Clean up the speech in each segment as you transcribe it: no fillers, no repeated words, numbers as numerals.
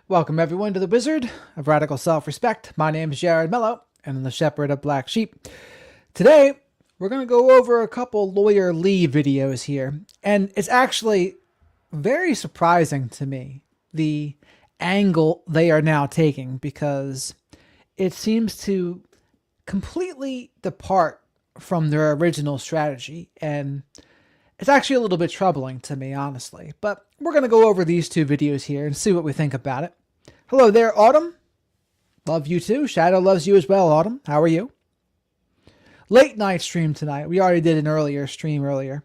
Welcome everyone to the Wizard of Radical Self-Respect. My name is Jared Mello, and I'm the Shepherd of Black Sheep. Today, we're going to go over a couple Lawyer Lee videos here, and it's actually very surprising to me, the angle they are now taking, because it seems to completely depart from their original strategy, and it's actually a little bit troubling to me, honestly. But we're going to go over these two videos here and see what we think about it. Hello there, Autumn. Love you too. Shadow loves you as well, Autumn. How are you? Late night stream tonight. We already did an earlier stream earlier.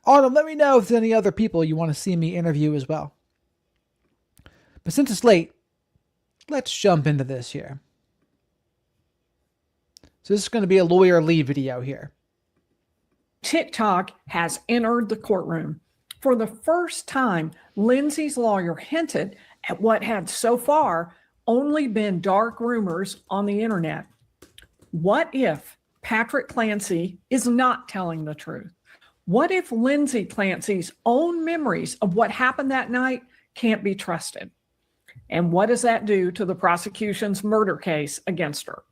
Autumn, let me know if there's any other people you want to see me interview as well. But since it's late, let's jump into this here. So this is going to be a Lawyer Lee video here. TikTok has entered the courtroom. For the first time, Lindsay's lawyer hinted at what had so far only been dark rumors on the internet. What if Patrick Clancy is not telling the truth? What if Lindsay Clancy's own memories of what happened that night can't be trusted? And what does that do to the prosecution's murder case against her?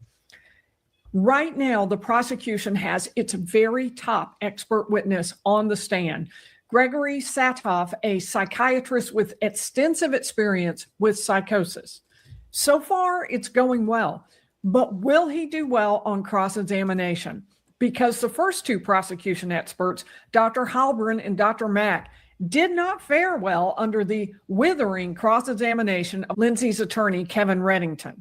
Right now, the prosecution has its very top expert witness on the stand, Gregory Satoff, a psychiatrist with extensive experience with psychosis. So far, it's going well, but will he do well on cross-examination? Because the first two prosecution experts, Dr. Halbrin and Dr. Mack, did not fare well under the withering cross-examination of Lindsay's attorney, Kevin Reddington.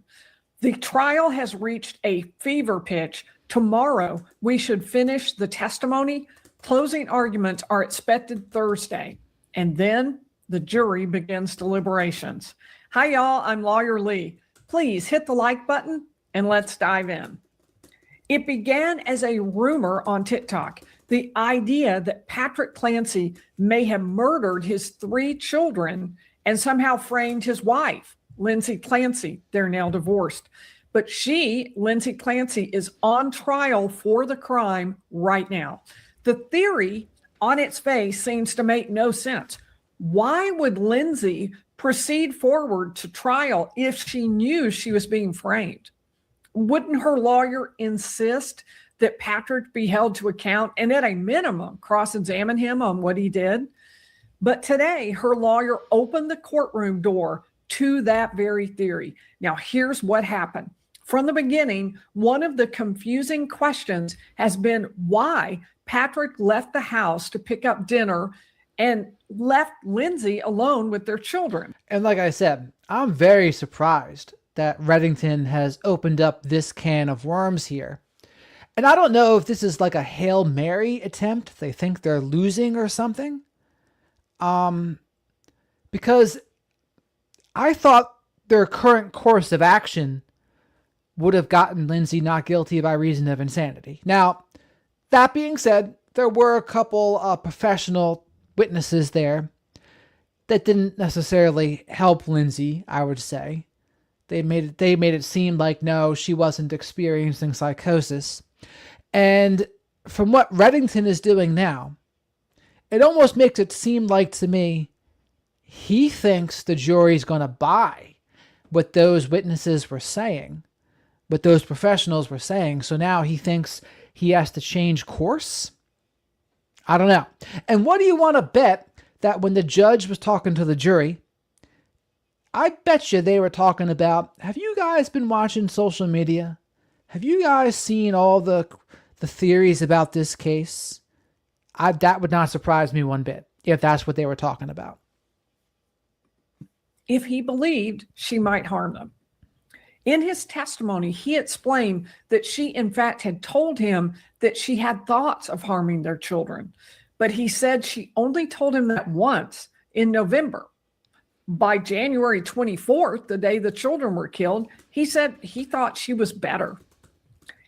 The trial has reached a fever pitch. Tomorrow, we should finish the testimony. Closing arguments are expected Thursday, and then the jury begins deliberations. Hi, y'all. I'm Lawyer Lee. Please hit the like button and let's dive in. It began as a rumor on TikTok, the idea that Patrick Clancy may have murdered his 3 children and somehow framed his wife, Lindsay Clancy. They're now divorced. But Lindsay Clancy, is on trial for the crime right now. The theory on its face seems to make no sense. Why would Lindsay proceed forward to trial if she knew she was being framed? Wouldn't her lawyer insist that Patrick be held to account and at a minimum cross-examine him on what he did? But today, her lawyer opened the courtroom door to that very theory. Now, here's what happened. From the beginning, one of the confusing questions has been why Patrick left the house to pick up dinner and left Lindsay alone with their children. And like I said, I'm very surprised that Reddington has opened up this can of worms here. And I don't know if this is like a Hail Mary attempt. They think they're losing or something. Because I thought their current course of action would have gotten Lindsay not guilty by reason of insanity. Now, that being said, there were a couple of professional witnesses there that didn't necessarily help Lindsay, I would say. They made it seem like, no, she wasn't experiencing psychosis. And from what Reddington is doing now, it almost makes it seem like, to me, he thinks the jury's going to buy what those witnesses were saying, what those professionals were saying. So now he thinks he has to change course? I don't know. And what do you want to bet that when the judge was talking to the jury, I bet you they were talking about, have you guys been watching social media? Have you guys seen all the theories about this case? That would not surprise me one bit if that's what they were talking about. If he believed she might harm them. In his testimony, he explained that she, in fact, had told him that she had thoughts of harming their children. But he said she only told him that once in November. By January 24th, the day the children were killed, he said he thought she was better.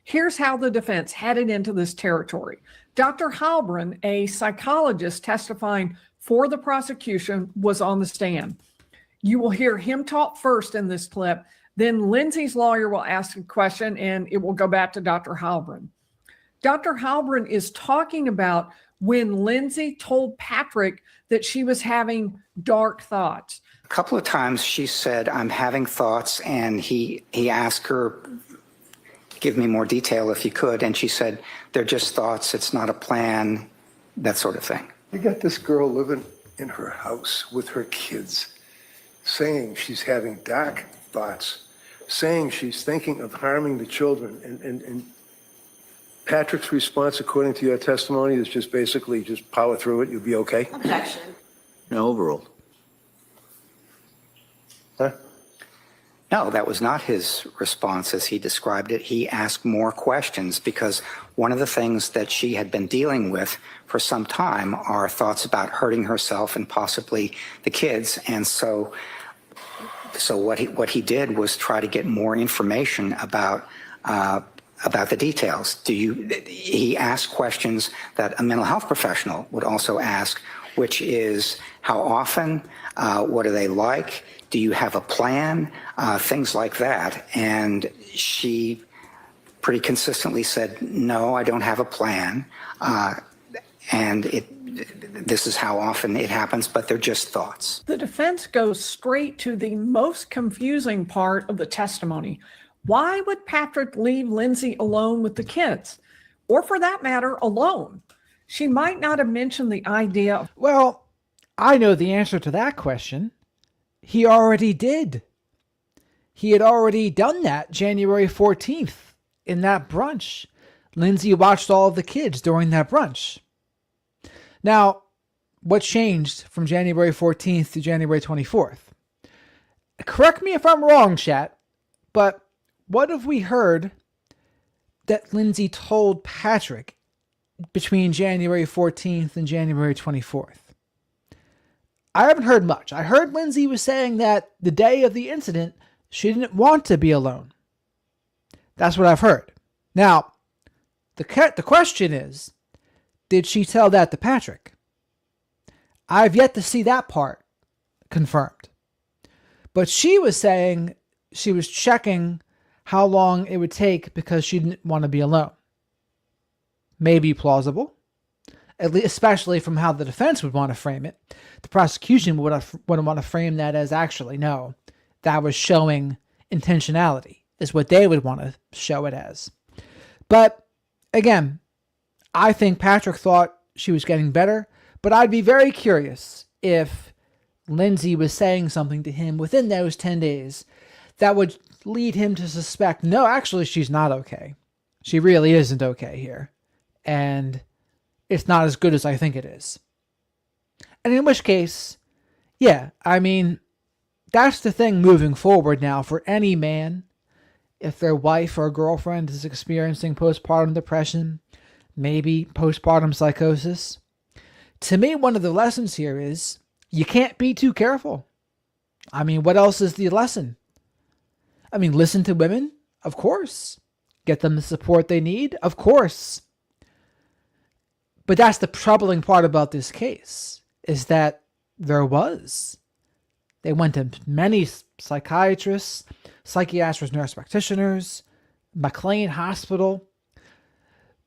Here's how the defense headed into this territory. Dr. Halbrin, a psychologist testifying for the prosecution, was on the stand. You will hear him talk first in this clip. Then Lindsay's lawyer will ask a question and it will go back to Dr. Halbrin. Dr. Halbrin is talking about when Lindsay told Patrick that she was having dark thoughts. A couple of times she said, I'm having thoughts, and he asked her, give me more detail if you could, and she said, they're just thoughts, it's not a plan, that sort of thing. You got this girl living in her house with her kids, saying she's having dark thoughts, saying she's thinking of harming the children, and Patrick's response, according to your testimony, is just basically just power through it, you'll be okay? Objection. No, overruled. Huh? No, that was not his response as he described it. He asked more questions because one of the things that she had been dealing with for some time are thoughts about hurting herself and possibly the kids. And so what he did was try to get more information about the details. He asked questions that a mental health professional would also ask, which is how often, what are they like? Do you have a plan? Things like that. And she pretty consistently said, no, I don't have a plan. And this is how often it happens, but they're just thoughts. The defense goes straight to the most confusing part of the testimony. Why would Patrick leave Lindsay alone with the kids? Or for that matter, alone? She might not have mentioned the idea of... Well, I know the answer to that question. He already did. He had already done that January 14th in that brunch. Lindsay watched all of the kids during that brunch. Now, what changed from January 14th to January 24th? Correct me if I'm wrong, chat, but what have we heard that Lindsay told Patrick between January 14th and January 24th? I haven't heard much. I heard Lindsay was saying that the day of the incident, she didn't want to be alone. That's what I've heard. Now, the question is, did she tell that to Patrick? I've yet to see that part confirmed. But she was saying she was checking how long it would take because she didn't want to be alone. Maybe plausible, at least, especially from how the defense would want to frame it. The prosecution would want to frame that as actually, no, that was showing intentionality, is what they would want to show it as. But again, I think Patrick thought she was getting better, but I'd be very curious if Lindsay was saying something to him within those 10 days that would lead him to suspect, no, actually, she's not okay. She really isn't okay here. And it's not as good as I think it is. And in which case, yeah, I mean, that's the thing moving forward now for any man. If their wife or girlfriend is experiencing postpartum depression, maybe postpartum psychosis, to me, one of the lessons here is you can't be too careful. I mean, what else is the lesson? I mean, listen to women, of course. Get them the support they need, of course. But that's the troubling part about this case, is that they went to many psychiatrists, psychiatrists, nurse practitioners, McLean Hospital.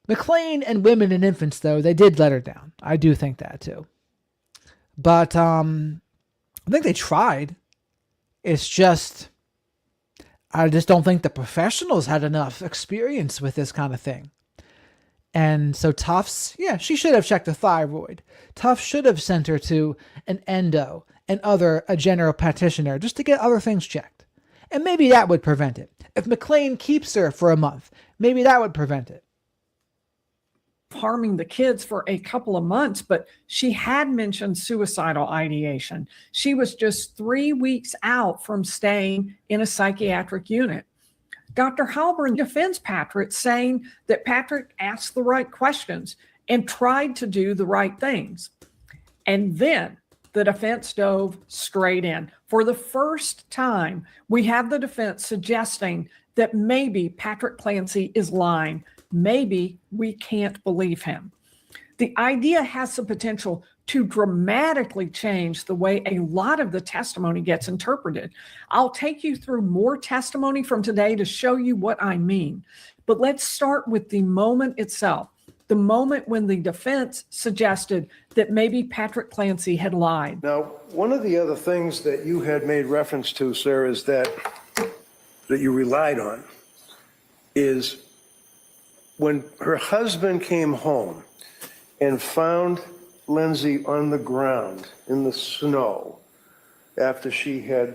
McLean and women and infants, though, they did let her down. I do think that, too. But I think they tried. It's just, I just don't think the professionals had enough experience with this kind of thing. And so Tufts, yeah, she should have checked the thyroid. Tufts should have sent her to an endo and a general practitioner just to get other things checked. And maybe that would prevent it. If McLean keeps her for a month, maybe that would prevent it. Harming the kids for a couple of months, but she had mentioned suicidal ideation. She was just 3 weeks out from staying in a psychiatric unit. Dr. Halburn defends Patrick, saying that Patrick asked the right questions and tried to do the right things. And then the defense dove straight in. For the first time, we have the defense suggesting that maybe Patrick Clancy is lying. Maybe we can't believe him. The idea has the potential to dramatically change the way a lot of the testimony gets interpreted. I'll take you through more testimony from today to show you what I mean. But let's start with the moment itself. the moment when the defense suggested that maybe Patrick Clancy had lied. Now, one of the other things that you had made reference to, sir, is that you relied on is when her husband came home and found Lindsay on the ground in the snow after she had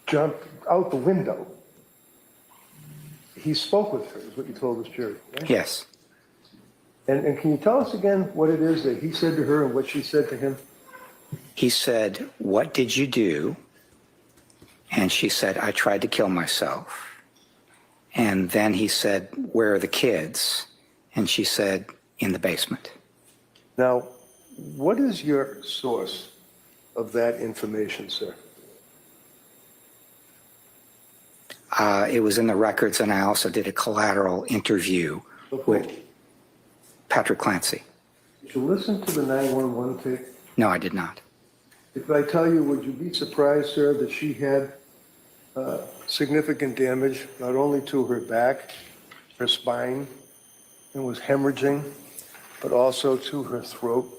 jumped out the window. He spoke with her, is what you told this jury, right? Yes. And can you tell us again what it is that he said to her and what she said to him? He said, "What did you do?" And she said, "I tried to kill myself." And then he said, "Where are the kids?" And she said, "In the basement." Now, what is your source of that information, sir? It was in the records, and I also did a collateral interview with Patrick Clancy. Did you listen to the 911 tape? No, I did not. If I tell you, would you be surprised, sir, that she had significant damage, not only to her back, her spine, and was hemorrhaging, but also to her throat?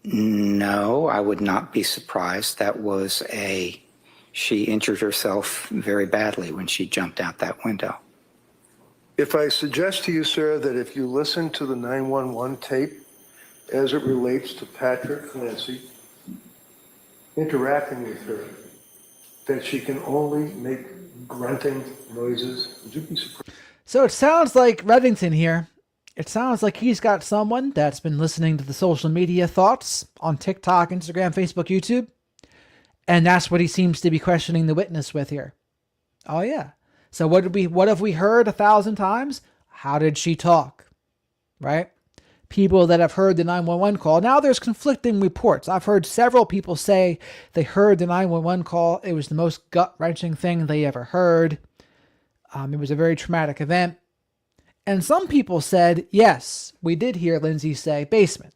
No, I would not be surprised. She injured herself very badly when she jumped out that window. If I suggest to you, sir, that if you listen to the 911 tape as it relates to Patrick Clancy interacting with her, that she can only make grunting noises, would you be surprised? So it sounds like Reddington here. It sounds like he's got someone that's been listening to the social media thoughts on TikTok, Instagram, Facebook, YouTube. And that's what he seems to be questioning the witness with here. Oh, yeah. So what have we heard 1,000 times? How did she talk? Right? People that have heard the 911 call. Now there's conflicting reports. I've heard several people say they heard the 911 call. It was the most gut-wrenching thing they ever heard. It was a very traumatic event. And some people said, yes, we did hear Lindsay say basement.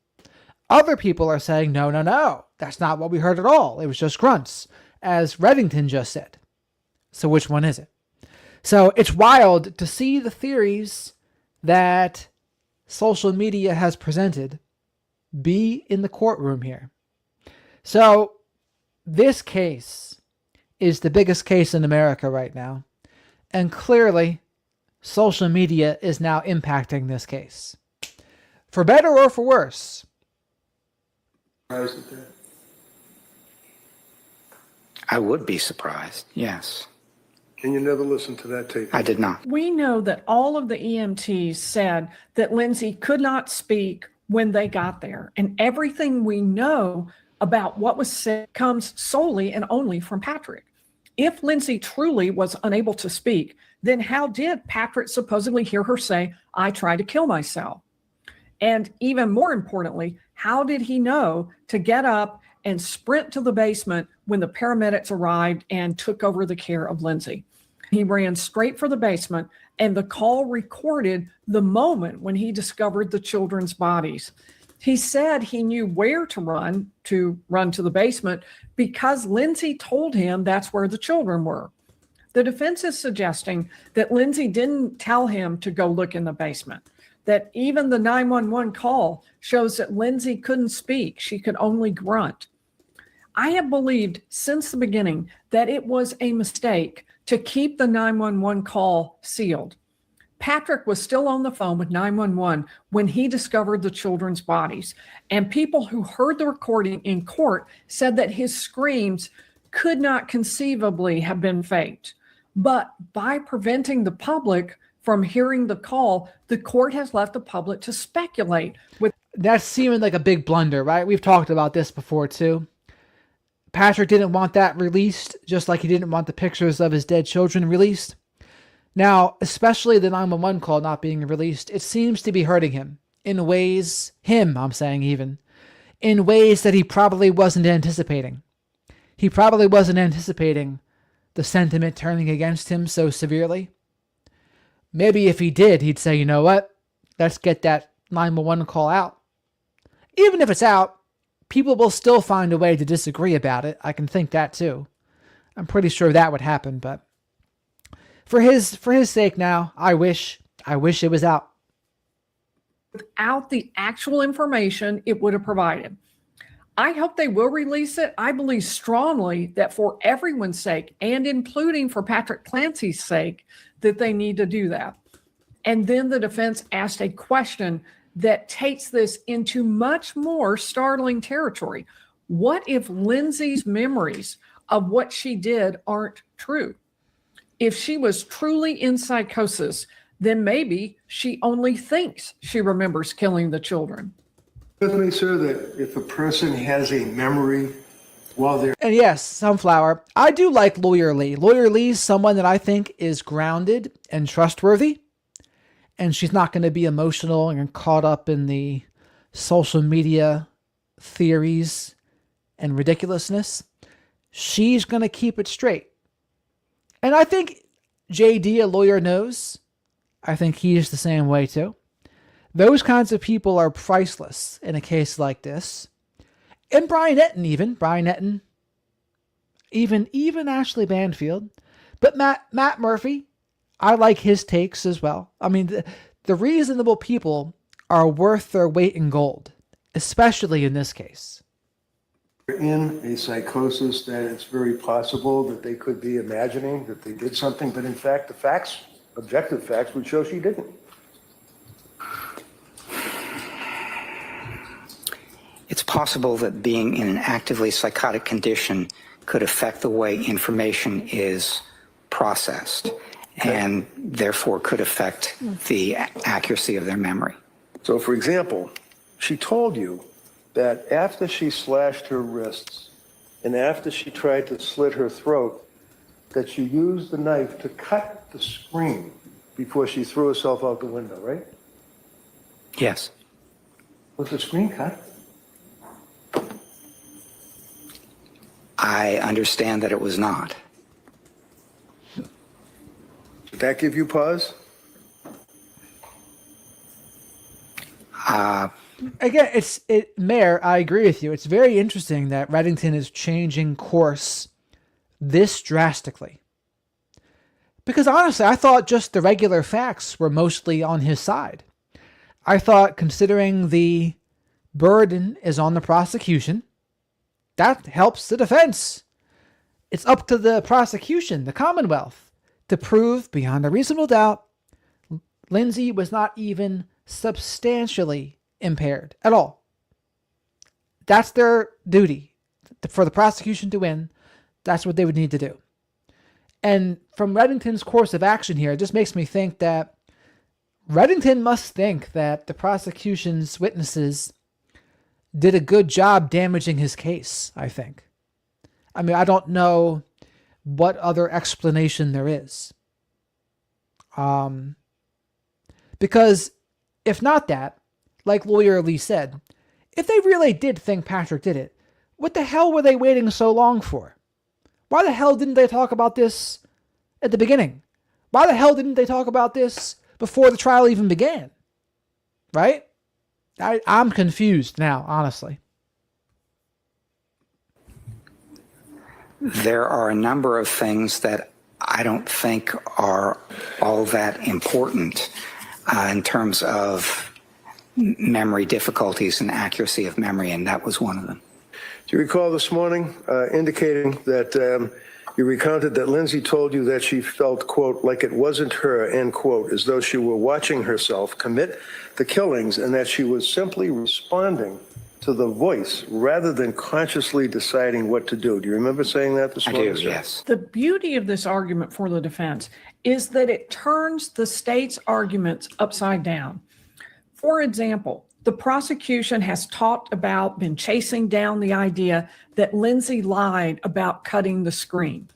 Other people are saying, no, that's not what we heard at all. It was just grunts, as Reddington just said. So which one is it? So it's wild to see the theories that social media has presented be in the courtroom here. So this case is the biggest case in America right now. And clearly, social media is now impacting this case. For better or for worse. Surprised at that? I would be surprised, yes. And you never listened to that tape? I did not. We know that all of the EMTs said that Lindsay could not speak when they got there. And everything we know about what was said comes solely and only from Patrick. If Lindsay truly was unable to speak, then how did Patrick supposedly hear her say, "I tried to kill myself"? And even more importantly, how did he know to get up and sprint to the basement when the paramedics arrived and took over the care of Lindsay? He ran straight for the basement, and the call recorded the moment when he discovered the children's bodies. He said he knew where to run to the basement because Lindsay told him that's where the children were. The defense is suggesting that Lindsay didn't tell him to go look in the basement, that even the 911 call shows that Lindsay couldn't speak. She could only grunt. I have believed since the beginning that it was a mistake to keep the 911 call sealed. Patrick was still on the phone with 911 when he discovered the children's bodies, and people who heard the recording in court said that his screams could not conceivably have been faked. But by preventing the public from hearing the call, the court has left the public to speculate. That's seeming like a big blunder, right? We've talked about this before too. Patrick didn't want that released, just like he didn't want the pictures of his dead children released. Now, especially the 911 call not being released, it seems to be hurting him in ways, I'm saying even, in ways that he probably wasn't anticipating. He probably wasn't anticipating the sentiment turning against him so severely. Maybe if he did, he'd say, you know what? Let's get that 911 call out. Even if it's out, people will still find a way to disagree about it. I can think that too. I'm pretty sure that would happen, but For his sake now, I wish it was out. Without the actual information it would have provided. I hope they will release it. I believe strongly that for everyone's sake, and including for Patrick Clancy's sake, that they need to do that. And then the defense asked a question that takes this into much more startling territory. What if Lindsay's memories of what she did aren't true? If she was truly in psychosis, then maybe she only thinks she remembers killing the children. With me, sir, that if a person has a memory while they're... And yes, Sunflower, I do like Lawyer Lee. Lawyer Lee's someone that I think is grounded and trustworthy. And she's not going to be emotional and caught up in the social media theories and ridiculousness. She's going to keep it straight. And I think JD, a lawyer, knows. I think he's the same way too. Those kinds of people are priceless in a case like this. And Brian Etten, even Ashley Banfield. But Matt Murphy, I like his takes as well. I mean, the reasonable people are worth their weight in gold, especially in this case. In a psychosis, that it's very possible that they could be imagining that they did something, but in fact, the facts, objective facts, would show she didn't. It's possible that being in an actively psychotic condition could affect the way information is processed and therefore could affect the accuracy of their memory. So, for example, she told you that after she slashed her wrists and after she tried to slit her throat, that she used the knife to cut the screen before she threw herself out the window, right? Yes. Was the screen cut? I understand that it was not. Did that give you pause? Again, Mayor, I agree with you. It's very interesting that Reddington is changing course this drastically. Because honestly, I thought just the regular facts were mostly on his side. I thought considering the burden is on the prosecution, that helps the defense. It's up to the prosecution, the Commonwealth, to prove beyond a reasonable doubt Lindsay was not even substantially impaired at all. That's their duty. For the prosecution to win, that's what they would need to do. And from Reddington's course of action here, it just makes me think that Reddington must think that the prosecution's witnesses did a good job damaging his case, I think. I mean, I don't know what other explanation there is. Because if not that, like Lawyer Lee said, if they really did think Patrick did it, what the hell were they waiting so long for? Why the hell didn't they talk about this at the beginning? Why the hell didn't they talk about this before the trial even began? Right? I'm confused now, honestly. There are a number of things that I don't think are all that important in terms of memory difficulties and accuracy of memory, and that was one of them. Do you recall this morning indicating that you recounted that Lindsay told you that she felt, quote, like it wasn't her, end quote, as though she were watching herself commit the killings and that she was simply responding to the voice rather than consciously deciding what to do. Do you remember saying that this morning? I do, yes. The beauty of this argument for the defense is that it turns the state's arguments upside down. For example, the prosecution has been chasing down the idea that Lindsay lied about cutting the screen.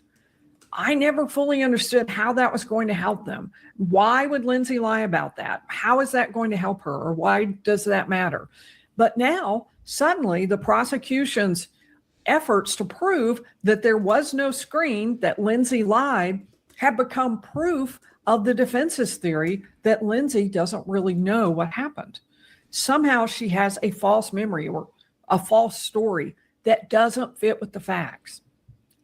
I never fully understood how that was going to help them. Why would Lindsay lie about that? How is that going to help her? Or why does that matter? But now, suddenly, the prosecution's efforts to prove that there was no screen, that Lindsay lied, have become proof of the defense's theory that Lindsay doesn't really know what happened. Somehow she has a false memory or a false story that doesn't fit with the facts.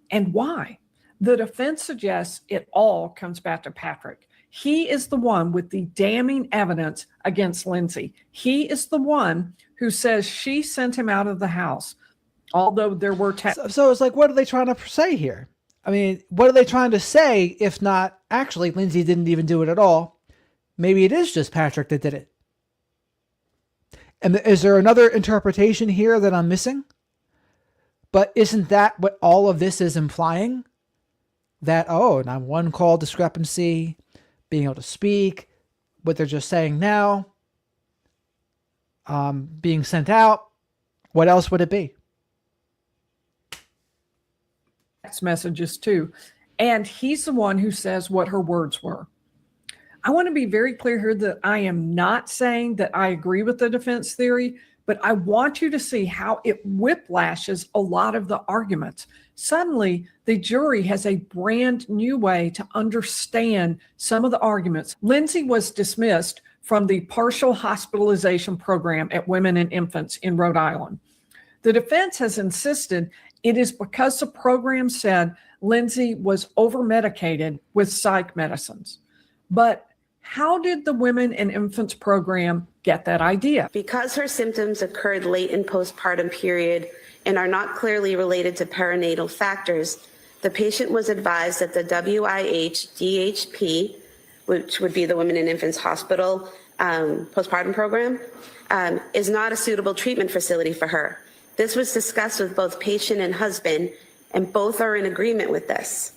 And why? The defense suggests it all comes back to Patrick. He is the one with the damning evidence against Lindsay. He is the one who says she sent him out of the house, although there were... So it's like, what are they trying to say here? I mean, what are they trying to say if not, actually, Lindsay didn't even do it at all? Maybe it is just Patrick that did it. And is there another interpretation here that I'm missing? But isn't that what all of this is implying? That, oh, now one call discrepancy, being able to speak, what they're just saying now, being sent out. What else would it be? Messages too. And he's the one who says what her words were. I want to be very clear here that I am not saying that I agree with the defense theory, but I want you to see how it whiplashes a lot of the arguments. Suddenly, the jury has a brand new way to understand some of the arguments. Lindsay was dismissed from the partial hospitalization program at Women and Infants in Rhode Island. The defense has insisted it is because the program said Lindsay was over-medicated with psych medicines. But how did the Women and Infants program get that idea? Because her symptoms occurred late in postpartum period and are not clearly related to perinatal factors, the patient was advised that the WIH-DHP, which would be the Women and Infants Hospital postpartum program, is not a suitable treatment facility for her. This was discussed with both patient and husband, and both are in agreement with this.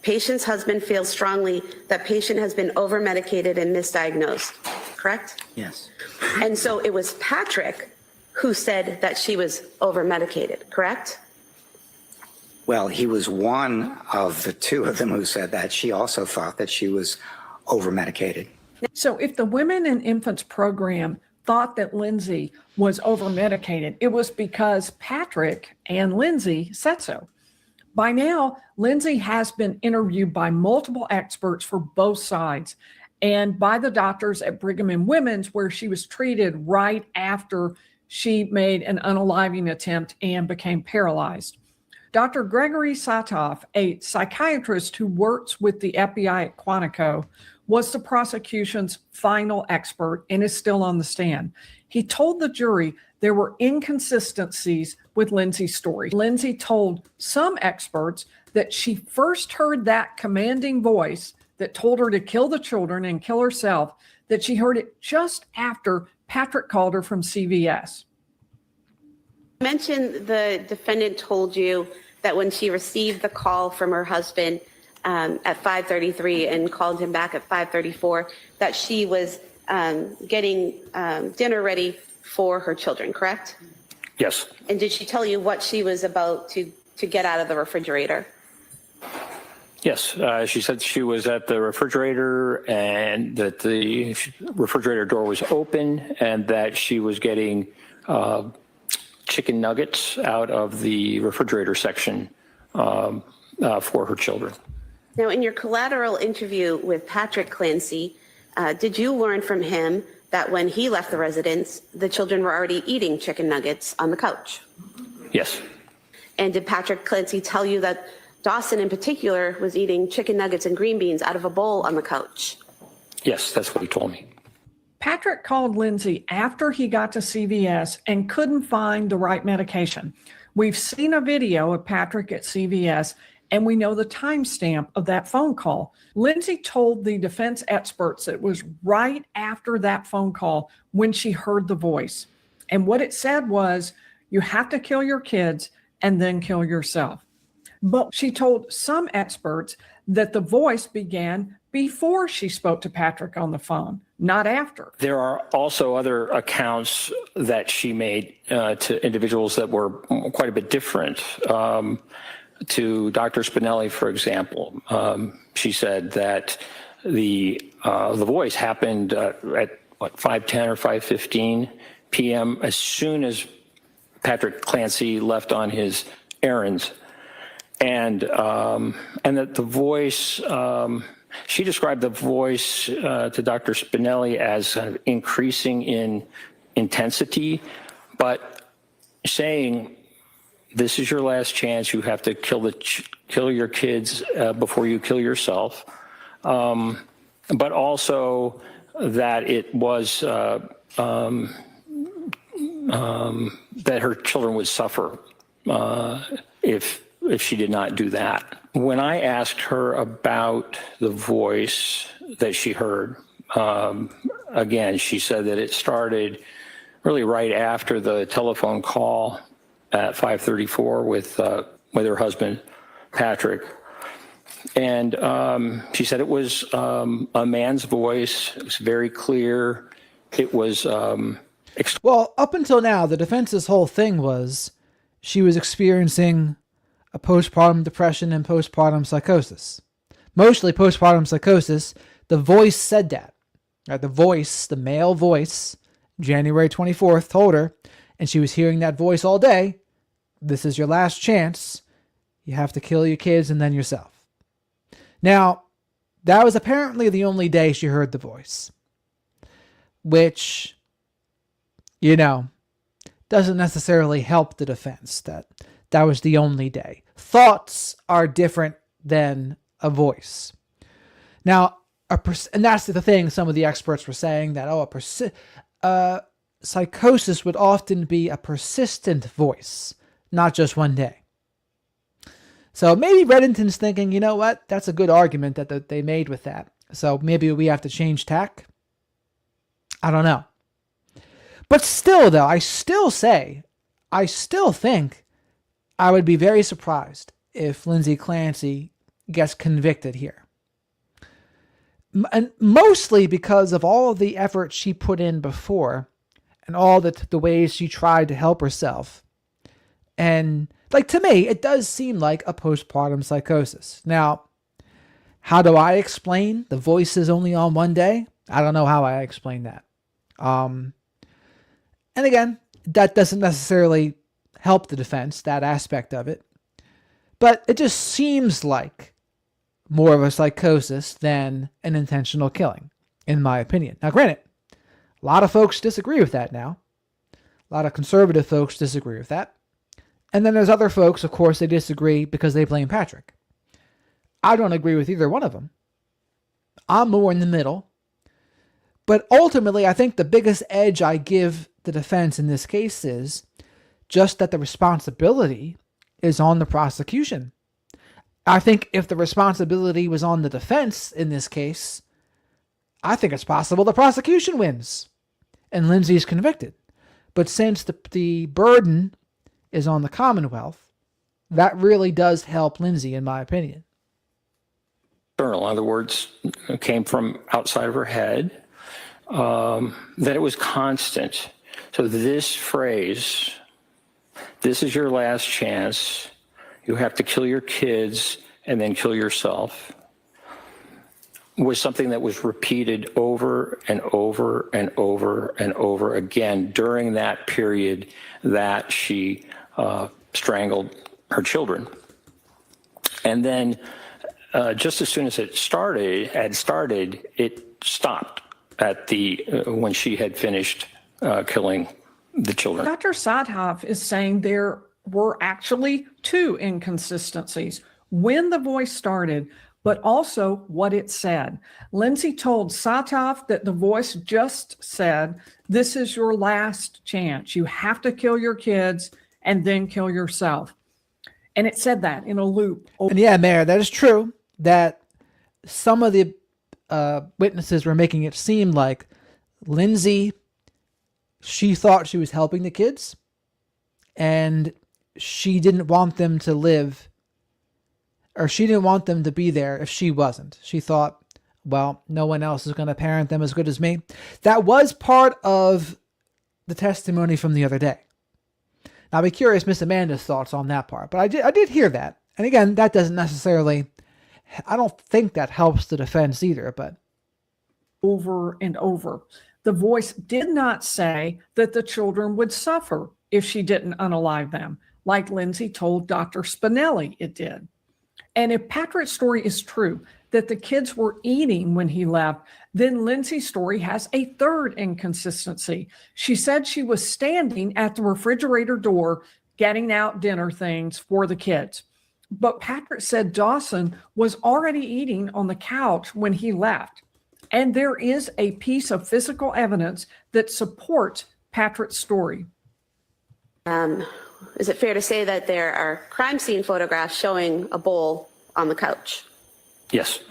Patient's husband feels strongly that patient has been over-medicated and misdiagnosed, correct? Yes. And so it was Patrick who said that she was over-medicated, correct? Well, he was one of the two of them who said that. She also thought that she was over-medicated. So if the Women and Infants program thought that Lindsay was over-medicated, it was because Patrick and Lindsay said so. By now, Lindsay has been interviewed by multiple experts for both sides and by the doctors at Brigham and Women's, where she was treated right after she made an unaliving attempt and became paralyzed. Dr. Gregory Satoff, a psychiatrist who works with the FBI at Quantico, was the prosecution's final expert and is still on the stand. He told the jury there were inconsistencies with Lindsay's story. Lindsay told some experts that she first heard that commanding voice that told her to kill the children and kill herself, that she heard it just after Patrick called her from CVS. You mentioned the defendant told you that when she received the call from her husband at 5:33 and called him back at 5:34, that she was getting dinner ready for her children, correct? Yes. And did she tell you what she was about to get out of the refrigerator? Yes. She said she was at the refrigerator and that the refrigerator door was open and that she was getting chicken nuggets out of the refrigerator section for her children. Now, in your collateral interview with Patrick Clancy, did you learn from him that when he left the residence, the children were already eating chicken nuggets on the couch? Yes. And did Patrick Clancy tell you that Dawson in particular was eating chicken nuggets and green beans out of a bowl on the couch? Yes, that's what he told me. Patrick called Lindsay after he got to CVS and couldn't find the right medication. We've seen a video of Patrick at CVS, and we know the timestamp of that phone call. Lindsay told the defense experts it was right after that phone call when she heard the voice. And what it said was, you have to kill your kids and then kill yourself. But she told some experts that the voice began before she spoke to Patrick on the phone, not after. There are also other accounts that she made to individuals that were quite a bit different. To Dr. Spinelli, for example, she said that the voice happened at 5:10 or 5:15 p.m. as soon as Patrick Clancy left on his errands, and that the voice. She described the voice to Dr. Spinelli as kind of increasing in intensity, but saying this is your last chance. You have to kill your kids before you kill yourself. But also that it was that her children would suffer if she did not do that. When I asked her about the voice that she heard, again, she said that it started really right after the telephone call at 5:34 with her husband, Patrick. And she said it was a man's voice. It was very clear. It was... Well, up until now, the defense's whole thing was she was experiencing a postpartum depression and postpartum psychosis. Mostly postpartum psychosis. The voice said that. Right? The male voice, January 24th, told her, and she was hearing that voice all day. This is your last chance. You have to kill your kids and then yourself. Now, that was apparently the only day she heard the voice, which, doesn't necessarily help the defense that was the only day. Thoughts are different than a voice. Now, and that's the thing some of the experts were saying, that, psychosis would often be a persistent voice, not just one day. So maybe Reddington's thinking, you know what? That's a good argument that they made with that. So maybe we have to change tack. I don't know. But still, though, I still think I would be very surprised if Lindsay Clancy gets convicted here. And mostly because of all of the effort she put in before and all the ways she tried to help herself. And to me, it does seem like a postpartum psychosis. Now, how do I explain the voice is only on one day? I don't know how I explain that. And again, that doesn't necessarily help the defense, that aspect of it. But it just seems like more of a psychosis than an intentional killing, in my opinion. Now, granted, a lot of folks disagree with that now. A lot of conservative folks disagree with that. And then there's other folks, of course, they disagree because they blame Patrick. I don't agree with either one of them. I'm more in the middle. But ultimately, I think the biggest edge I give the defense in this case is just that the responsibility is on the prosecution. I think if the responsibility was on the defense in this case, I think it's possible the prosecution wins and Lindsay's convicted. But since the burden is on the Commonwealth, that really does help Lindsay, in my opinion. In other words, it came from outside of her head, that it was constant. So this phrase, this is your last chance, you have to kill your kids and then kill yourself, was something that was repeated over and over and over and over again during that period that she strangled her children. And then just as soon as it started, it stopped at when she had finished killing the children. Dr. Sadhoff is saying there were actually two inconsistencies: when the voice started, but also what it said. Lindsay told Sadhoff that the voice just said, "This is your last chance. You have to kill your kids and then kill yourself." And it said that in a loop. And yeah, Mayor, that is true, that some of the witnesses were making it seem like Lindsay, she thought she was helping the kids, and she didn't want them to live, or she didn't want them to be there if she wasn't. She thought, well, no one else is going to parent them as good as me. That was part of the testimony from the other day. Now, I'll be curious Miss Amanda's thoughts on that part, but I did hear that. And again, that doesn't necessarily, I don't think that helps the defense either, but. Over and over. The voice did not say that the children would suffer if she didn't unalive them, like Lindsay told Dr. Spinelli it did. And if Patrick's story is true, that the kids were eating when he left, then Lindsay's story has a third inconsistency. She said she was standing at the refrigerator door getting out dinner things for the kids. But Patrick said Dawson was already eating on the couch when he left. And there is a piece of physical evidence that supports Patrick's story. Is it fair to say that there are crime scene photographs showing a bowl on the couch? Yes.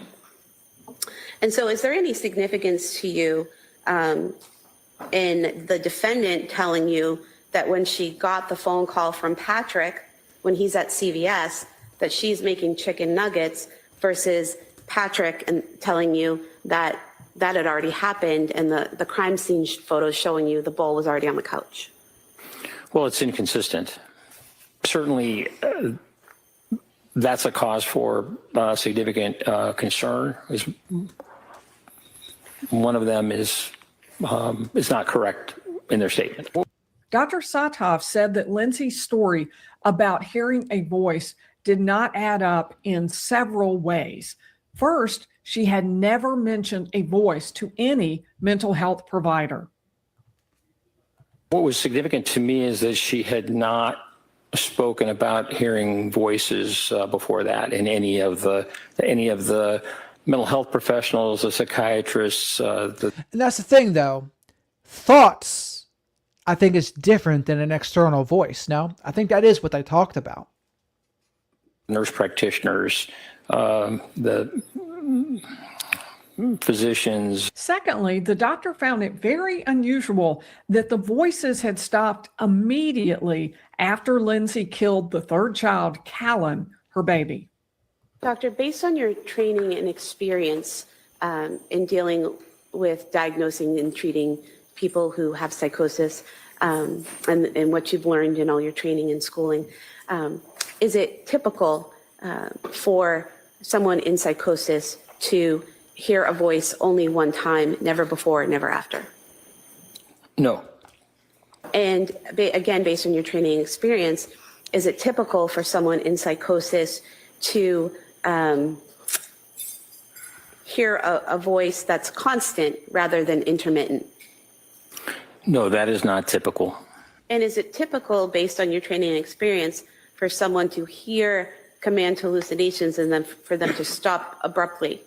And so is there any significance to you in the defendant telling you that when she got the phone call from Patrick, when he's at CVS, that she's making chicken nuggets versus Patrick and telling you that that had already happened and the crime scene photos showing you the bowl was already on the couch? Well, it's inconsistent. Certainly, that's a cause for significant concern. One of them is not correct in their statement. Dr. Satov said that Lindsay's story about hearing a voice did not add up in several ways. First, she had never mentioned a voice to any mental health provider. What was significant to me is that she had not spoken about hearing voices before that in any of the mental health professionals, the psychiatrists. And that's the thing, though. Thoughts, I think, is different than an external voice. No, I think that is what they talked about. Nurse practitioners, the physicians. Secondly, the doctor found it very unusual that the voices had stopped immediately after Lindsay killed the third child, Callan, her baby. Doctor, based on your training and experience in dealing with diagnosing and treating people who have psychosis and what you've learned in all your training and schooling, is it typical for someone in psychosis to hear a voice only one time, never before, never after? No. And again, based on your training and experience, is it typical for someone in psychosis to hear a voice that's constant rather than intermittent? No, that is not typical. And is it typical, based on your training and experience, for someone to hear command hallucinations and then for them to stop abruptly?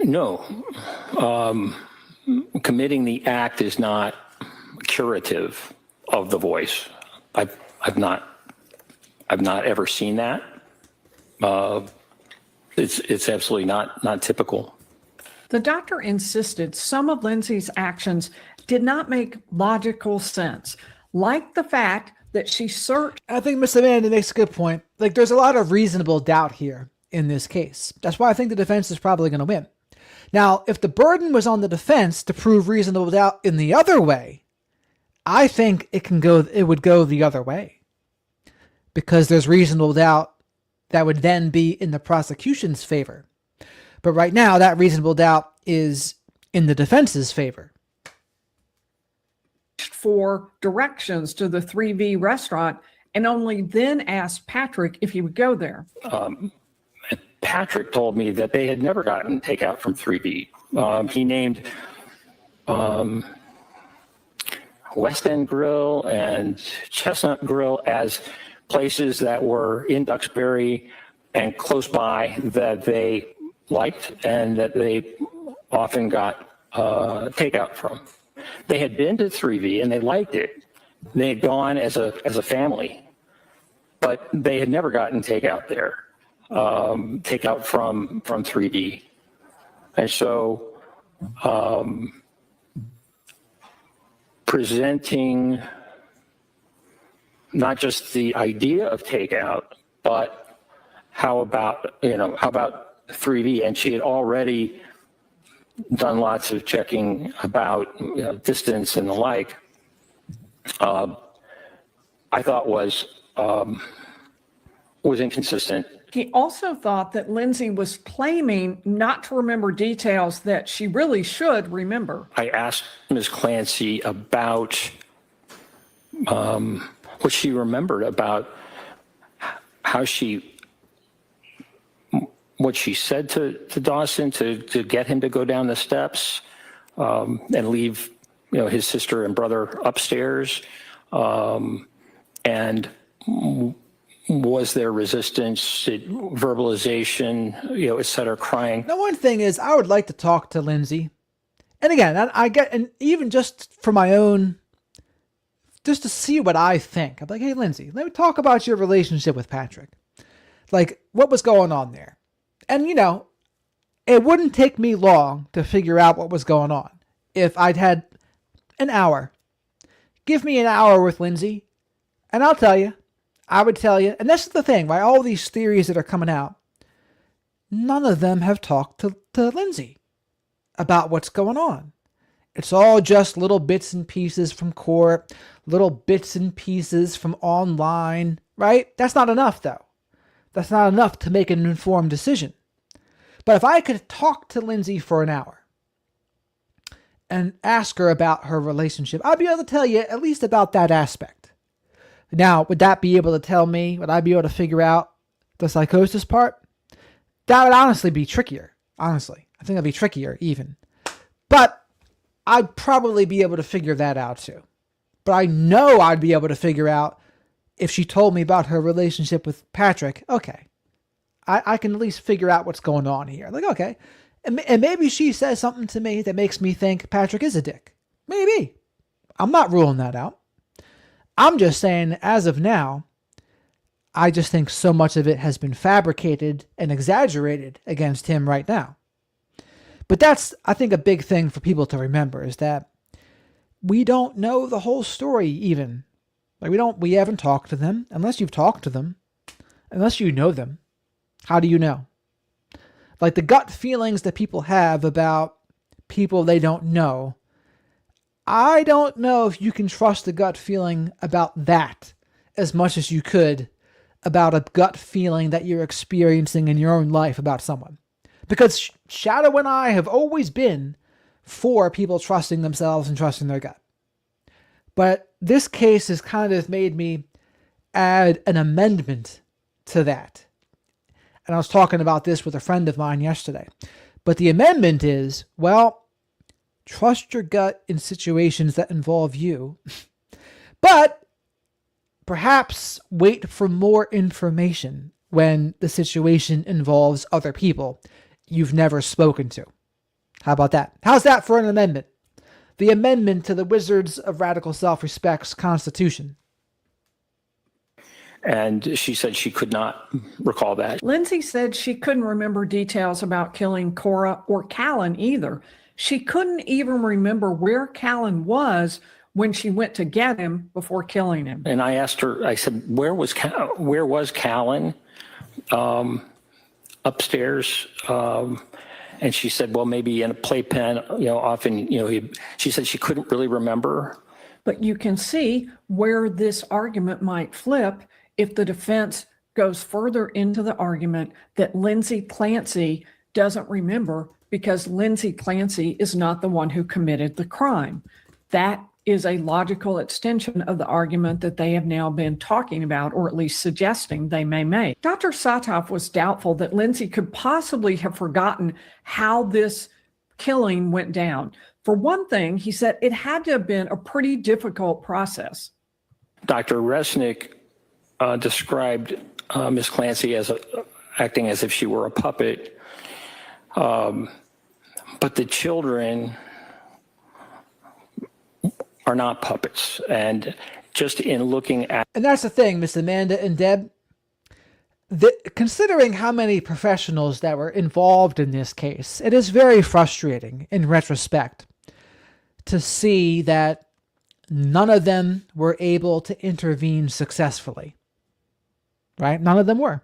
No. Committing the act is not curative of the voice. I've not ever seen that. It's absolutely not typical. The doctor insisted some of Lindsay's actions did not make logical sense, like the fact that she searched. I think Miss Amanda makes a good point. Like, there's a lot of reasonable doubt here in this case. That's why I think the defense is probably going to win. Now, if the burden was on the defense to prove reasonable doubt in the other way, I think it would go the other way, because there's reasonable doubt that would then be in the prosecution's favor. But right now, that reasonable doubt is in the defense's favor. For directions to the 3V restaurant and only then asked Patrick if he would go there. Patrick told me that they had never gotten takeout from 3B. He named West End Grill and Chestnut Grill as places that were in Duxbury and close by that they liked and that they often got takeout from. They had been to 3V and they liked it. They had gone as a family, but they had never gotten takeout there, takeout from 3D. And so presenting not just the idea of takeout, but how about 3D? And she had already done lots of checking about distance and the like. I thought was inconsistent. He also thought that Lindsay was claiming not to remember details that she really should remember. I asked Ms. Clancy about what she remembered about what she said to Dawson to get him to go down the steps and leave his sister and brother upstairs. And was there resistance, verbalization, et cetera, crying? Now, one thing is, I would like to talk to Lindsay. And again, I get, and even just for my own, just to see what I think. I'm like, hey, Lindsay, let me talk about your relationship with Patrick. Like, what was going on there? And, it wouldn't take me long to figure out what was going on if I'd had an hour. Give me an hour with Lindsay, and I'll tell you. I would tell you. And this is the thing, right? All these theories that are coming out, none of them have talked to Lindsay about what's going on. It's all just little bits and pieces from court, little bits and pieces from online, right? That's not enough, though. That's not enough to make an informed decision. But if I could talk to Lindsay for an hour and ask her about her relationship, I'd be able to tell you at least about that aspect. Now, would that be able to tell me, would I be able to figure out the psychosis part? That would honestly be trickier, honestly. I think that'd be trickier even. But I'd probably be able to figure that out too. But I know I'd be able to figure out if she told me about her relationship with Patrick. Okay, I can at least figure out what's going on here. Like, okay, and maybe she says something to me that makes me think Patrick is a dick. Maybe. I'm not ruling that out. I'm just saying, as of now, I just think so much of it has been fabricated and exaggerated against him right now. But that's, I think, a big thing for people to remember is that we don't know the whole story even. Like we haven't talked to them. Unless you've talked to them, unless you know them, how do you know? Like the gut feelings that people have about people they don't know, I don't know if you can trust the gut feeling about that as much as you could about a gut feeling that you're experiencing in your own life about someone. Because Shadow and I have always been for people trusting themselves and trusting their gut. But this case has kind of made me add an amendment to that. And I was talking about this with a friend of mine yesterday. But the amendment is, well, trust your gut in situations that involve you. But perhaps wait for more information when the situation involves other people you've never spoken to. How about that? How's that for an amendment? The amendment to the Wizards of Radical Self-Respect's Constitution. And she said she could not recall that. Lindsay said she couldn't remember details about killing Cora or Callan either. She couldn't even remember where Callan was when she went to get him before killing him. And I asked her, I said, where was Callan? Upstairs. And she said, well, maybe in a playpen, often, she said she couldn't really remember. But you can see where this argument might flip if the defense goes further into the argument that Lindsay Clancy doesn't remember because Lindsay Clancy is not the one who committed the crime. That is a logical extension of the argument that they have now been talking about, or at least suggesting they may make. Dr. Satov was doubtful that Lindsay could possibly have forgotten how this killing went down. For one thing, he said it had to have been a pretty difficult process. Dr. Resnick described Ms. Clancy as acting as if she were a puppet. But the children are not puppets. And just in looking at... And that's the thing, Miss Amanda and Deb. Considering how many professionals that were involved in this case, it is very frustrating in retrospect to see that none of them were able to intervene successfully. Right? None of them were.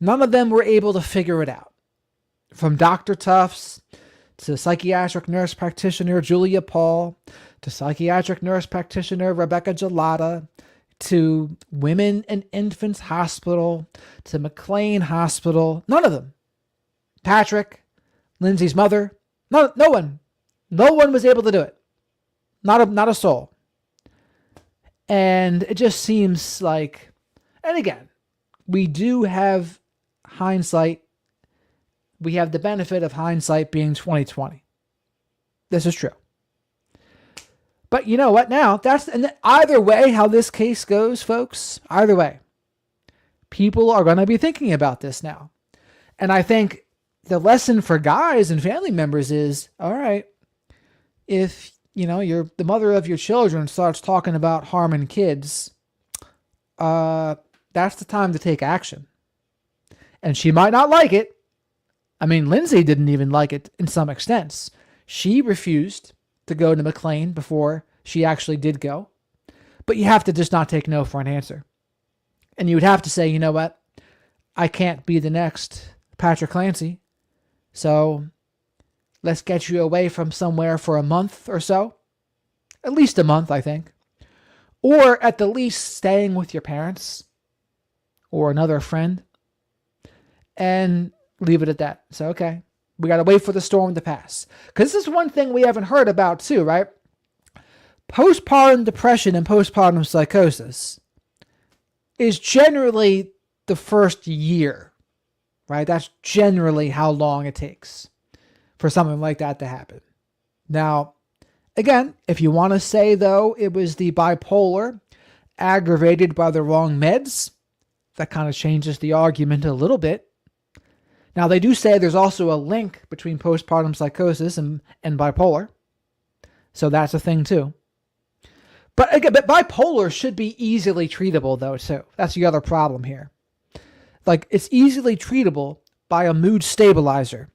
None of them were able to figure it out. From Dr. Tufts to psychiatric nurse practitioner Julia Paul, to psychiatric nurse practitioner Rebecca Gelada, to Women and Infants Hospital, to McLean Hospital. None of them. Patrick, Lindsay's mother, no one. No one was able to do it. Not a soul. And it just seems like, and again, we do have hindsight. We have the benefit of hindsight being 2020. This is true. But you know what now? And either way, how this case goes, folks, either way, people are going to be thinking about this now. And I think the lesson for guys and family members is, all right, if, you're the mother of your children starts talking about harming kids, that's the time to take action. And she might not like it. I mean, Lindsay didn't even like it in some extents. She refused to go to McLean before she actually did go. But you have to just not take no for an answer. And you would have to say, you know what? I can't be the next Patrick Clancy. So let's get you away from somewhere for a month or so. At least a month, I think. Or at the least staying with your parents or another friend. And leave it at that. So, okay, we got to wait for the storm to pass. Because this is one thing we haven't heard about too, right? Postpartum depression and postpartum psychosis is generally the first year, right? That's generally how long it takes for something like that to happen. Now, again, if you want to say, though, it was the bipolar aggravated by the wrong meds, that kind of changes the argument a little bit. Now, they do say there's also a link between postpartum psychosis and bipolar. So that's a thing, too. But again, bipolar should be easily treatable, though, too. That's the other problem here. Like, it's easily treatable by a mood stabilizer.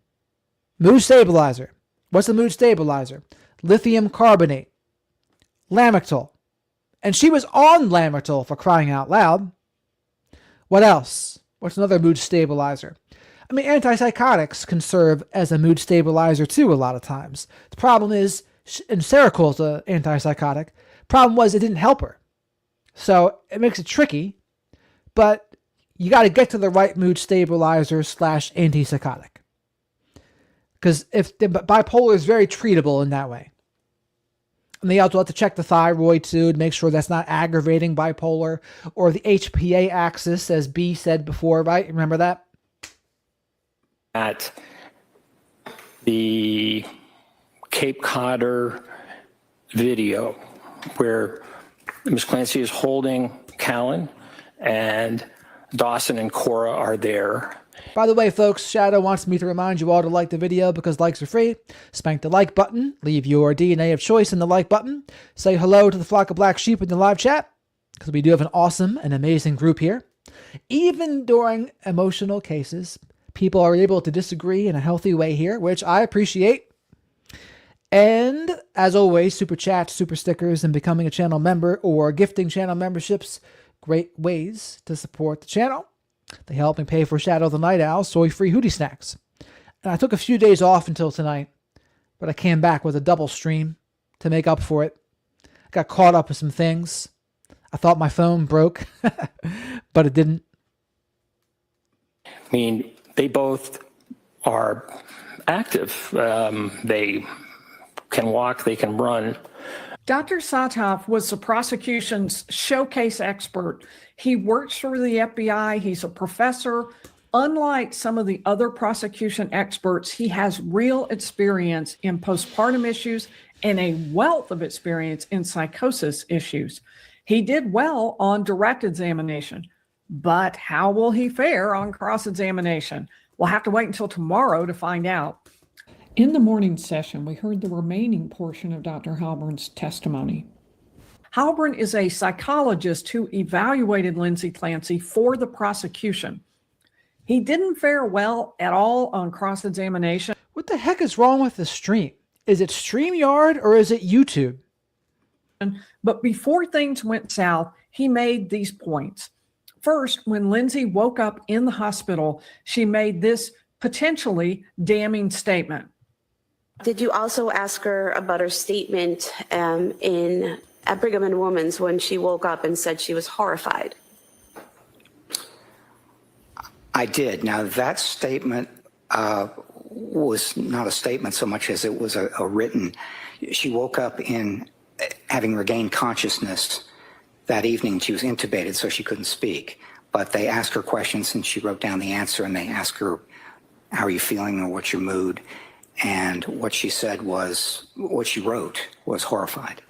Mood stabilizer. What's a mood stabilizer? Lithium carbonate. Lamictal. And she was on Lamictal, for crying out loud. What else? What's another mood stabilizer? I mean, antipsychotics can serve as a mood stabilizer too a lot of times. The problem is, and Seroquel's an antipsychotic, problem was it didn't help her. So it makes it tricky, but you got to get to the right mood stabilizer / antipsychotic. Because if the bipolar is very treatable in that way. And they also have to check the thyroid too to make sure that's not aggravating bipolar or the HPA axis, as B said before, right? Remember that? At the Cape Codder video where Ms. Clancy is holding Callan and Dawson and Cora are there. By the way, folks, Shadow wants me to remind you all to like the video because likes are free. Spank the like button. Leave your DNA of choice in the like button. Say hello to the flock of black sheep in the live chat because we do have an awesome and amazing group here. Even during emotional cases, people are able to disagree in a healthy way here, which I appreciate. And as always, super chats, super stickers, and becoming a channel member or gifting channel memberships, great ways to support the channel. They help me pay for Shadow the Night Owl soy-free hoodie snacks. And I took a few days off until tonight, but I came back with a double stream to make up for it. I got caught up with some things. I thought my phone broke, but it didn't. I mean, they both are active. They can walk, they can run. Dr. Satov was the prosecution's showcase expert. He works for the FBI. He's a professor. Unlike some of the other prosecution experts, he has real experience in postpartum issues and a wealth of experience in psychosis issues. He did well on direct examination, but how will he fare on cross-examination? We'll have to wait until tomorrow to find out. In the morning session, we heard the remaining portion of Dr. Halbern's testimony. Halbern is a psychologist who evaluated Lindsay Clancy for the prosecution. He didn't fare well at all on cross-examination. What the heck is wrong with the stream? Is it StreamYard or is it YouTube? But before things went south, he made these points. First, when Lindsay woke up in the hospital, she made this potentially damning statement. Did you also ask her about her statement at Brigham and Women's when she woke up and said she was horrified? I did. Now, that statement was not a statement so much as it was a written. She woke up in having regained consciousness that evening. She was intubated, so she couldn't speak. But they asked her questions, and she wrote down the answer, and they asked her, how are you feeling or what's your mood? And what she said was, what she wrote was horrified.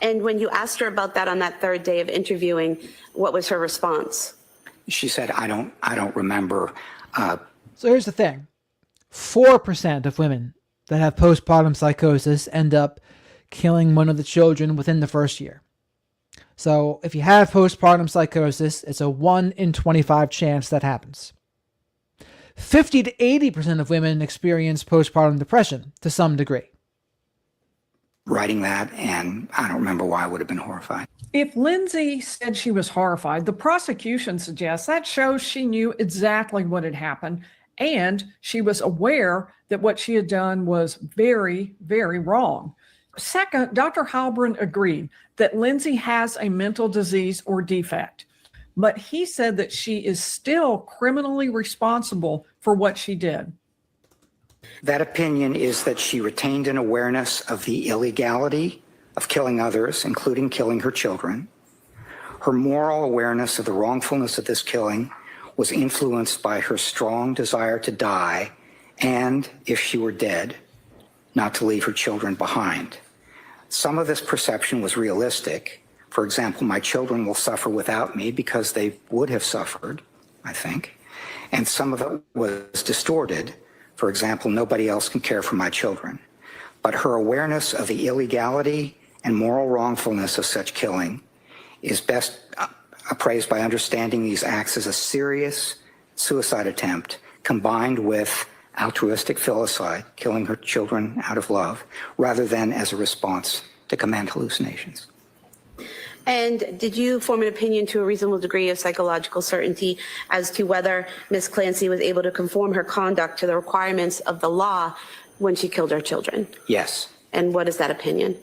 And when you asked her about that on that third day of interviewing, what was her response? She said, I don't remember. So here's the thing. 4% of women that have postpartum psychosis end up killing one of the children within the first year. So if you have postpartum psychosis, it's a 1 in 25 chance that happens. 50 to 80% of women experience postpartum depression to some degree. Writing that, and I don't remember why I would have been horrified. If Lindsay said she was horrified, the prosecution suggests that shows she knew exactly what had happened, and she was aware that what she had done was very, very wrong. Second, Dr. Halbrin agreed that Lindsay has a mental disease or defect, but he said that she is still criminally responsible for what she did. That opinion is that she retained an awareness of the illegality of killing others, including killing her children. Her moral awareness of the wrongfulness of this killing was influenced by her strong desire to die and, if she were dead, not to leave her children behind. Some of this perception was realistic. For example, my children will suffer without me because they would have suffered, I think. And some of it was distorted. For example, nobody else can care for my children. But her awareness of the illegality and moral wrongfulness of such killing is best appraised by understanding these acts as a serious suicide attempt combined with altruistic filicide, killing her children out of love, rather than as a response to command hallucinations. And did you form an opinion to a reasonable degree of psychological certainty as to whether Ms. Clancy was able to conform her conduct to the requirements of the law when she killed her children? Yes. And what is that opinion?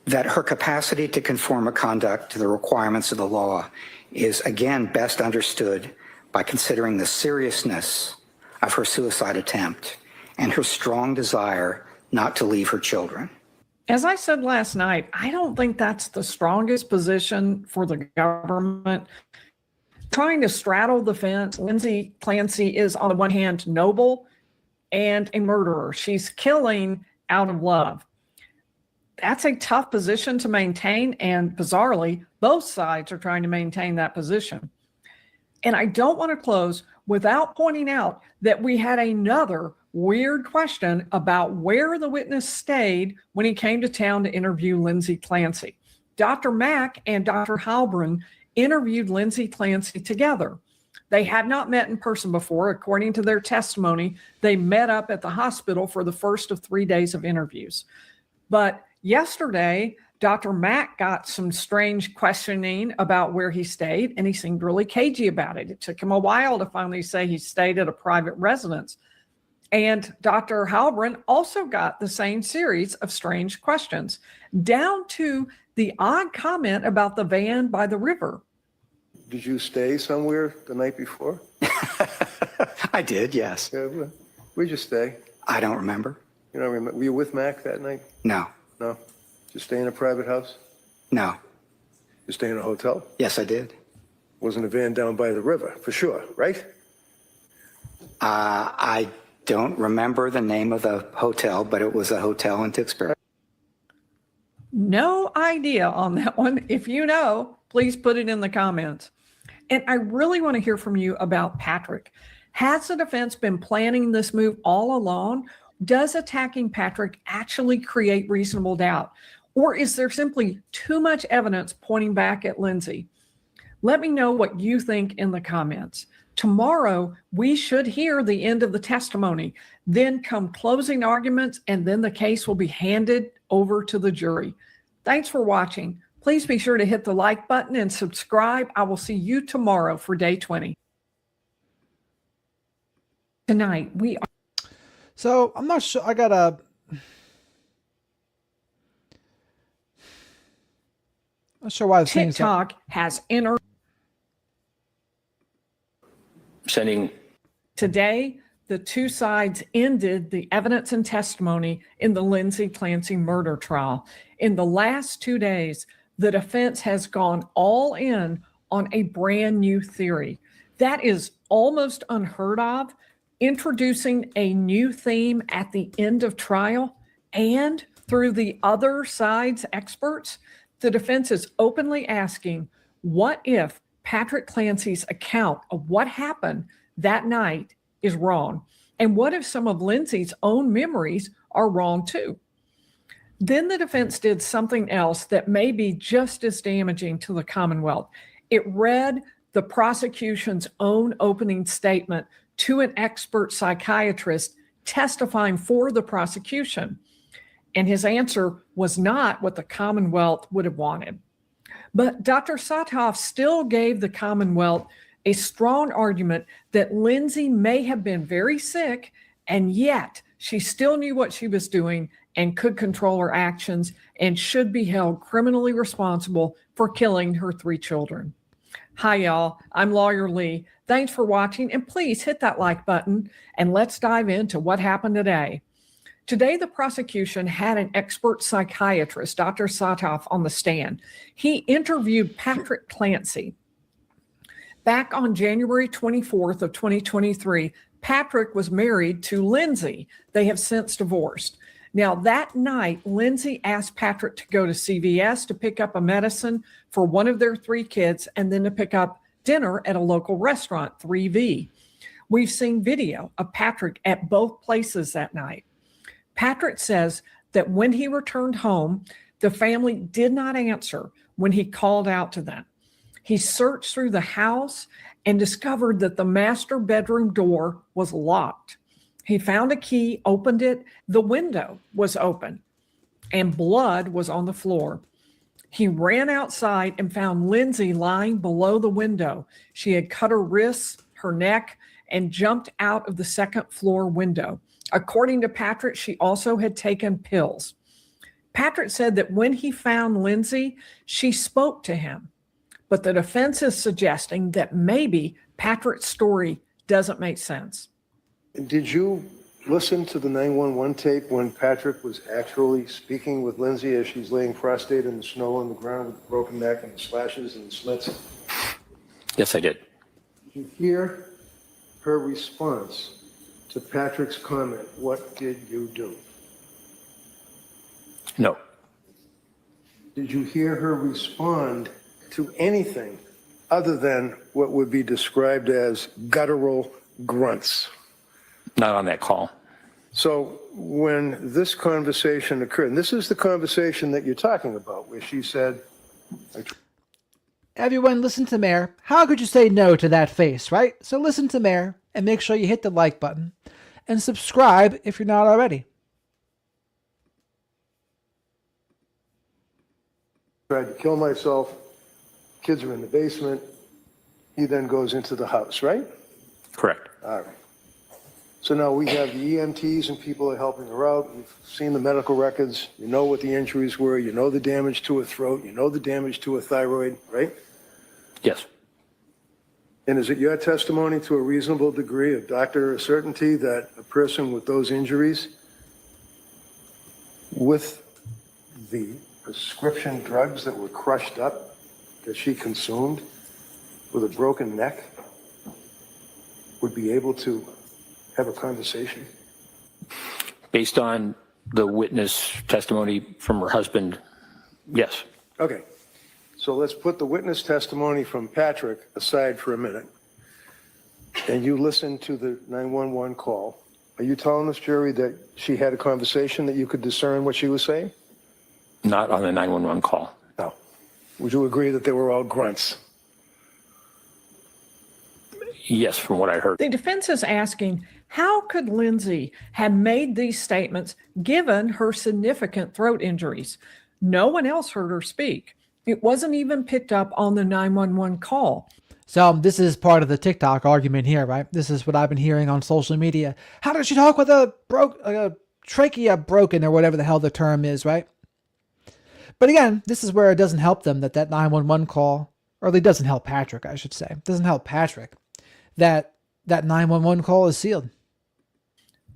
That her capacity to conform her conduct to the requirements of the law is, again, best understood by considering the seriousness of her suicide attempt and her strong desire not to leave her children. As I said last night, I don't think that's the strongest position for the government. Trying to straddle the fence, Lindsay Clancy is, on the one hand, noble and a murderer. She's killing out of love. That's a tough position to maintain, and bizarrely, both sides are trying to maintain that position. And I don't want to close without pointing out that we had another weird question about where the witness stayed when he came to town to interview Lindsay Clancy. Dr. Mack and Dr. Halbrin interviewed Lindsay Clancy together. They had not met in person before. According to their testimony, they met up at the hospital for the first of 3 days of interviews. But yesterday, Dr. Mack got some strange questioning about where he stayed, and he seemed really cagey about it. It took him a while to finally say he stayed at a private residence. And Dr. Halbrin also got the same series of strange questions, down to the odd comment about the van by the river. Did you stay somewhere the night before? I did, yes. Yeah, where'd you stay? I don't remember. You don't remember? Were you with Mac that night? No. No? Did you stay in a private house? No. You stay in a hotel? Yes, I did. Wasn't a van down by the river, for sure, right? I don't remember the name of the hotel, but it was a hotel in Tewksbury. No idea on that one. If you know, please put it in the comments. And I really want to hear from you about Patrick. Has the defense been planning this move all along? Does attacking Patrick actually create reasonable doubt? Or is there simply too much evidence pointing back at Lindsay? Let me know what you think in the comments. Tomorrow, we should hear the end of the testimony, then come closing arguments, and then the case will be handed over to the jury. Thanks for watching. Please be sure to hit the like button and subscribe. I will see you tomorrow for day 20. Tonight, we are. So I'm not sure. Not sure why the thing's TikTok has entered. Sending. Today, the two sides ended the evidence and testimony in the Lindsay Clancy murder trial. In the last 2 days, the defense has gone all in on a brand new theory. That is almost unheard of, introducing a new theme at the end of trial and Through the other side's experts, the defense is openly asking, what if Patrick Clancy's account of what happened that night is wrong? And what if some of Lindsay's own memories are wrong too? Then the defense did something else that may be just as damaging to the Commonwealth. It read the prosecution's own opening statement to an expert psychiatrist testifying for the prosecution. And his answer was not what the Commonwealth would have wanted. But Dr. Satoff still gave the Commonwealth a strong argument that Lindsay may have been very sick, and yet she still knew what she was doing and could control her actions and should be held criminally responsible for killing her 3 children. Hi, y'all. I'm Lawyer Lee. Thanks for watching, and please hit that like button, and let's dive into what happened today. Today, the prosecution had an expert psychiatrist, Dr. Satoff, on the stand. He interviewed Patrick Clancy. Back on January 24th of 2023, Patrick was married to Lindsay. They have since divorced. Now, that night, Lindsay asked Patrick to go to CVS to pick up a medicine for one of their 3 kids and then to pick up dinner at a local restaurant, 3V. We've seen video of Patrick at both places that night. Patrick says that when he returned home, the family did not answer when he called out to them. He searched through the house and discovered that the master bedroom door was locked. He found a key, opened it, the window was open, and blood was on the floor. He ran outside and found Lindsay lying below the window. She had cut her wrists, her neck, and jumped out of the 2nd floor window. According to Patrick, she also had taken pills. Patrick said that when he found Lindsay, she spoke to him. But the defense is suggesting that maybe Patrick's story doesn't make sense. Did you listen to the 911 tape when Patrick was actually speaking with Lindsay as she's laying prostrate in the snow on the ground with a broken neck and the slashes and the slits? Yes, I did. Did you hear her response to Patrick's comment, "What did you do?" No. Did you hear her respond to anything other than what would be described as guttural grunts? Not on that call. So when this conversation occurred, and this is the conversation that you're talking about, where she said, Everyone, listen to Mayor. How could you say no to that face, right? So listen to Mayor and make sure you hit the like button and subscribe if you're not already. tried to kill myself, kids are in the basement. He then goes into the house, right? Correct. All right. So now we have the EMTs and people are helping her out. You've seen the medical records. You know what the injuries were. You know the damage to her throat. You know the damage to her thyroid, right? Yes. And is it your testimony to a reasonable degree of doctor certainty that a person with those injuries, with the prescription drugs that were crushed up, that she consumed, with a broken neck, would be able to have a conversation? Based on the witness testimony from her husband, yes. Okay. So let's put the witness testimony from Patrick aside for a minute. And you listen to the 911 call. Are you telling this jury that she had a conversation that you could discern what she was saying? Not on the 911 call. No. Would you agree that they were all grunts? Yes, from what I heard. The defense is asking, how could Lindsay have made these statements given her significant throat injuries? No one else heard her speak. It wasn't even picked up on the 911 call. So this is part of the TikTok argument here, right? This is what I've been hearing on social media. How did she talk with a trachea broken or whatever the hell the term is, right? But again, this is where it doesn't help them that 911 call, or it doesn't help Patrick, I should say. It doesn't help Patrick that 911 call is sealed.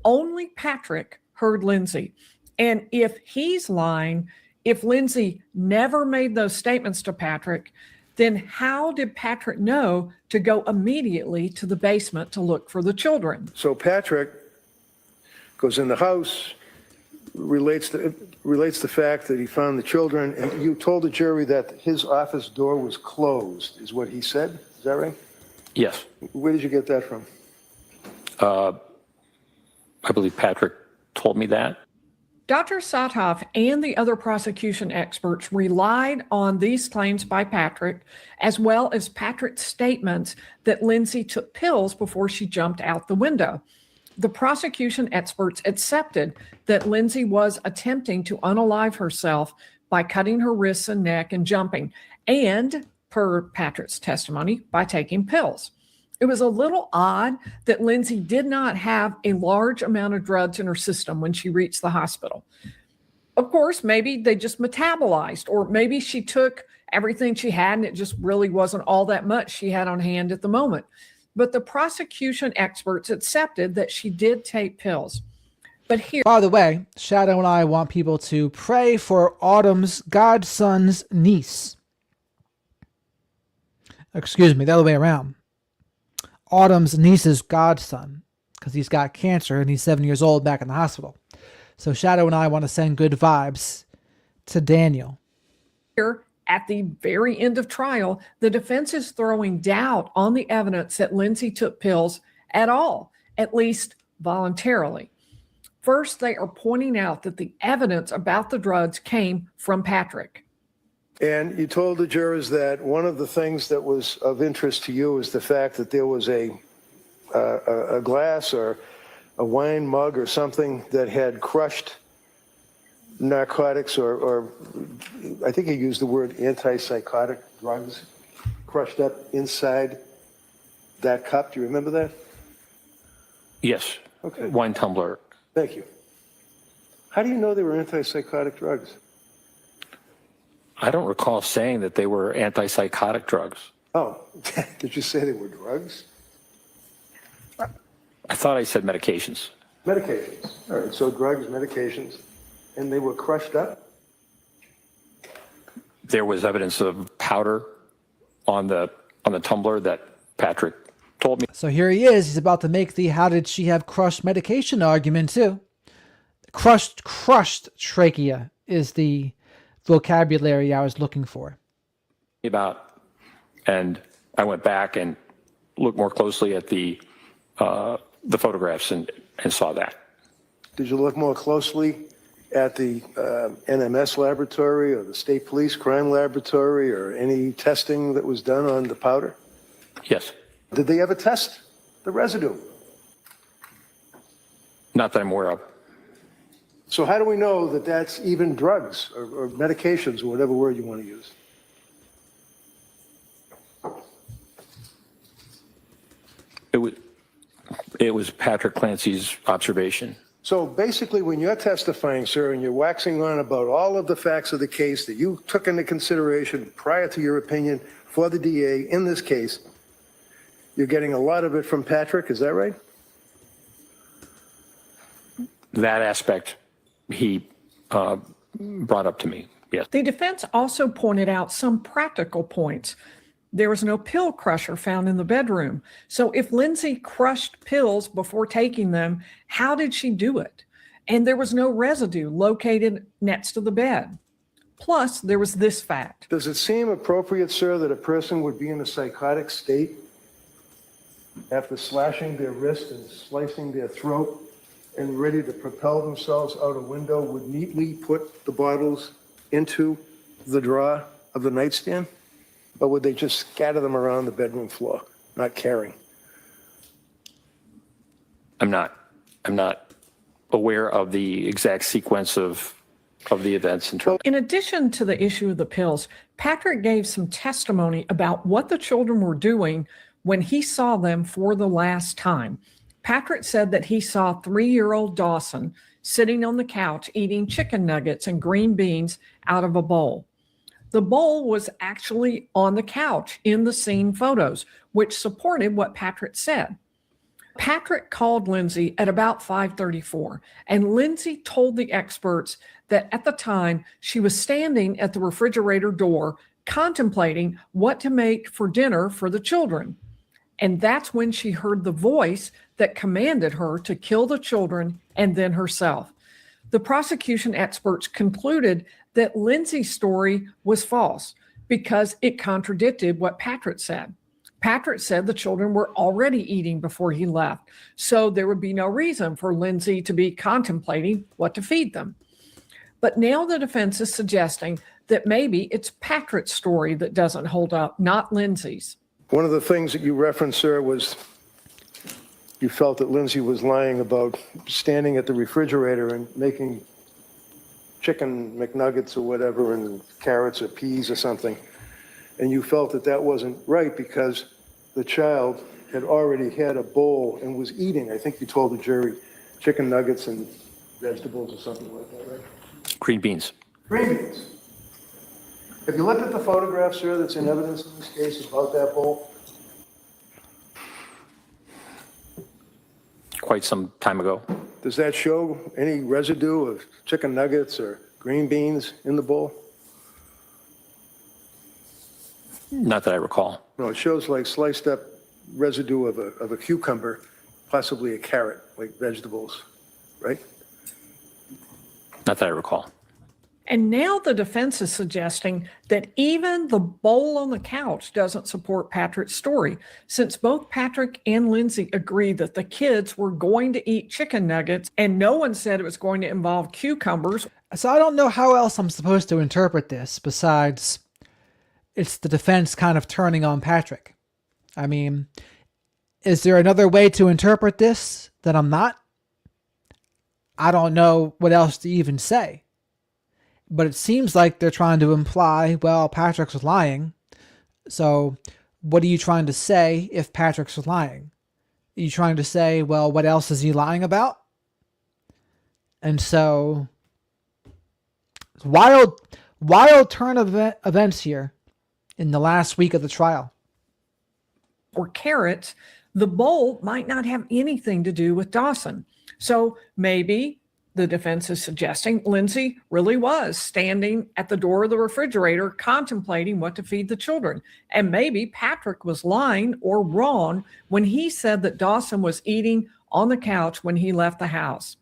Only Patrick heard Lindsay. And if he's lying, if Lindsay never made those statements to Patrick, then how did Patrick know to go immediately to the basement to look for the children? So Patrick goes in the house, relates the fact that he found the children, and you told the jury that his office door was closed, is what he said. Is that right? Yes. Where did you get that from? I believe Patrick told me that. Dr. Sothoff and the other prosecution experts relied on these claims by Patrick, as well as Patrick's statements that Lindsay took pills before she jumped out the window. The prosecution experts accepted that Lindsay was attempting to unalive herself by cutting her wrists and neck and jumping, and, per Patrick's testimony, by taking pills. It was a little odd that Lindsay did not have a large amount of drugs in her system when she reached the hospital. Of course, maybe they just metabolized, or maybe she took everything she had and it just really wasn't all that much she had on hand at the moment. But the prosecution experts accepted that she did take pills. But here, By the way, Shadow and I want people to pray for Autumn's godson's niece. Excuse me, the other way around. Autumn's niece's godson, because he's got cancer and he's 7 years old back in the hospital. So Shadow and I want to send good vibes to Daniel. at the very end of trial, the defense is throwing doubt on the evidence that Lindsay took pills at all, at least voluntarily. First, they are pointing out that the evidence about the drugs came from Patrick. And you told the jurors that one of the things that was of interest to you is the fact that there was a glass or a wine mug or something that had crushed narcotics or I think you used the word antipsychotic drugs crushed up inside that cup. Do you remember that? Yes. Okay. Wine tumbler. Thank you. How do you know they were antipsychotic drugs? I don't recall saying that they were antipsychotic drugs. Oh, did you say they were drugs? I thought I said medications. Medications. All right, so drugs, medications, and they were crushed up? There was evidence of powder on the tumbler that Patrick told me. So here he is. He's about to make the how did she have crushed medication argument too. Crushed trachea is the vocabulary I was looking for. And I went back and looked more closely at the photographs and saw that. Did you look more closely at the NMS laboratory or the state police crime laboratory or any testing that was done on the powder? Yes. Did they ever test the residue? Not that I'm aware of. So how do we know that that's even drugs or medications or whatever word you want to use? It was Patrick Clancy's observation. So basically, when you're testifying, sir, and you're waxing on about all of the facts of the case that you took into consideration prior to your opinion for the DA in this case, you're getting a lot of it from Patrick, is that right? That aspect he brought up to me, yes. The defense also pointed out some practical points. There was no pill crusher found in the bedroom. So if Lindsay crushed pills before taking them, how did she do it? And there was no residue located next to the bed. Plus, there was this fact. Does it seem appropriate, sir, that a person would be in a psychotic state after slashing their wrist and slicing their throat and ready to propel themselves out a window would neatly put the bottles into the drawer of the nightstand? Or would they just scatter them around the bedroom floor, not caring? I'm not aware of the exact sequence of the events in terms. In addition to the issue of the pills, Patrick gave some testimony about what the children were doing when he saw them for the last time. Patrick said that he saw 3-year-old Dawson sitting on the couch eating chicken nuggets and green beans out of a bowl. The bowl was actually on the couch in the scene photos, which supported what Patrick said. Patrick called Lindsay at about 5:34, and Lindsay told the experts that at the time she was standing at the refrigerator door contemplating what to make for dinner for the children. And that's when she heard the voice that commanded her to kill the children and then herself. The prosecution experts concluded that Lindsay's story was false because it contradicted what Patrick said. Patrick said the children were already eating before he left, so there would be no reason for Lindsay to be contemplating what to feed them. But now the defense is suggesting that maybe it's Patrick's story that doesn't hold up, not Lindsay's. One of the things that you referenced, sir, was you felt that Lindsay was lying about standing at the refrigerator and making chicken McNuggets or whatever and carrots or peas or something. And you felt that that wasn't right because the child had already had a bowl and was eating, I think you told the jury, chicken nuggets and vegetables or something like that, right? Green beans. Green beans. Have you looked at the photograph, sir, that's in evidence in this case about that bowl? Quite some time ago. Does that show any residue of chicken nuggets or green beans in the bowl? Not that I recall. No, it shows like sliced up residue of a cucumber, possibly a carrot, like vegetables, right? Not that I recall. And now the defense is suggesting that even the bowl on the couch doesn't support Patrick's story, since both Patrick and Lindsay agreed that the kids were going to eat chicken nuggets, and no one said it was going to involve cucumbers. So I don't know how else I'm supposed to interpret this besides it's the defense kind of turning on Patrick. I mean, is there another way to interpret this that I'm not? I don't know what else to even say. But it seems like they're trying to imply, well, Patrick's lying. So what are you trying to say if Patrick's lying? Are you trying to say, well, what else is he lying about? And so, wild turn of events here in the last week of the trial. Or carrots, the bowl might not have anything to do with Dawson. So maybe the defense is suggesting Lindsay really was standing at the door of the refrigerator contemplating what to feed the children. And maybe Patrick was lying or wrong when he said that Dawson was eating on the couch when he left the house.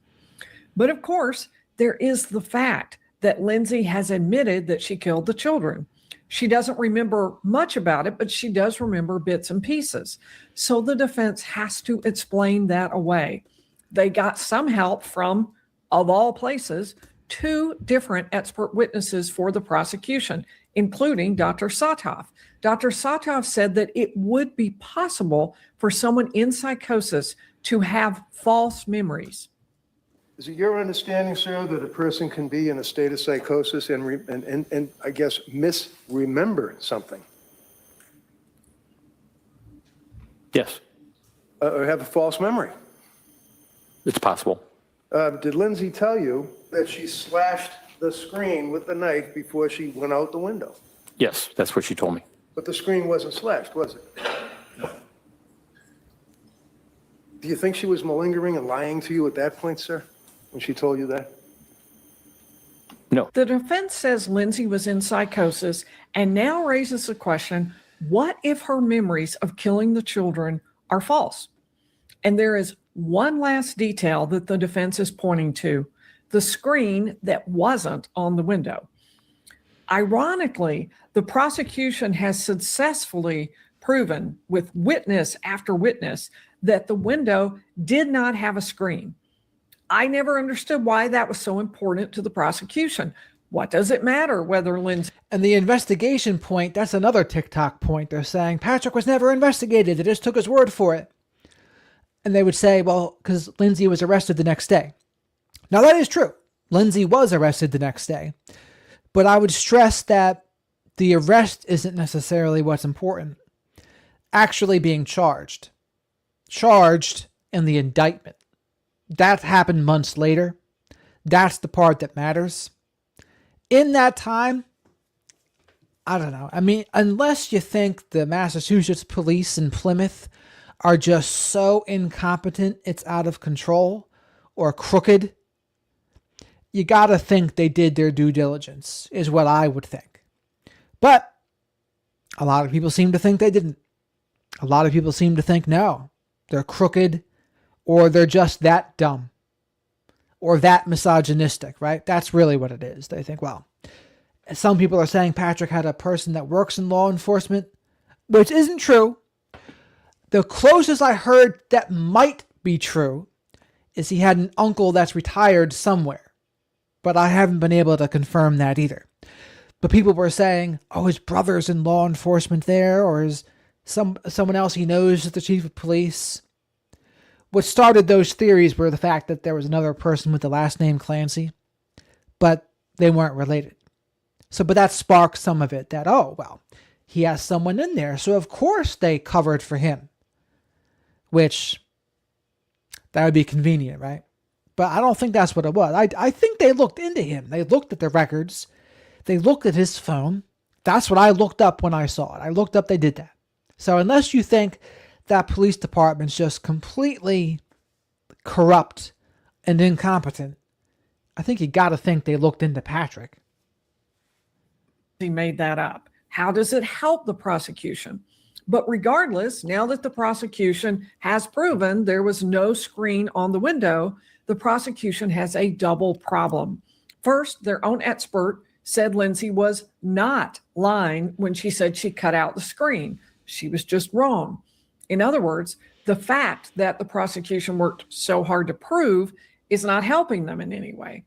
But of course, there is the fact that Lindsay has admitted that she killed the children. She doesn't remember much about it, but she does remember bits and pieces. So the defense has to explain that away. They got some help from, of all places, 2 different expert witnesses for the prosecution, including Dr. Satov. Dr. Satov said that it would be possible for someone in psychosis to have false memories. Is it your understanding, sir, that a person can be in a state of psychosis and I guess misremember something? Yes, Or have a false memory? it's possible. Did Lindsay tell you that she slashed the screen with the knife before she went out the window? Yes, that's what she told me. But the screen wasn't slashed, was it? Do you think she was malingering and lying to you at that point, sir, when she told you that? No. The defense says Lindsay was in psychosis and now raises the question, what if her memories of killing the children are false? And there is one last detail that the defense is pointing to, the screen that wasn't on the window. Ironically, the prosecution has successfully proven with witness after witness that the window did not have a screen. I never understood why that was so important to the prosecution. What does it matter whether Lindsay... And the investigation point, that's another TikTok point. They're saying Patrick was never investigated. They just took his word for it. And they would say, well, because Lindsay was arrested the next day. Now, that is true. Lindsay was arrested the next day. But I would stress that the arrest isn't necessarily what's important. Actually being charged. Charged in the indictment. That happened months later. That's the part that matters. In that time, I don't know. I mean, unless you think the Massachusetts police in Plymouth are just so incompetent it's out of control or crooked, you gotta think they did their due diligence, is what I would think. But a lot of people seem to think they didn't. A lot of people seem to think, no, they're crooked or they're just that dumb. or that misogynistic, right? That's really what it is. They think, well, some people are saying Patrick had a person that works in law enforcement, which isn't true. The closest I heard that might be true is he had an uncle that's retired somewhere, but I haven't been able to confirm that either. But people were saying, oh, his brother's in law enforcement there, or is someone else he knows is the chief of police. What started those theories were the fact that there was another person with the last name Clancy, but they weren't related. But that sparked some of it, that, oh, well, he has someone in there, so of course they covered for him. Which, that would be convenient, right? But I don't think that's what it was. I think they looked into him. They looked at the records. They looked at his phone. That's what I looked up when I saw it. I looked up they did that. So unless you think that police department's just completely corrupt and incompetent, I think you got to think they looked into Patrick. He made that up. How does it help the prosecution? But regardless, now that the prosecution has proven there was no screen on the window, the prosecution has a double problem. First, their own expert said Lindsay was not lying when she said she cut out the screen. She was just wrong. In other words, the fact that the prosecution worked so hard to prove is not helping them in any way.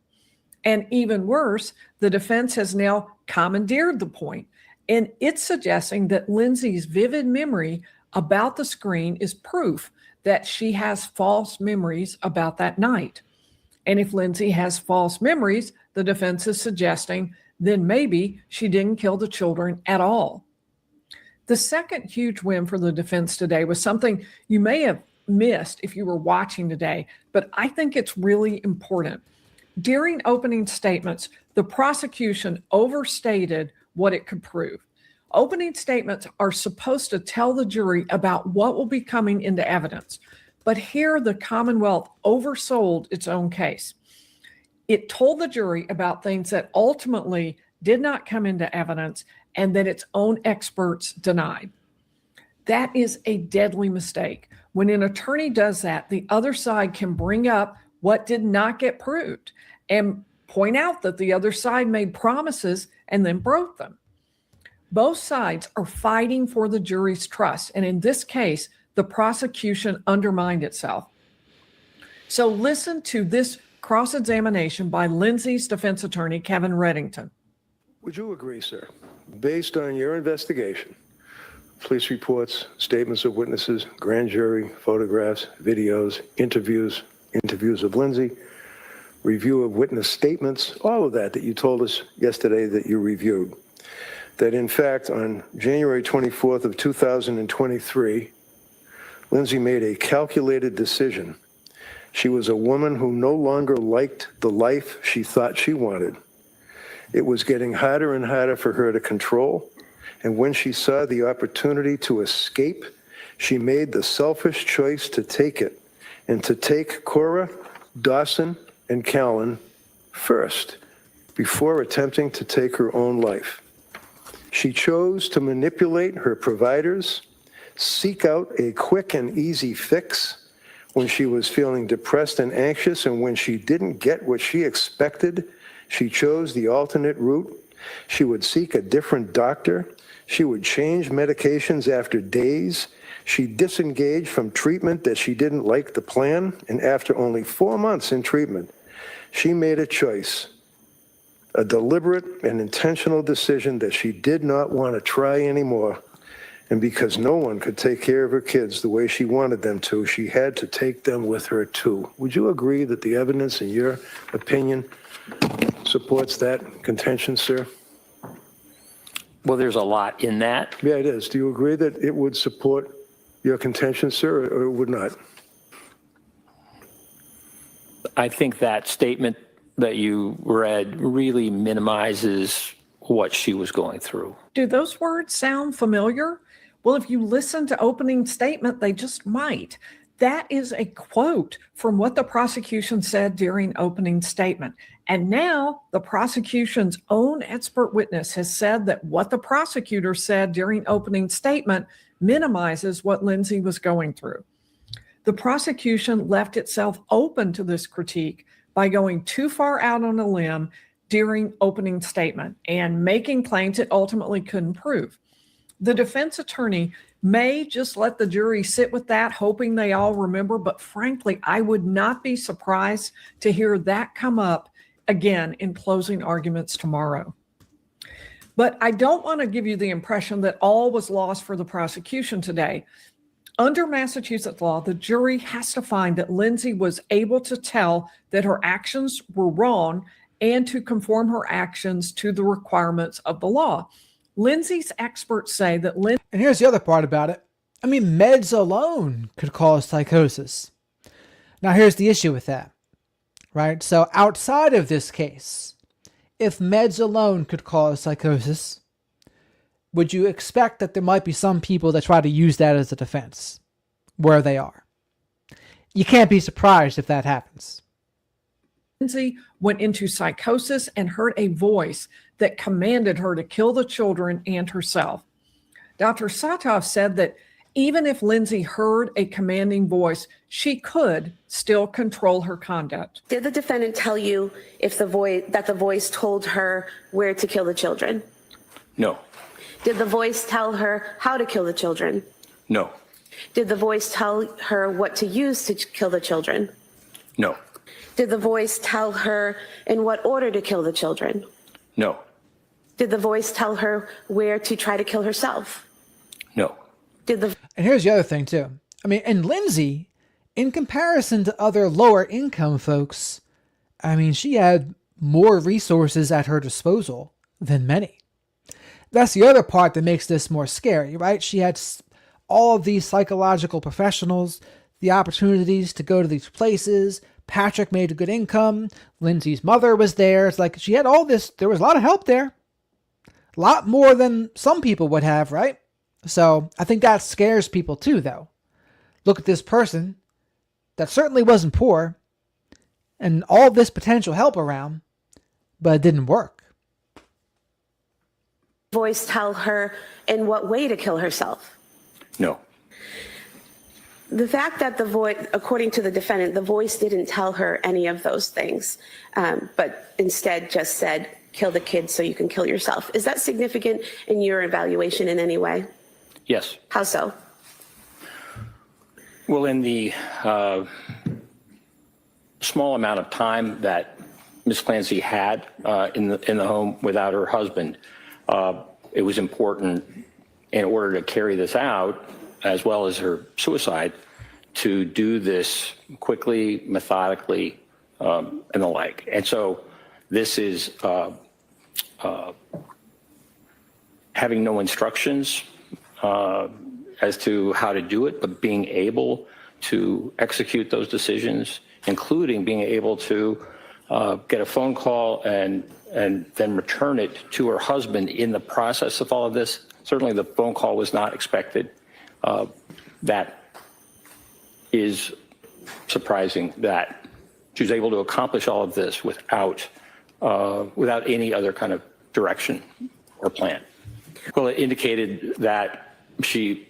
And even worse, the defense has now commandeered the point, and it's suggesting that Lindsay's vivid memory about the screen is proof that she has false memories about that night. And if Lindsay has false memories, the defense is suggesting then maybe she didn't kill the children at all. The second huge win for the defense today was something you may have missed if you were watching today, but I think it's really important. During opening statements, the prosecution overstated what it could prove. Opening statements are supposed to tell the jury about what will be coming into evidence, but here the Commonwealth oversold its own case. It told the jury about things that ultimately did not come into evidence and that its own experts denied. That is a deadly mistake. When an attorney does that, the other side can bring up what did not get proved and point out that the other side made promises and then broke them. Both sides are fighting for the jury's trust, and in this case, the prosecution undermined itself. So listen to this cross-examination by Lindsay's defense attorney, Kevin Reddington. Would you agree, sir, based on your investigation, police reports, statements of witnesses, grand jury, photographs, videos, interviews of Lindsay, review of witness statements, all of that you told us yesterday that you reviewed, that in fact on January 24th of 2023, Lindsay made a calculated decision. She was a woman who no longer liked the life she thought she wanted. It was getting harder and harder for her to control, and when she saw the opportunity to escape, she made the selfish choice to take it, and to take Cora, Dawson, and Callan first, before attempting to take her own life. She chose to manipulate her providers, seek out a quick and easy fix when she was feeling depressed and anxious, and when she didn't get what she expected, she chose the alternate route. She would seek a different doctor. She would change medications after days. She disengaged from treatment that she didn't like the plan, and after only 4 months in treatment, she made a choice, a deliberate and intentional decision that she did not want to try anymore. And because no one could take care of her kids the way she wanted them to, she had to take them with her too. Would you agree that the evidence, in your opinion, supports that contention, sir? Well, there's a lot in that. Yeah, it is. Do you agree that it would support your contention, sir, or it would not? I think that statement that you read really minimizes what she was going through. Do those words sound familiar? Well, if you listen to opening statement, they just might. That is a quote from what the prosecution said during opening statement. And now the prosecution's own expert witness has said that what the prosecutor said during opening statement minimizes what Lindsay was going through. The prosecution left itself open to this critique by by going too far out on a limb during opening statement and making claims it ultimately couldn't prove. The defense attorney may just let the jury sit with that, hoping they all remember, but frankly, I would not be surprised to hear that come up again in closing arguments tomorrow. But I don't want to give you the impression that all was lost for the prosecution today. Under Massachusetts law, the jury has to find that Lindsay was able to tell that her actions were wrong and to conform her actions to the requirements of the law. Lindsay's experts say that And here's the other part about it. I mean, meds alone could cause psychosis. Now, here's the issue with that, right? So outside of this case, if meds alone could cause psychosis, would you expect that there might be some people that try to use that as a defense where they are? You can't be surprised if that happens. Lindsay went into psychosis and heard a voice that commanded her to kill the children and herself. Dr. Satoff said that even if Lindsay heard a commanding voice, she could still control her conduct. Did the defendant tell you if the voice told her where to kill the children? No. Did the voice tell her how to kill the children? No. Did the voice tell her what to use to kill the children? No. Did the voice tell her in what order to kill the children? No. Did the voice tell her where to try to kill herself? No. And here's the other thing too. I mean, and Lindsay, in comparison to other lower income folks, I mean, she had more resources at her disposal than many. That's the other part that makes this more scary, right? She had all of these psychological professionals, the opportunities to go to these places. Patrick made a good income. Lindsay's mother was there. It's like she had all this. There was a lot of help there. A lot more than some people would have, right? So I think that scares people too, though. Look at this person that certainly wasn't poor and all this potential help around, but it didn't work. Voice tell her in what way to kill herself? No. The fact that the voice, according to the defendant, the voice didn't tell her any of those things, but instead just said, kill the kids so you can kill yourself. Is that significant in your evaluation in any way? Yes. How so? Well, in the small amount of time that Ms. Clancy had in the home without her husband, it was important in order to carry this out, as well as her suicide, to do this quickly, methodically, and the like. And so this is having no instructions as to how to do it, but being able to execute those decisions, including being able to get a phone call and then return it to her husband in the process of all of this. Certainly the phone call was not expected. That is surprising that she was able to accomplish all of this without any other kind of direction or plan. Well, it indicated that she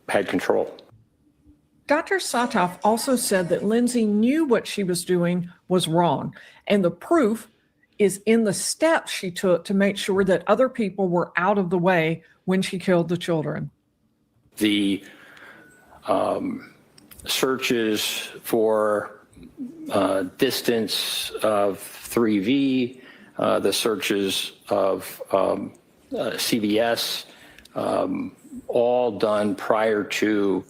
had control. Dr. Satoff also said that Lindsay knew what she was doing was wrong, and the proof is in the steps she took to make sure that other people were out of the way when she killed the children. The searches for distance of 3V, the searches of CVS, all done prior to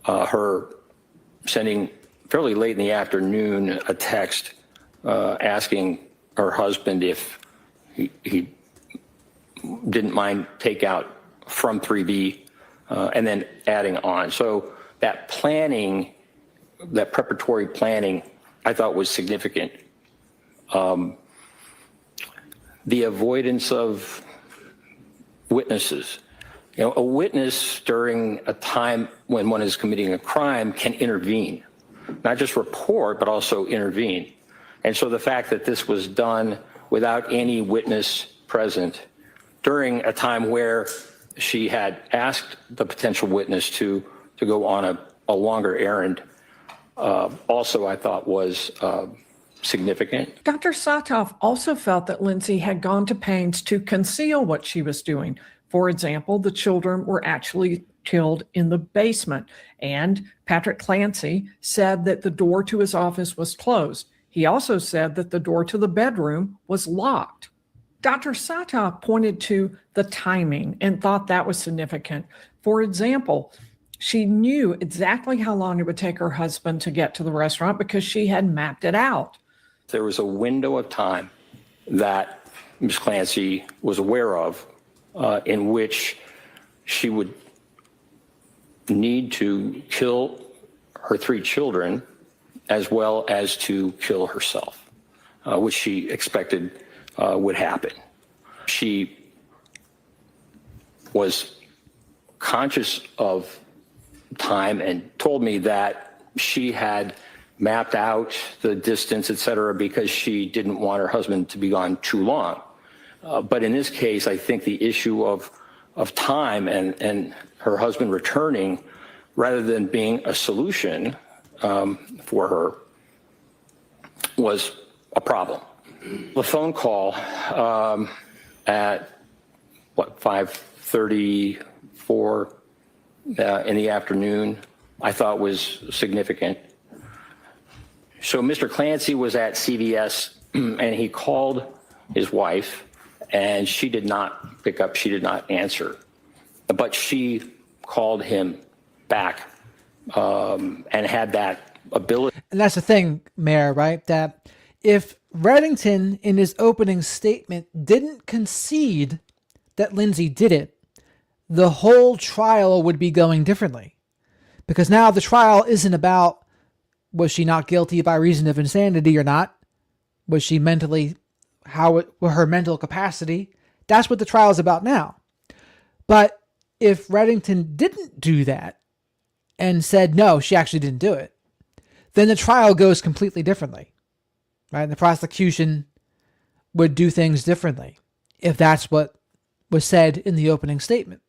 her sending fairly late in the afternoon a text asking her husband if he didn't mind takeout from 3B and then adding on. So that planning, that preparatory planning, I thought was significant. The avoidance of witnesses. You know, a witness during a time when one is committing a crime can intervene, not just report, but also intervene. And so the fact that this was done without any witness present during a time where she had asked the potential witness to go on a longer errand, also I thought was significant. Dr. Satoff also felt that Lindsay had gone to pains to conceal what she was doing. For example, the children were actually killed in the basement, and Patrick Clancy said that the door to his office was closed. He also said that the door to the bedroom was locked. Dr. Satoff pointed to the timing and thought that was significant. For example, she knew exactly how long it would take her husband to get to the restaurant because she had mapped it out. There was a window of time that Ms. Clancy was aware of in which she would need to kill her 3 children as well as to kill herself, which she expected would happen. She was conscious of time and told me that she had mapped out the distance, et cetera, because she didn't want her husband to be gone too long. But in this case, I think the issue of time and her husband returning, rather than being a solution for her, was a problem. The phone call at 5:34 in the afternoon, I thought was significant. So Mr. Clancy was at CVS and he called his wife, and she did not pick up, she did not answer, but she called him back and had that ability. And that's the thing, Mayor, right? That if Reddington in his opening statement didn't concede that Lindsay did it, the whole trial would be going differently. Because now the trial isn't about was she not guilty by reason of insanity or not? Was she mentally, her mental capacity? That's what the trial is about now. But if Reddington didn't do that and said, no, she actually didn't do it, then the trial goes completely differently, right? And the prosecution would do things differently if that's what was said in the opening statement.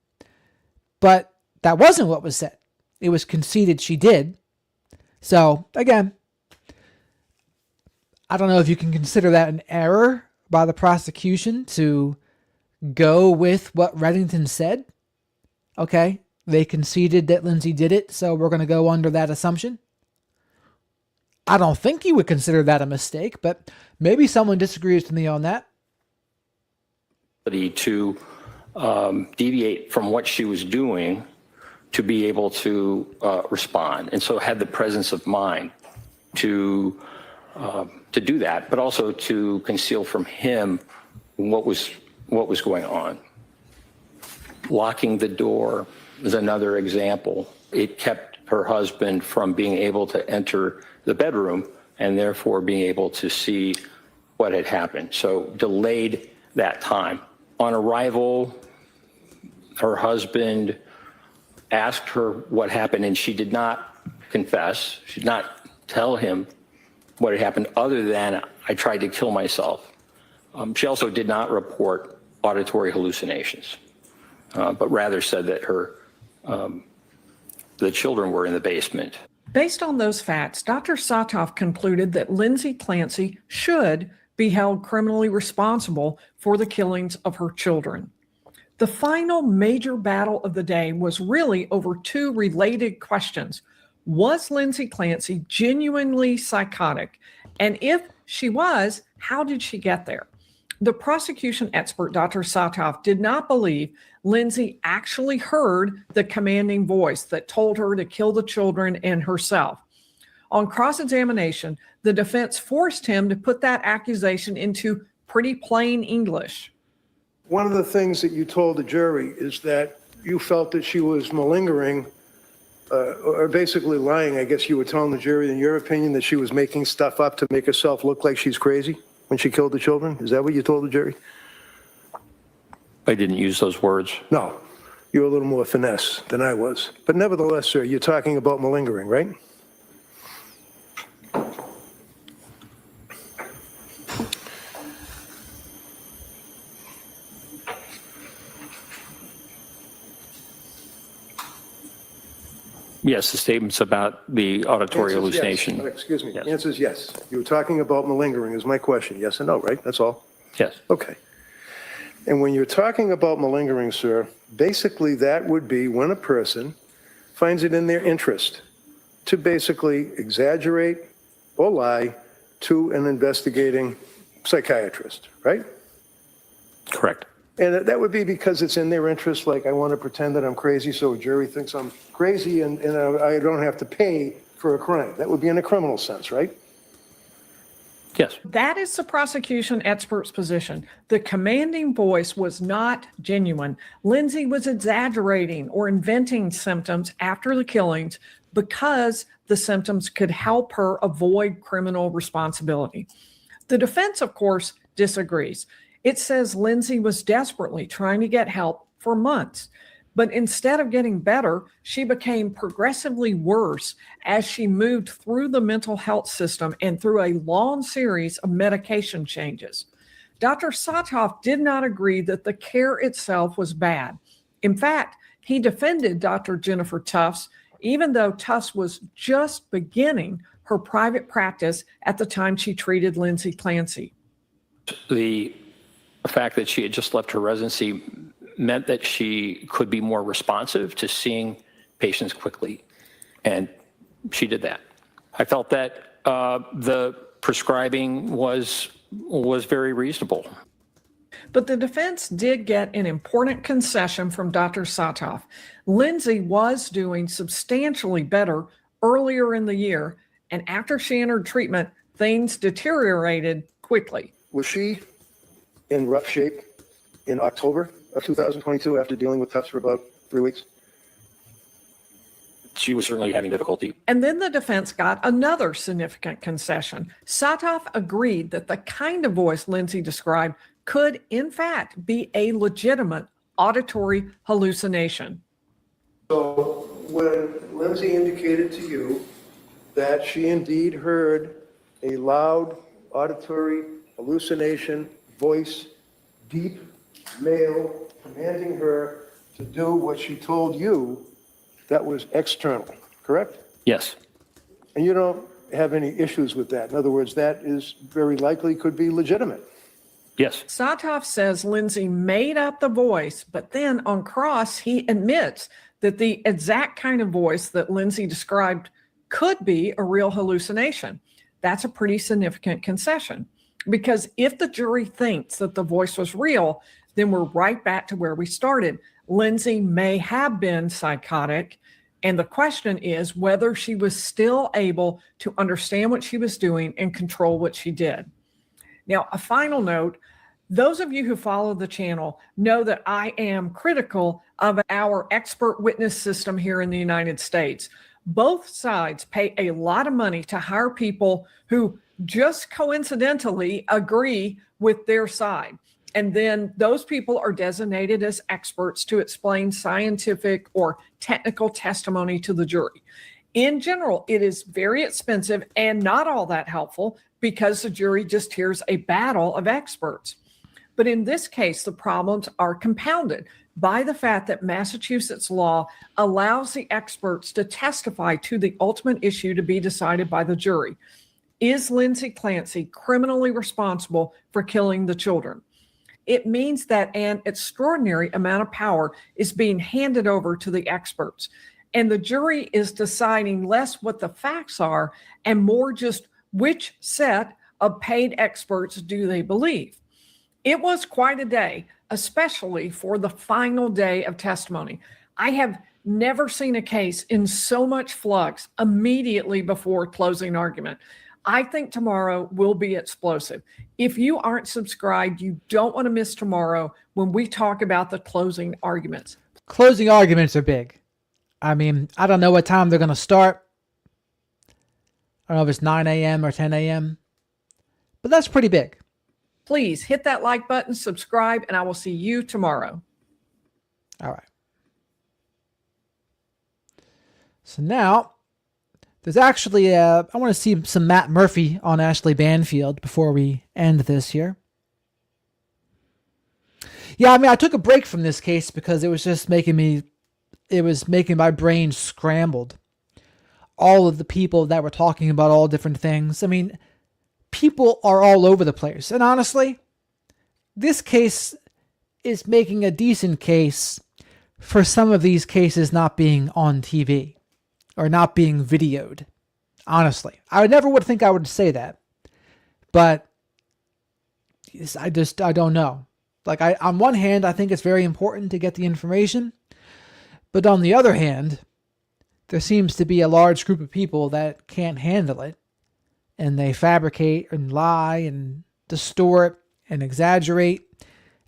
But that wasn't what was said. It was conceded she did. So, again, I don't know if you can consider that an error by the prosecution to go with what Reddington said. Okay, they conceded that Lindsay did it, so we're going to go under that assumption. I don't think you would consider that a mistake, but maybe someone disagrees with me on that. To deviate from what she was doing to be able to respond, and so had the presence of mind to do that, but also to conceal from him what was going on. Locking the door is another example. It kept her husband from being able to enter the bedroom and therefore being able to see what had happened. So delayed that time. On arrival, her husband asked her what happened, and she did not confess. She did not tell him what had happened other than, I tried to kill myself. She also did not report auditory hallucinations, but rather said that the children were in the basement. Based on those facts, Dr. Satoff concluded that Lindsay Clancy should be held criminally responsible for the killings of her children. The final major battle of the day was really over 2 related questions. Was Lindsay Clancy genuinely psychotic? And if she was, how did she get there? The prosecution expert, Dr. Satoff, did not believe Lindsay actually heard the commanding voice that told her to kill the children and herself. On cross-examination, the defense forced him to put that accusation into pretty plain English. One of the things that you told the jury is that you felt that she was malingering, or basically lying. I guess you were telling the jury, in your opinion, that she was making stuff up to make herself look like she's crazy when she killed the children. Is that what you told the jury? I didn't use those words. No, you're a little more finesse than I was. But nevertheless, sir, you're talking about malingering, right? Yes, the statements about the auditory Answer is yes. hallucination. Excuse me. Yes. Answer is yes. You were talking about malingering is my question. Yes and no, right? That's all. Yes. Okay. And when you're talking about malingering, sir, basically that would be when a person finds it in their interest to basically exaggerate or lie to an investigating psychiatrist, right? Correct. And that would be because it's in their interest, like I want to pretend that I'm crazy so a jury thinks I'm crazy and I don't have to pay for a crime. That would be in a criminal sense, right? Yes. That is the prosecution expert's position. The commanding voice was not genuine. Lindsay was exaggerating or inventing symptoms after the killings because the symptoms could help her avoid criminal responsibility. The defense, of course, disagrees. It says Lindsay was desperately trying to get help for months. But instead of getting better, she became progressively worse as she moved through the mental health system and through a long series of medication changes. Dr. Satoff did not agree that the care itself was bad. In fact, he defended Dr. Jennifer Tufts, even though Tufts was just beginning her private practice at the time she treated Lindsay Clancy. The fact that she had just left her residency meant that she could be more responsive to seeing patients quickly, and she did that. I felt that the prescribing was very reasonable. But the defense did get an important concession from Dr. Satoff. Lindsay was doing substantially better earlier in the year, and after she entered treatment, things deteriorated quickly. Was she in rough shape in October of 2022 after dealing with Tufts for about 3 weeks? She was certainly having difficulty. And then the defense got another significant concession. Satoff agreed that the kind of voice Lindsay described could, in fact, be a legitimate auditory hallucination. So when Lindsay indicated to you that she indeed heard a loud auditory hallucination voice, deep male, commanding her to do what she told you, that was external, correct? Yes. And you don't have any issues with that. In other words, that is very likely could be legitimate. Yes. Satoff says Lindsay made up the voice, but then on cross, he admits that the exact kind of voice that Lindsay described could be a real hallucination. That's a pretty significant concession, because if the jury thinks that the voice was real, then we're right back to where we started. Lindsay may have been psychotic, and the question is whether she was still able to understand what she was doing and control what she did. Now, a final note, those of you who follow the channel know that I am critical of our expert witness system here in the United States. Both sides pay a lot of money to hire people who just coincidentally agree with their side. And then those people are designated as experts to explain scientific or technical testimony to the jury. In general, it is very expensive and not all that helpful because the jury just hears a battle of experts. But in this case, the problems are compounded by the fact that Massachusetts law allows the experts to testify to the ultimate issue to be decided by the jury. Is Lindsay Clancy criminally responsible for killing the children? It means that an extraordinary amount of power is being handed over to the experts. And the jury is deciding less what the facts are and more just which set of paid experts do they believe. It was quite a day, especially for the final day of testimony. I have never seen a case in so much flux immediately before closing argument. I think tomorrow will be explosive. If you aren't subscribed, you don't want to miss tomorrow when we talk about the closing arguments. Closing arguments are big. I mean, I don't know what time they're going to start. I don't know if it's 9 a.m. or 10 a.m., but that's pretty big. Please hit that like button, subscribe, and I will see you tomorrow. All right. So now there's actually, I want to see some Matt Murphy on Ashley Banfield before we end this here. Yeah, I mean, I took a break from this case because it was just making my brain scrambled. all of the people that were talking about all different things. I mean, people are all over the place. And honestly, this case is making a decent case for some of these cases not being on TV or not being videoed. Honestly, I never would think I would say that, but I don't know. Like, on one hand, I think it's very important to get the information, but on the other hand, there seems to be a large group of people that can't handle it, and they fabricate and lie and distort and exaggerate,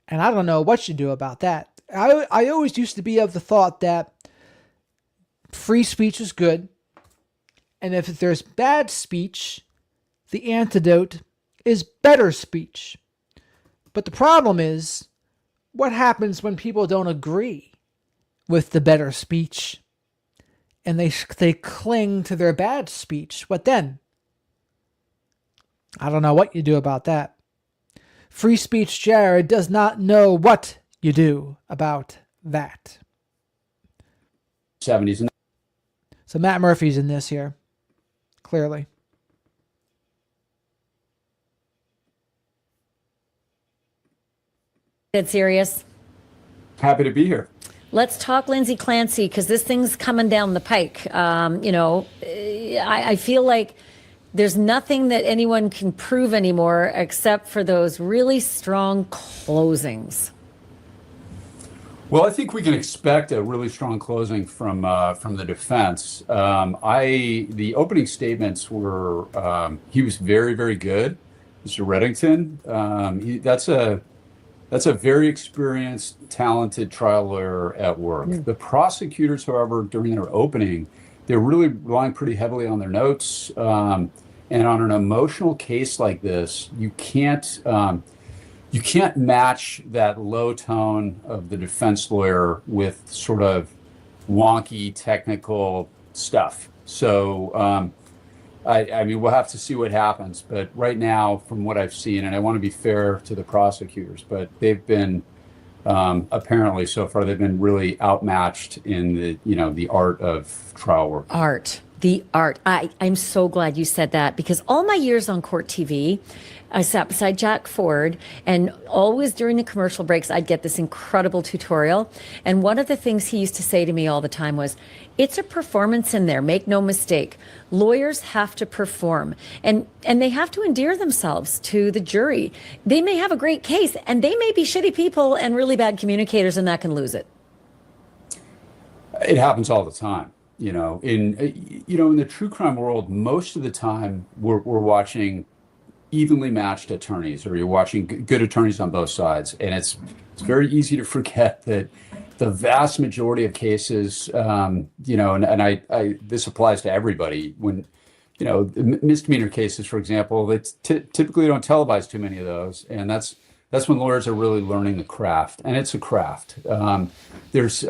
and I don't know what you do about that. I always used to be of the thought that free speech is good, and if there's bad speech, the antidote is better speech. But the problem is, what happens when people don't agree with the better speech and they cling to their bad speech? What then? I don't know what you do about that. Free Speech Jared does not know what you do about that. 70s. So Matt Murphy's in this here, clearly. Dead serious. Happy to be here. Let's talk Lindsay Clancy, because this thing's coming down the pike. I feel like there's nothing that anyone can prove anymore except for those really strong closings. Well, I think we can expect a really strong closing from the defense. The opening statements were he was very, very good, Mr. Reddington. That's a very experienced, talented trial lawyer at work. The prosecutors, however, during their opening, they're really relying pretty heavily on their notes. And on an emotional case like this, you can't match that low tone of the defense lawyer with sort of wonky technical stuff. So, I mean, we'll have to see what happens. But right now, from what I've seen, and I want to be fair to the prosecutors, but they've been apparently so far they've been really outmatched in the art of trial work. The art. I'm so glad you said that, because all my years on court TV, I sat beside Jack Ford, and always during the commercial breaks, I'd get this incredible tutorial. And one of the things he used to say to me all the time was, it's a performance in there. Make no mistake. Lawyers have to perform, and they have to endear themselves to the jury. They may have a great case, and they may be shitty people and really bad communicators, and that can lose it. It happens all the time. In the true crime world, most of the time we're watching evenly matched attorneys, or you're watching good attorneys on both sides, and it's very easy to forget that the vast majority of cases, and this applies to everybody. When misdemeanor cases, for example, they typically don't televise too many of those, and that's when lawyers are really learning the craft, and it's a craft. There's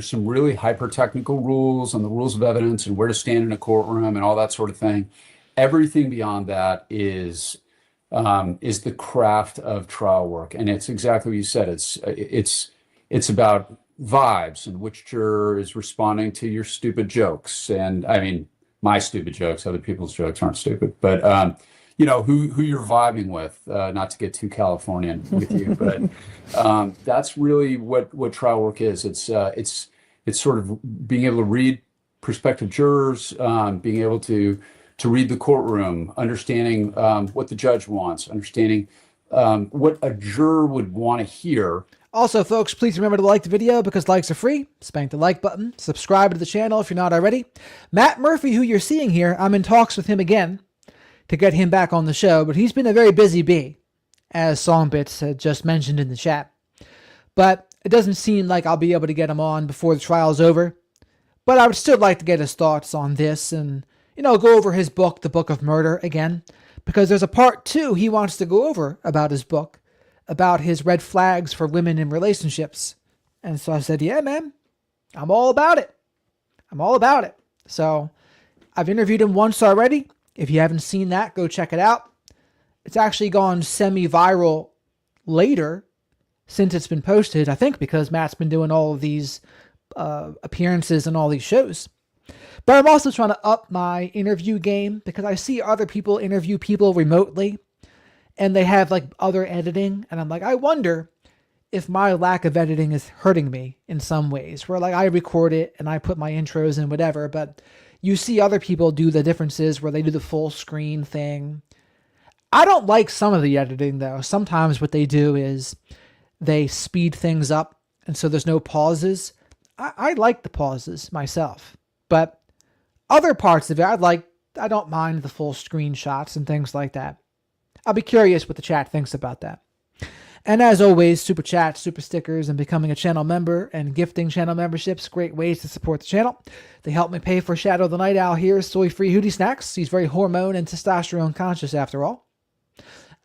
some really hyper technical rules on the rules of evidence and where to stand in a courtroom and all that sort of thing. Everything beyond that is the craft of trial work, and it's exactly what you said. It's about vibes and which juror is responding to your stupid jokes, and I mean my stupid jokes. Other people's jokes aren't stupid, but who you're vibing with. Not to get too Californian with you, but that's really what trial work is. It's sort of being able to read prospective jurors, being able to read the courtroom, understanding what the judge wants, understanding what a juror would want to hear. Also, folks, please remember to like the video because likes are free. Spank the like button. Subscribe to the channel if you're not already. Matt Murphy, who you're seeing here, I'm in talks with him again to get him back on the show, but he's been a very busy bee, as Songbits had just mentioned in the chat. But it doesn't seem like I'll be able to get him on before the trial's over. But I would still like to get his thoughts on this and, go over his book, The Book of Murder, again, because there's a part 2 he wants to go over about his book, about his red flags for women in relationships. And so I said, yeah, man, I'm all about it. I'm all about it. So I've interviewed him once already. If you haven't seen that, go check it out. It's actually gone semi-viral later since it's been posted, I think because Matt's been doing all of these appearances and all these shows. But I'm also trying to up my interview game because I see other people interview people remotely and they have like other editing. And I'm like, I wonder if my lack of editing is hurting me in some ways, where like I record it and I put my intros and whatever, but you see other people do the differences where they do the full screen thing. I don't like some of the editing though. Sometimes what they do is they speed things up and so there's no pauses. I like the pauses myself, but other parts of it, I don't mind the full screenshots and things like that. I'll be curious what the chat thinks about that. And as always, super chats, super stickers, and becoming a channel member and gifting channel memberships, great ways to support the channel. They help me pay for Shadow the Night Owl here, soy-free Hootie Snacks. He's very hormone and testosterone conscious after all.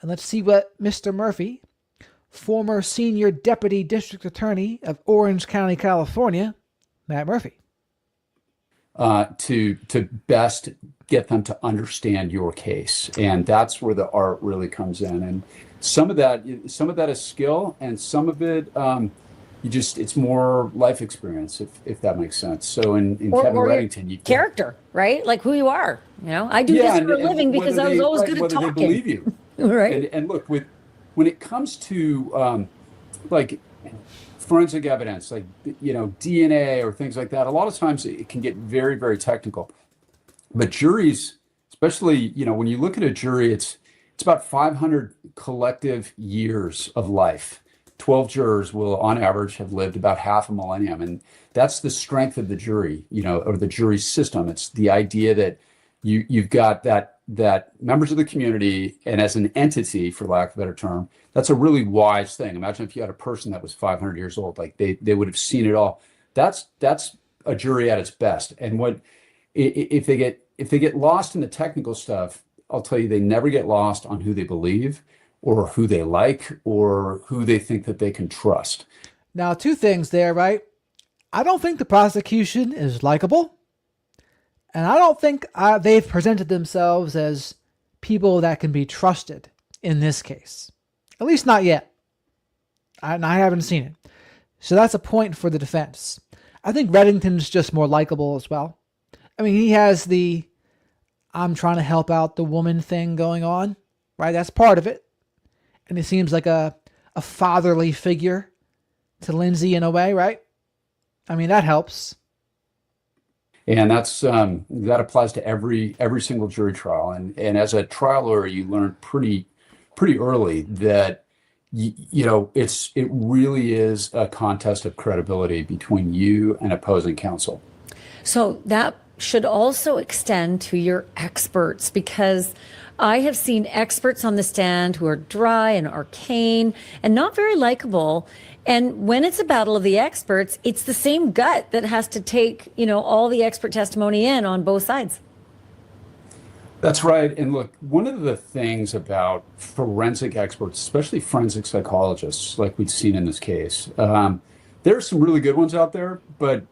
And let's see what Mr. Murphy, former senior deputy district attorney of Orange County, California, Matt Murphy. To best get them to understand your case. And that's where the art really comes in. And some of that is skill, and some of it, it's more life experience, if that makes sense. So in Kevin Reddington, you character, right? Like who you are. I do this for a living because I was always good at talking. Whether they believe you. Right. And look, when it comes to like forensic evidence, like DNA or things like that, a lot of times it can get very, very technical. But juries, especially when you look at a jury, it's about 500 collective years of life. 12 jurors will, on average, have lived about half a millennium, and that's the strength of the jury, or the jury system. It's the idea that you've got that members of the community, and as an entity, for lack of a better term, that's a really wise thing. Imagine if you had a person that was 500 years old, like they would have seen it all. That's a jury at its best. And if they get lost in the technical stuff, I'll tell you, they never get lost on who they believe or who they like or who they think that they can trust. Now, two things there, right? I don't think the prosecution is likable. And I don't think they've presented themselves as people that can be trusted in this case. At least not yet. And I haven't seen it. So that's a point for the defense. I think Reddington's just more likable as well. I mean, he has the I'm trying to help out the woman thing going on, right? That's part of it. And he seems like a fatherly figure to Lindsay in a way, right? I mean, that helps. And that applies to every single jury trial. And as a trial lawyer, you learn pretty early that it really is a contest of credibility between you and opposing counsel. So that should also extend to your experts, because I have seen experts on the stand who are dry and arcane and not very likable. And when it's a battle of the experts, it's the same gut that has to take, all the expert testimony in on both sides. That's right. And look, one of the things about forensic experts, especially forensic psychologists, like we've seen in this case, there are some really good ones out there, but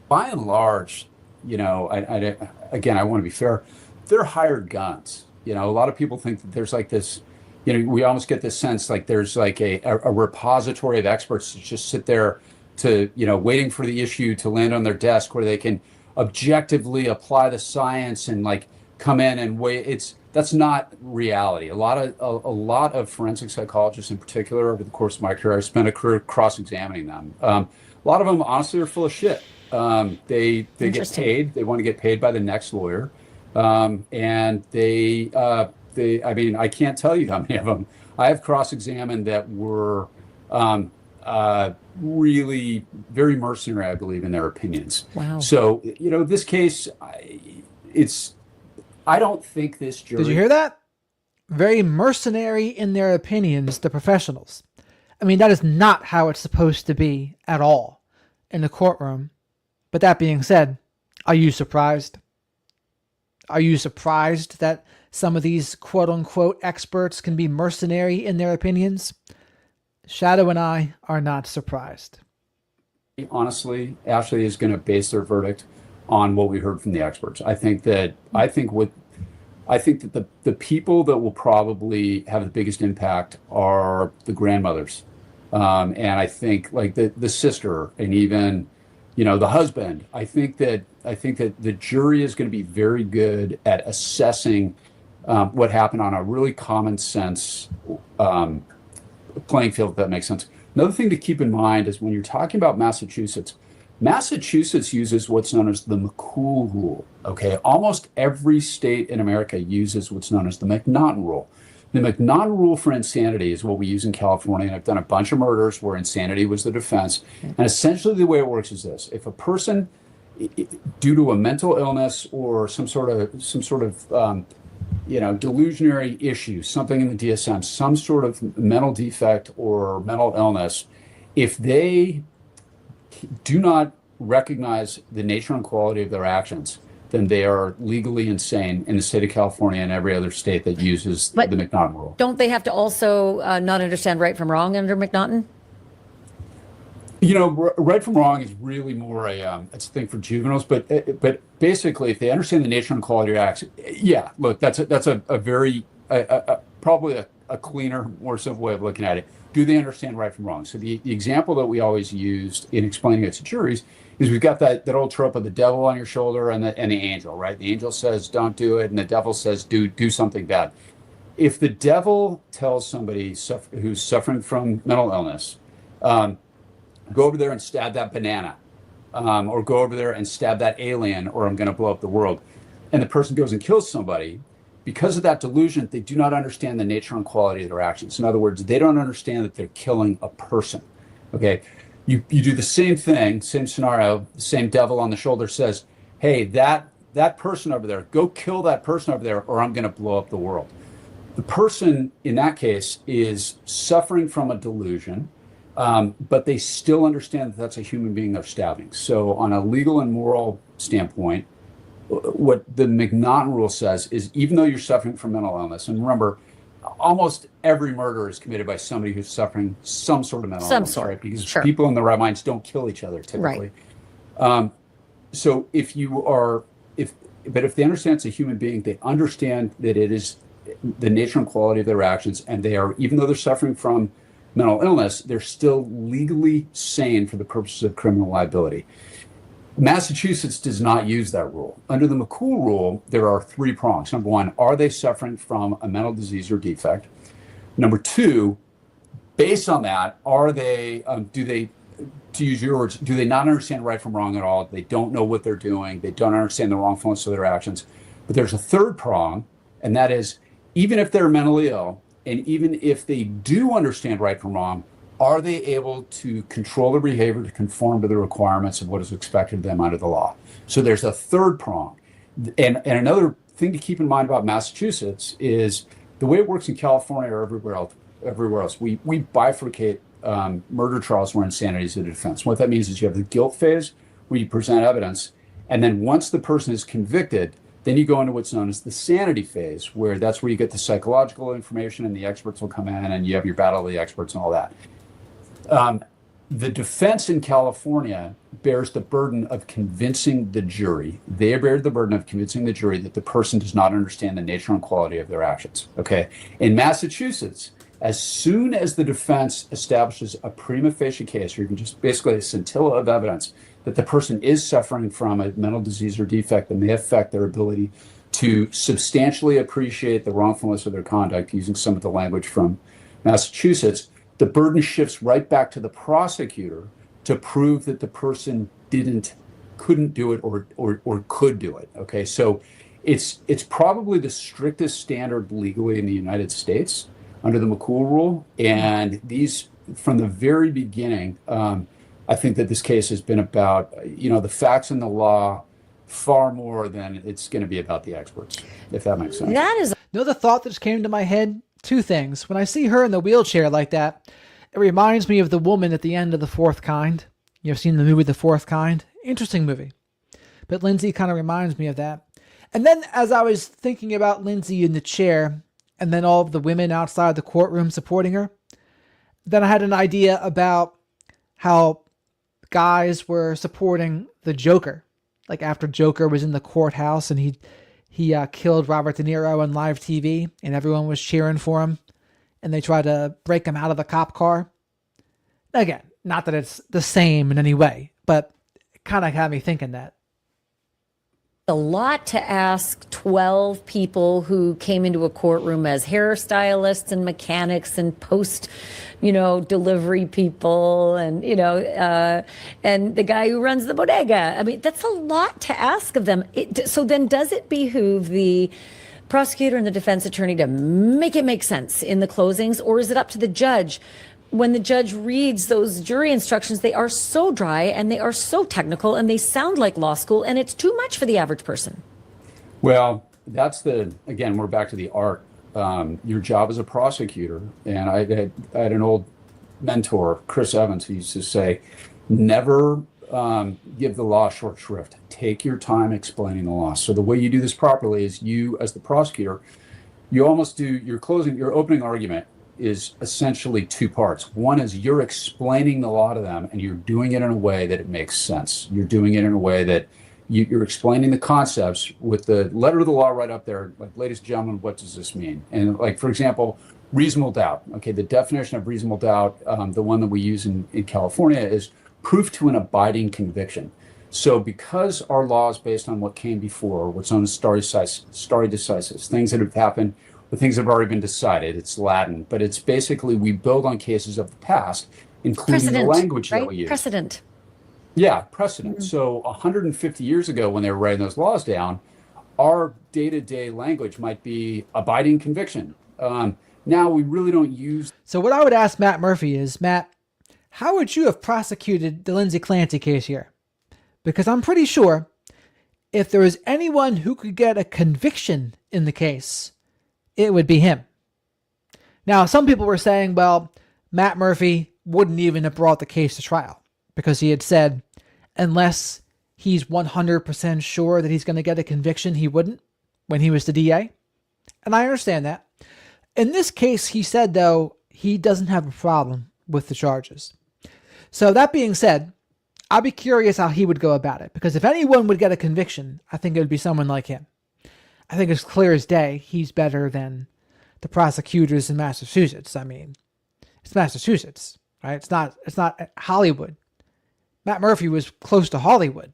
by and large, again, I want to be fair, they're hired guns. A lot of people think that there's like this, we almost get this sense like there's like a repository of experts that just sit there to, waiting for the issue to land on their desk where they can objectively apply the science and like come in and wait. That's not reality. A lot of forensic psychologists in particular, over the course of my career, I spent a career cross-examining them. A lot of them honestly are full of shit. They get paid. They want to get paid by the next lawyer. And I mean, I can't tell you how many of them I have cross-examined that were really very mercenary, I believe, in their opinions. Wow. So, this case, I don't think this jury... Did you hear that? Very mercenary in their opinions, the professionals. I mean, that is not how it's supposed to be at all in the courtroom. But that being said, are you surprised? Are you surprised that some of these quote-unquote experts can be mercenary in their opinions? Shadow and I are not surprised. Honestly, Ashley is going to base their verdict on what we heard from the experts. I think that the people that will probably have the biggest impact are the grandmothers, and I think like the sister, and even the husband. I think that the jury is going to be very good at assessing what happened on a really common sense playing field, if that makes sense. Another thing to keep in mind is when you're talking about Massachusetts, Massachusetts uses what's known as the McCool rule. Okay, almost every state in America uses what's known as the McNaughton rule. The McNaughton rule for insanity is what we use in California, and I've done a bunch of murders where insanity was the defense. And essentially, the way it works is this: if a person, due to a mental illness or some sort of delusionary issue, something in the DSM, some sort of mental defect or mental illness, if they do not recognize the nature and quality of their actions, then they are legally insane in the state of California and every other state that uses But the McNaughton rule. Don't they have to also not understand right from wrong under McNaughton? Right from wrong is really more it's a thing for juveniles, but basically, if they understand the nature and quality of acts, yeah, look, that's a very probably a cleaner, more simple way of looking at it. Do they understand right from wrong? So the example that we always used in explaining it to juries is we've got that old trope of the devil on your shoulder and the angel, right? The angel says don't do it, and the devil says do something bad. If the devil tells somebody who's suffering from mental illness, go over there and stab that banana, or go over there and stab that alien, or I'm going to blow up the world, and the person goes and kills somebody, because of that delusion, they do not understand the nature and quality of their actions. In other words, they don't understand that they're killing a person. Okay, you do the same thing, same scenario, the same devil on the shoulder says, hey, that person over there, go kill that person over there, or I'm going to blow up the world. The person in that case is suffering from a delusion, but they still understand that that's a human being they're stabbing. So on a legal and moral standpoint, what the McNaughton rule says is, even though you're suffering from mental illness, and remember, almost every murder is committed by somebody who's suffering some sort of mental illness, right? Because sure, people in their right minds don't kill each other typically. Right. So if they understand it's a human being, they understand that it is the nature and quality of their actions, and they are, even though they're suffering from mental illness, they're still legally sane for the purposes of criminal liability. Massachusetts does not use that rule. Under the McCool rule, there are three prongs. Number one, are they suffering from a mental disease or defect? Number two, based on that, are they, do they, to use your words, do they not understand right from wrong at all? They don't know what they're doing. They don't understand the wrongfulness of their actions. But there's a third prong, and that is, even if they're mentally ill, and even if they do understand right from wrong, are they able to control their behavior to conform to the requirements of what is expected of them under the law? So there's a third prong. And another thing to keep in mind about Massachusetts is the way it works in California or everywhere else, we bifurcate murder trials where insanity is the defense. What that means is you have the guilt phase where you present evidence, and then once the person is convicted, then you go into what's known as the sanity phase, where that's where you get the psychological information and the experts will come in and you have your battle of the experts and all that. The defense in California bears the burden of convincing the jury. They bear the burden of convincing the jury that the person does not understand the nature and quality of their actions. Okay. In Massachusetts, as soon as the defense establishes a prima facie case, or even just basically a scintilla of evidence that the person is suffering from a mental disease or defect that may affect their ability to substantially appreciate the wrongfulness of their conduct, using some of the language from Massachusetts, the burden shifts right back to the prosecutor to prove that the person couldn't do it or could do it. Okay, so it's probably the strictest standard legally in the United States under the McCool rule, and these from the very beginning. I think that this case has been about the facts and the law far more than it's going to be about the experts, if that makes sense. That is. The thought that just came to my head? Two things. When I see her in the wheelchair like that, it reminds me of the woman at the end of The Fourth Kind. You've seen the movie The Fourth Kind? Interesting movie. But Lindsay kind of reminds me of that. And then as I was thinking about Lindsay in the chair, and then all of the women outside the courtroom supporting her, then I had an idea about how guys were supporting the Joker. Like after Joker was in the courthouse and he killed Robert De Niro on live TV and everyone was cheering for him and they tried to break him out of the cop car. Again, not that it's the same in any way, but kind of had me thinking that. A lot to ask 12 people who came into a courtroom as hairstylists and mechanics and post, delivery people and, and the guy who runs the bodega. I mean, that's a lot to ask of them. So then does it behoove the prosecutor and the defense attorney to make it make sense in the closings, or is it up to the judge? When the judge reads those jury instructions, they are so dry and they are so technical and they sound like law school, and it's too much for the average person. Well, again, we're back to the art. Your job as a prosecutor, and I had an old mentor, Chris Evans, who used to say, never give the law short shrift. Take your time explaining the law. So the way you do this properly is you, as the prosecutor, you almost do your opening argument is essentially two parts. One is you're explaining the law to them, and you're doing it in a way that it makes sense. You're doing it in a way that you're explaining the concepts with the letter of the law right up there. Like, ladies and gentlemen, what does this mean? And like, for example, reasonable doubt. Okay, the definition of reasonable doubt, the one that we use in California, is proof to an abiding conviction. So because our law is based on what came before, what's known as stare decisis, things that have happened, the things that have already been decided, it's Latin, but it's basically, we build on cases of the past, including the language that we use. Precedent. Yeah, precedent. So 150 years ago, when they were writing those laws down, our day-to-day language might be abiding conviction. Now we really don't use. So what I would ask Matt Murphy is, Matt, how would you have prosecuted the Lindsay Clancy case here? Because I'm pretty sure if there was anyone who could get a conviction in the case, it would be him. Now, some people were saying, well, Matt Murphy wouldn't even have brought the case to trial because he had said, unless he's 100% sure that he's going to get a conviction, he wouldn't when he was the DA. And I understand that. In this case, he said, though, he doesn't have a problem with the charges. So that being said, I'll be curious how he would go about it, because if anyone would get a conviction, I think it would be someone like him. I think it's clear as day he's better than the prosecutors in Massachusetts. I mean, it's Massachusetts, right? It's not Hollywood. Matt Murphy was close to Hollywood.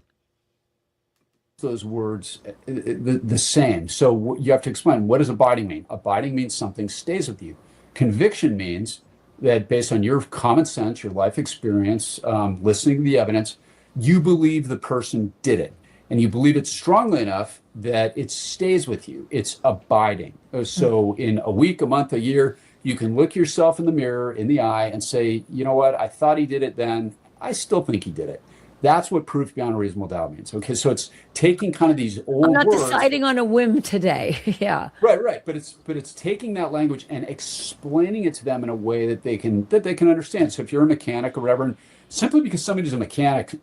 Those words the same. So you have to explain, what does abiding mean? Abiding means something stays with you. Conviction means that based on your common sense, your life experience, listening to the evidence, you believe the person did it. And you believe it strongly enough that it stays with you. It's abiding. So in a week, a month, a year, you can look yourself in the mirror, in the eye, and say, you know what, I thought he did it then. I still think he did it. That's what proof beyond a reasonable doubt means. Okay, so it's taking kind of these old words. I'm not deciding on a whim today. Yeah. Right. But it's taking that language and explaining it to them in a way that they can understand. So if you're a mechanic or whatever, and simply because somebody's a mechanic,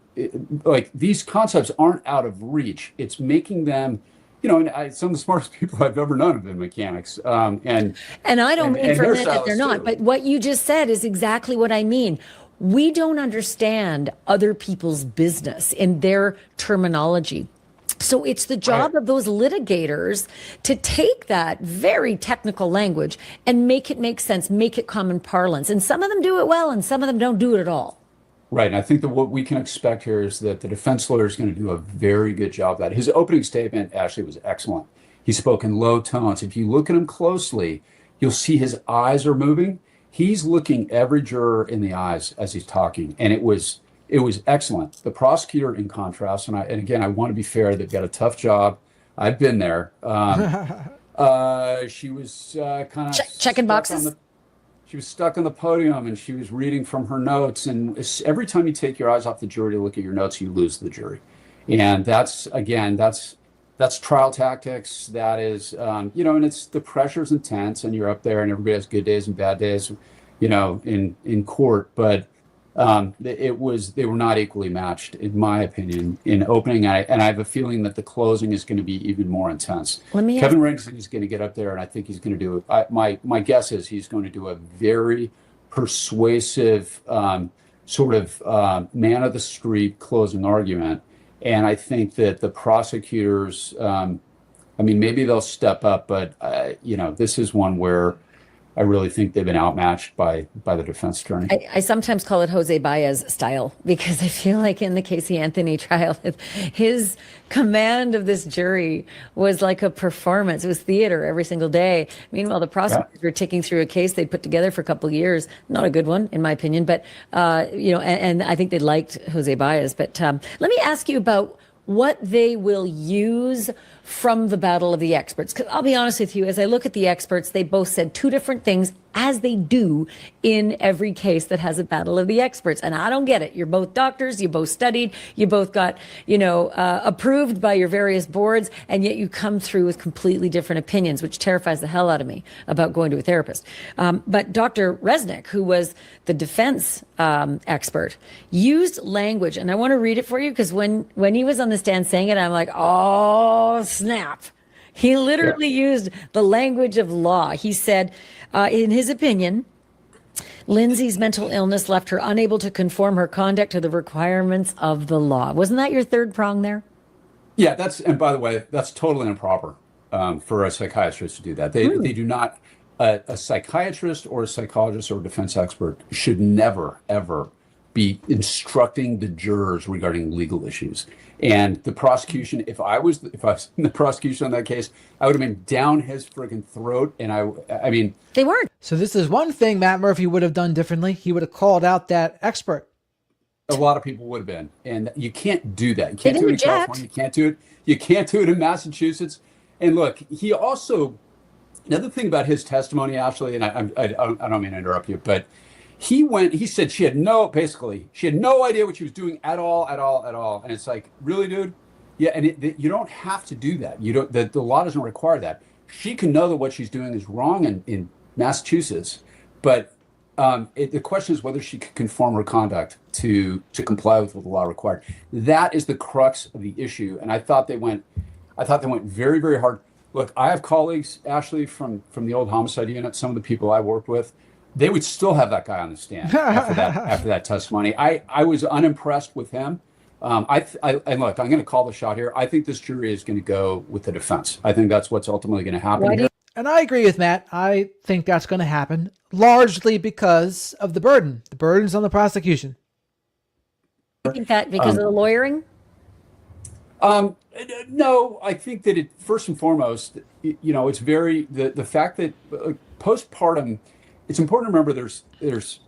like, these concepts aren't out of reach. It's making them, and some of the smartest people I've ever known have been mechanics. And I don't mean for a minute that they're hairstylists not, too. but what you just said is exactly what I mean. We don't understand other people's business in their terminology. So it's the job of those litigators to take that very technical language and make it make sense, make it common parlance. And some of them do it well and some of them don't do it at all. Right. And I think that what we can expect here is that the defense lawyer is going to do a very good job of that. His opening statement actually was excellent. He spoke in low tones. If you look at him closely, you'll see his eyes are moving. He's looking every juror in the eyes as he's talking. And it was excellent. The prosecutor, in contrast, and again, I want to be fair, they've got a tough job. I've been there. She was kind of checking boxes. She was stuck on the podium and she was reading from her notes. And every time you take your eyes off the jury to look at your notes, you lose the jury. And that's trial tactics. That is, and it's, the pressure's intense and you're up there and everybody has good days and bad days, in court. But they were not equally matched, in my opinion, in opening. And I have a feeling that the closing is going to be even more intense. Kevin Ringston is going to get up there, and I think he's going to do it. My guess is he's going to do a very persuasive sort of man of the street closing argument. And I think that the prosecutors, maybe they'll step up, but this is one where I really think they've been outmatched by the defense attorney. I sometimes call it Jose Baez style because I feel like in the Casey Anthony trial, his command of this jury was like a performance. It was theater every single day. Meanwhile, the prosecutors were ticking through a case they'd put together for a couple of years. Not a good one, in my opinion, but, and I think they liked Jose Baez. But let me ask you about what they will use from the battle of the experts. Because I'll be honest with you, as I look at the experts, they both said two different things, as they do in every case that has a battle of the experts. And I don't get it. You're both doctors, you both studied, you both got, approved by your various boards, and yet you come through with completely different opinions, which terrifies the hell out of me about going to a therapist. But Dr. Resnick, who was the defense expert, used language, and I want to read it for you because when he was on the stand saying it, I'm like, oh, snap. He literally used the language of law. He said, in his opinion, Lindsay's mental illness left her unable to conform her conduct to the requirements of the law. Wasn't that your third prong there? Yeah, and by the way, that's totally improper for a psychiatrist to do that. They do not, a psychiatrist or a psychologist or a defense expert should never, ever be instructing the jurors regarding legal issues. And the prosecution, if I was in the prosecution on that case, I would have been down his friggin' throat. And I mean, they weren't. So this is one thing Matt Murphy would have done differently. He would have called out that expert. A lot of people would have been, and you can't do that. You can't do it in reject. California. You can't do it. You can't do it in Massachusetts. And look, he also, another thing about his testimony, Ashley, and I don't mean to interrupt you, but he said she had no idea what she was doing at all. And it's like, really, dude? Yeah. And you don't have to do that. You don't, the law doesn't require that. She can know that what she's doing is wrong in Massachusetts, but the question is whether she could conform her conduct to comply with what the law required. That is the crux of the issue. And I thought they went very, very hard. Look, I have colleagues, Ashley, from the old homicide unit, some of the people I worked with, they would still have that guy on the stand after that testimony. I was unimpressed with him. And look, I'm going to call the shot here. I think this jury is going to go with the defense. I think that's what's ultimately going to happen here. And I agree with Matt. I think that's going to happen largely because of the burden. The burden's on the prosecution. I think that because of the lawyering? No, I think that first and foremost, it's very, the fact that postpartum, it's important to remember there's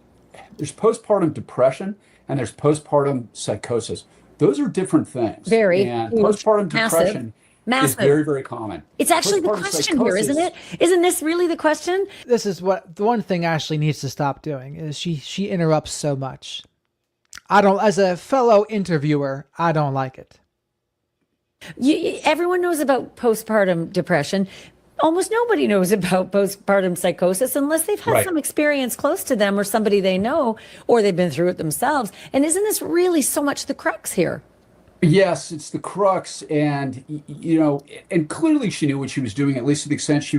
postpartum depression and there's postpartum psychosis. Those are different things. Very. And postpartum depression is very, very common. It's actually the question here, isn't it? Isn't this really the question? This is what the one thing Ashley needs to stop doing is she interrupts so much. As a fellow interviewer, I don't like it. Everyone knows about postpartum depression. Almost nobody knows about postpartum psychosis unless they've had some experience close to them or somebody they know, or they've been through it themselves. And isn't this really so much the crux here? Yes, it's the crux. And, and clearly she knew what she was doing, at least to the extent she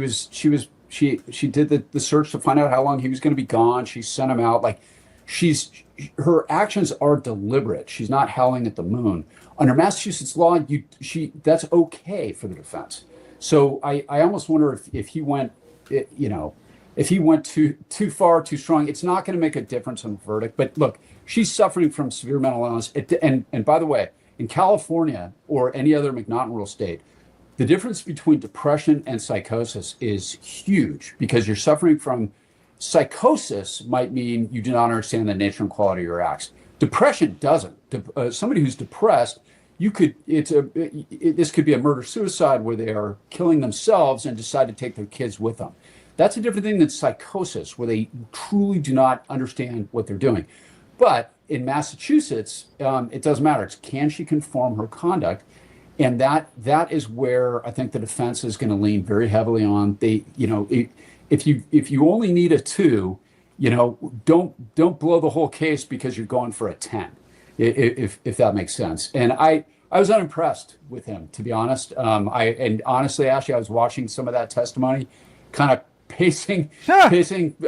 did the search to find out how long he was going to be gone. She sent him out. Like her actions are deliberate. She's not howling at the moon. Under Massachusetts law, that's okay for the defense. So I almost wonder if he went, if he went too far, too strong, it's not going to make a difference on the verdict. But look, she's suffering from severe mental illness. And by the way, in California or any other McNaughton rule state, the difference between depression and psychosis is huge because you're suffering from psychosis might mean you do not understand the nature and quality of your acts. Depression doesn't. Somebody who's depressed, this could be a murder-suicide where they are killing themselves and decide to take their kids with them. That's a different thing than psychosis, where they truly do not understand what they're doing. But in Massachusetts, it doesn't matter. It's can she conform her conduct? And that is where I think the defense is going to lean very heavily on. If you only need a 2, don't blow the whole case because you're going for a 10. If that makes sense. And I was unimpressed with him, to be honest. And honestly, Ashley, I was watching some of that testimony, kind of pacing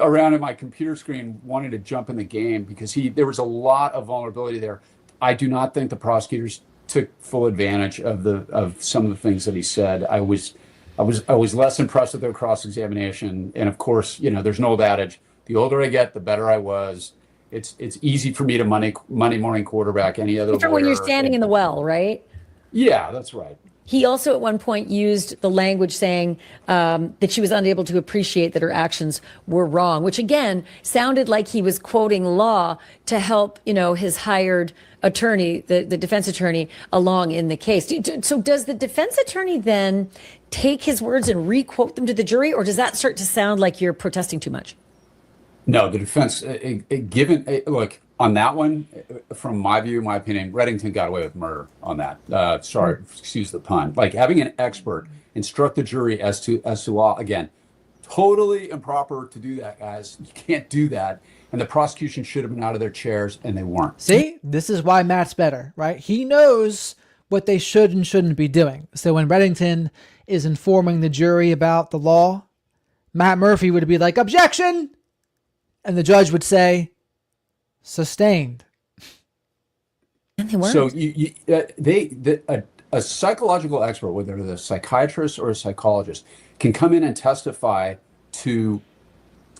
around in my computer screen, wanting to jump in the game because there was a lot of vulnerability there. I do not think the prosecutors took full advantage of some of the things that he said. I was less impressed with their cross-examination. And of course, there's an old adage: the older I get, the better I was. It's easy for me to Monday morning quarterback any other Different when you're lawyer. standing in the well, right? Yeah, that's right. He also at one point used the language saying that she was unable to appreciate that her actions were wrong, which again sounded like he was quoting law to help, his hired attorney, the defense attorney, along in the case. So does the defense attorney then take his words and re-quote them to the jury, or does that start to sound like you're protesting too much? No, the defense, look, on that one, from my view, my opinion, Reddington got away with murder on that. Sorry, excuse the pun. Like having an expert instruct the jury as to law, again, totally improper to do that, guys. You can't do that. And the prosecution should have been out of their chairs, and they weren't. See, this is why Matt's better, right? He knows what they should and shouldn't be doing. So when Reddington is informing the jury about the law, Matt Murphy would be like, objection! And the judge would say, sustained. And they weren't. So a psychological expert, whether they're a psychiatrist or a psychologist, can come in and testify to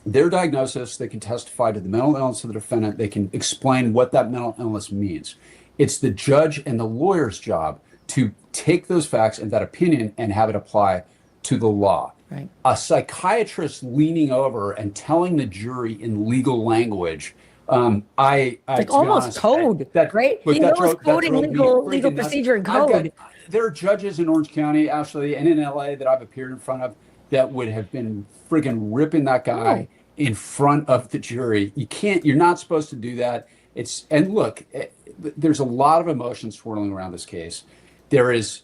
their diagnosis. They can testify to the mental illness of the defendant. They can explain what that mental illness means. It's the judge and the lawyer's job to take those facts and that opinion and have it apply to the law. Right. A psychiatrist leaning over and telling the jury in legal language, like almost code, right? He knows coding legal procedure and code. There are judges in Orange County, Ashley, and in LA that I've appeared in front of that would have been friggin' ripping that guy in front of the jury. You're not supposed to do that. And look, there's a lot of emotion swirling around this case. This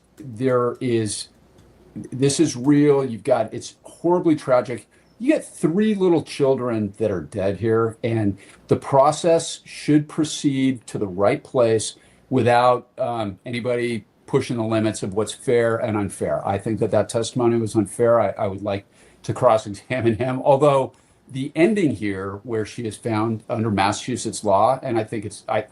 is real. It's horribly tragic. You get 3 little children that are dead here, and the process should proceed to the right place without anybody pushing the limits of what's fair and unfair. I think that testimony was unfair. I would like to cross-examine him, although the ending here, where she is found under Massachusetts law, and I think I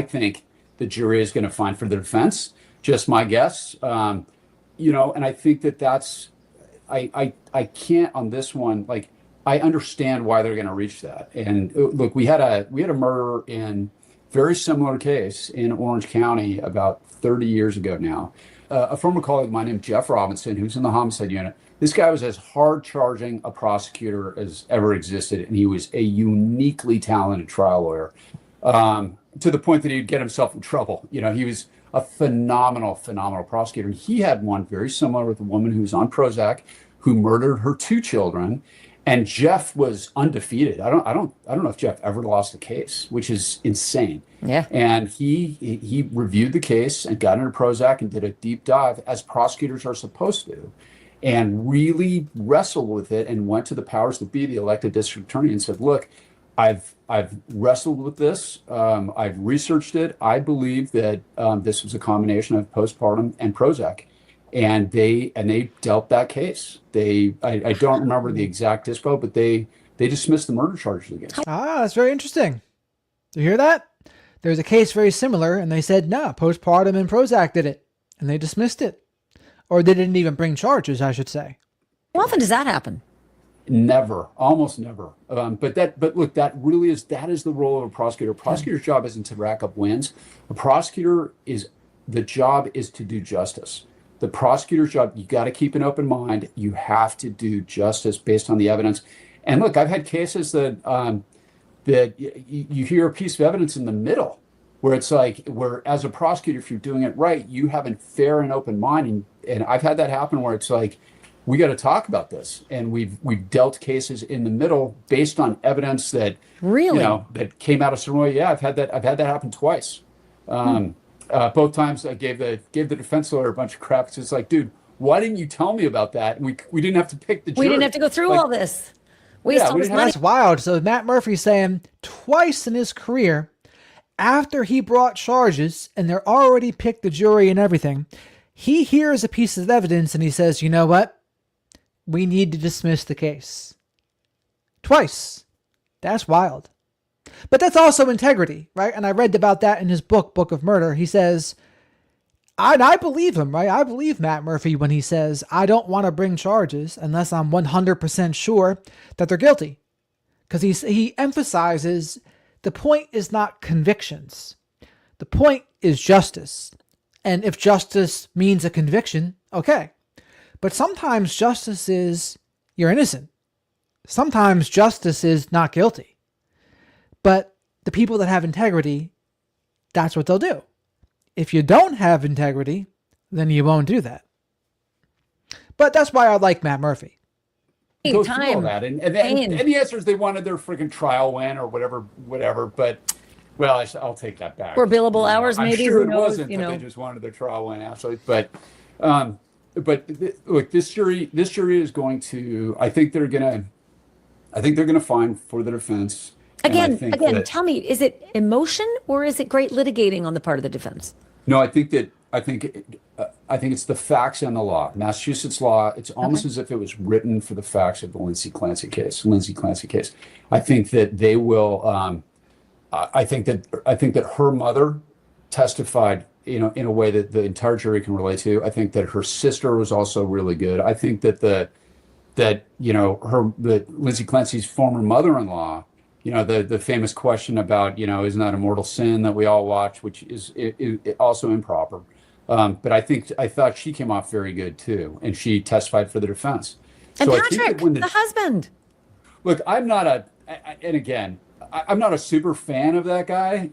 think the jury is going to find for the defense. Just my guess. And I think that's, I can't on this one, like, I understand why they're going to reach that. And look, we had a murder in very similar case in Orange County about 30 years ago now. A former colleague of mine named Jeff Robinson, who's in the homicide unit. This guy was as hard charging a prosecutor as ever existed. And he was a uniquely talented trial lawyer, to the point that he'd get himself in trouble. He was a phenomenal prosecutor. And he had one very similar with a woman who was on Prozac, who murdered her 2 children. And Jeff was undefeated. I don't know if Jeff ever lost a case, which is insane. Yeah. And he reviewed the case and got into Prozac and did a deep dive, as prosecutors are supposed to, and really wrestled with it and went to the powers that be, the elected district attorney, and said, look, I've wrestled with this. I've researched it. I believe that this was a combination of postpartum and Prozac. And they dealt that case. I don't remember the exact dispo, but they dismissed the murder charges against him. That's very interesting. You hear that? There's a case very similar, and they said, no, postpartum and Prozac did it. And they dismissed it. Or they didn't even bring charges, I should say. How often does that happen? Never, almost never. But look, that is the role of a prosecutor. A prosecutor's job isn't to rack up wins. The job is to do justice. The prosecutor's job, you got to keep an open mind. You have to do justice based on the evidence. And look, I've had cases that you hear a piece of evidence in the middle, where it's like, where as a prosecutor, if you're doing it right, you have a fair and open mind. And I've had that happen where it's like, we got to talk about this. And we've dealt cases in the middle based on evidence that that came out a certain way. Yeah, I've had that happen twice. Both times I gave the defense lawyer a bunch of crap. It's just like, dude, why didn't you tell me about that? And we didn't have to pick the jury. We didn't have to go through all this. Waste all this money. That's wild. So Matt Murphy's saying twice in his career, after he brought charges and they're already picked the jury and everything, he hears a piece of evidence and he says, you know what? We need to dismiss the case. Twice. That's wild. But that's also integrity, right? And I read about that in his book of Murder. He says, I believe him, right? I believe Matt Murphy when he says, I don't want to bring charges unless I'm 100% sure that they're guilty. Because he emphasizes the point is not convictions. The point is justice. And if justice means a conviction, okay. But sometimes justice is you're innocent. Sometimes justice is not guilty. But the people that have integrity, that's what they'll do. If you don't have integrity, then you won't do that. But that's why I like Matt Murphy. Go through all that, and the answer is they wanted their freaking trial win or whatever. But well, I'll take that back. Or billable hours, I'm maybe. sure Who it knows, wasn't. They just wanted their trial win, actually. But look, this jury is going to. I think they're gonna find for the defense. Again, tell me, is it emotion or is it great litigating on the part of the defense? No, I think it's the facts and the law. Massachusetts law. It's almost as if it was written for the facts of the Lindsay Clancy case. I think that they will. I think that her mother testified, in a way that the entire jury can relate to. I think that her sister was also really good. I think that Lindsay Clancy's former mother-in-law. The famous question about, isn't that a mortal sin that we all watch, which is also improper. But I thought she came off very good too, and she testified for the defense. And so Patrick, I think the husband. Look, I'm not a super fan of that guy.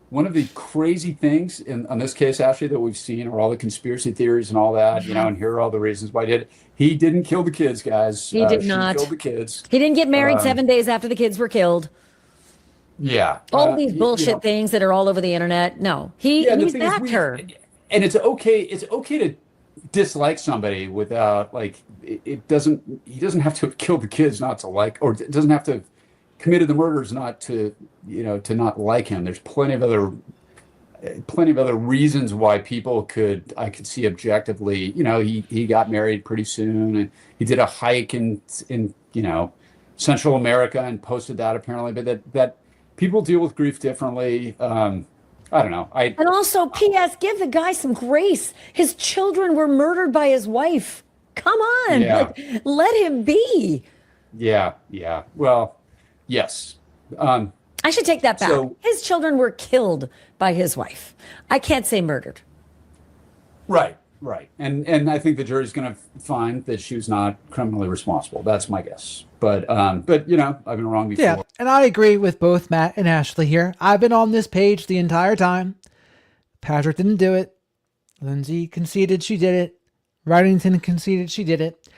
One of the crazy things on this case, actually, that we've seen are all the conspiracy theories and all that, and here are all the reasons why he did it. He didn't kill the kids, guys. He did not. She killed the kids. He didn't get married 7 days after the kids were killed. Yeah. All these bullshit things that are all over the internet. No, he's backed her. And it's okay to dislike somebody without, he doesn't have to have killed the kids not to like, or it doesn't have to have committed the murders not to, to not like him. There's plenty of other reasons why people I could see objectively, he got married pretty soon, and he did a hike in Central America and posted that apparently, but that people deal with grief differently. I don't know. And also, P.S., give the guy some grace. His children were murdered by his wife. Come on, let him be. Yeah. Well, yes. I should take that back. His children were killed by his wife. I can't say murdered. Right. And I think the jury's going to find that she was not criminally responsible. That's my guess. But I've been wrong before. Yeah, and I agree with both Matt and Ashley here. I've been on this page the entire time. Patrick didn't do it. Lindsay conceded she did it. Wrightington conceded she did it.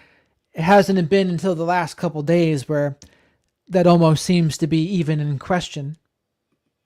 It hasn't been until the last couple days where that almost seems to be even in question.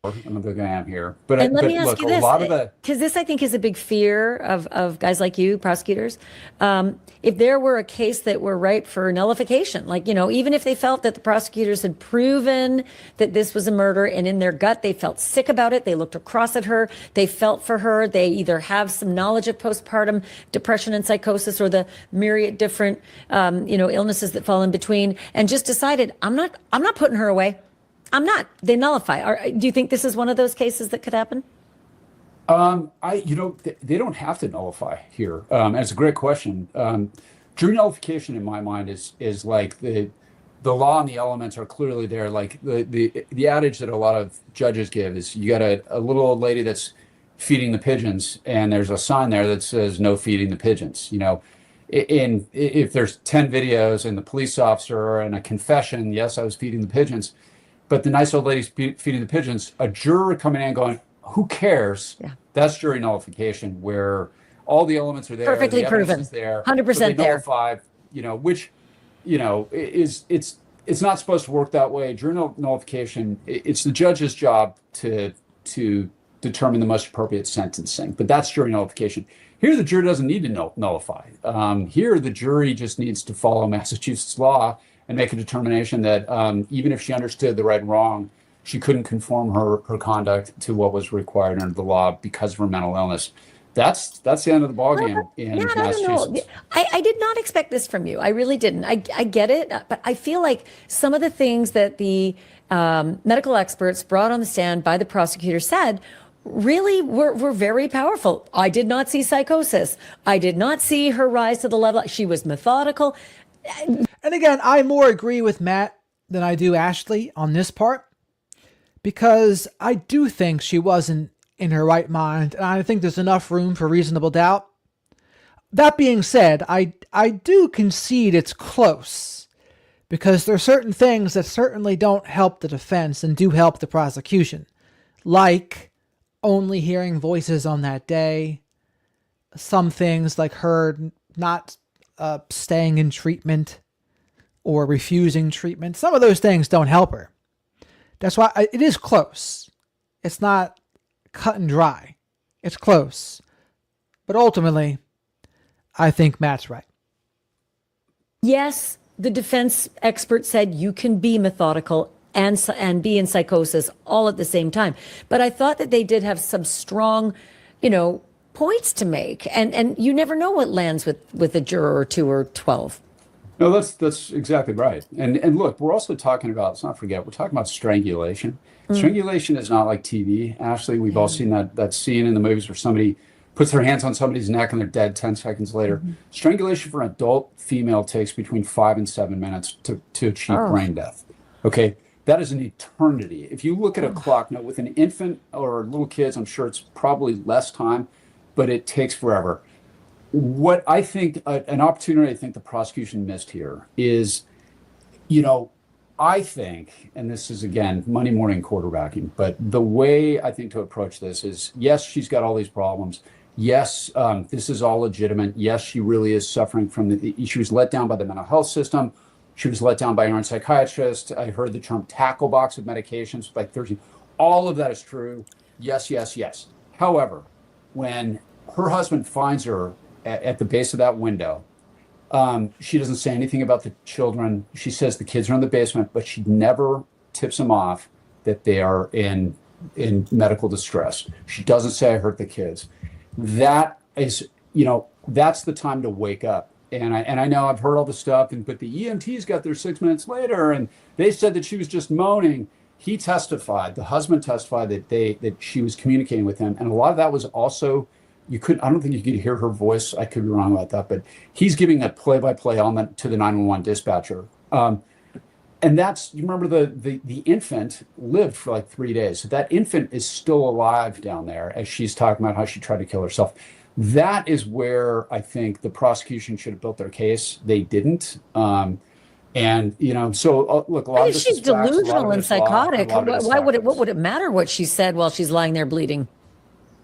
I don't think I am here. But let me ask look, you this, a lot of the... because this I think is a big fear of guys like you, prosecutors. If there were a case that were ripe for nullification, even if they felt that the prosecutors had proven that this was a murder and in their gut they felt sick about it, they looked across at her, they felt for her, they either have some knowledge of postpartum depression and psychosis or the myriad different illnesses that fall in between, and just decided, I'm not putting her away. I'm not. They nullify. Do you think this is one of those cases that could happen? They don't have to nullify here. It's a great question. Jury nullification, in my mind, is like the law and the elements are clearly there. Like the adage that a lot of judges give is, you got a little old lady that's feeding the pigeons, and there's a sign there that says no feeding the pigeons. And if there's 10 videos and the police officer and a confession, yes, I was feeding the pigeons. But the nice old lady's feeding the pigeons, a juror coming in going, who cares? Yeah. That's jury nullification, where all the elements are there. Perfectly proven. There. 100% there. Nullify, which, it's not supposed to work that way. Jury nullification, it's the judge's job to determine the most appropriate sentencing. But that's jury nullification. Here, the jury doesn't need to nullify. Here, the jury just needs to follow Massachusetts law and make a determination that even if she understood the right and wrong, she couldn't conform her conduct to what was required under the law because of her mental illness. That's the end of the ballgame in Massachusetts. I did not expect this from you. I really didn't. I get it, but I feel like some of the things that the medical experts brought on the stand by the prosecutor said really were very powerful. I did not see psychosis. I did not see her rise to the level. She was methodical. And again, I more agree with Matt than I do Ashley on this part, because I do think she wasn't in her right mind, and I think there's enough room for reasonable doubt. That being said, I do concede it's close, because there are certain things that certainly don't help the defense and do help the prosecution, like only hearing voices on that day, some things like her not staying in treatment or refusing treatment. Some of those things don't help her. That's why it is close. It's not cut and dry. It's close. But ultimately, I think Matt's right. Yes, the defense expert said you can be methodical and be in psychosis all at the same time. But I thought that they did have some strong, points to make. And you never know what lands with a juror or 2 or 12. No, that's exactly right. And look, we're also talking about, let's not forget, we're talking about strangulation. Strangulation is not like TV. Ashley, we've all seen that scene in the movies where somebody puts their hands on somebody's neck and they're dead 10 seconds later. Strangulation for an adult female takes between 5 and 7 minutes to achieve brain death. Okay, that is an eternity. If you look at a clock, now with an infant or little kids, I'm sure it's probably less time, but it takes forever. What I think, an opportunity I think the prosecution missed here is, I think, and this is again, Monday morning quarterbacking, but the way I think to approach this is, yes, she's got all these problems. Yes, this is all legitimate. Yes, she really is suffering from she was let down by the mental health system. She was let down by her own psychiatrist. I heard the term tackle box of medications, like 13. All of that is true. Yes, yes, yes. However, when her husband finds her at the base of that window, she doesn't say anything about the children. She says the kids are in the basement, but she never tips them off that they are in medical distress. She doesn't say, I hurt the kids. That is, that's the time to wake up. And I know I've heard all the stuff, but the EMTs got there 6 minutes later, and they said that she was just moaning. He testified, the husband testified that she was communicating with him, and a lot of that was also. I don't think you could hear her voice. I could be wrong about that, but he's giving a play-by-play on to the 911 dispatcher. And that's, you remember the infant lived for like 3 days. So that infant is still alive down there as she's talking about how she tried to kill herself. That is where I think the prosecution should have built their case. They didn't. So look, a lot of this She's is facts, delusional and psychotic. what would it matter what she said while she's lying there bleeding,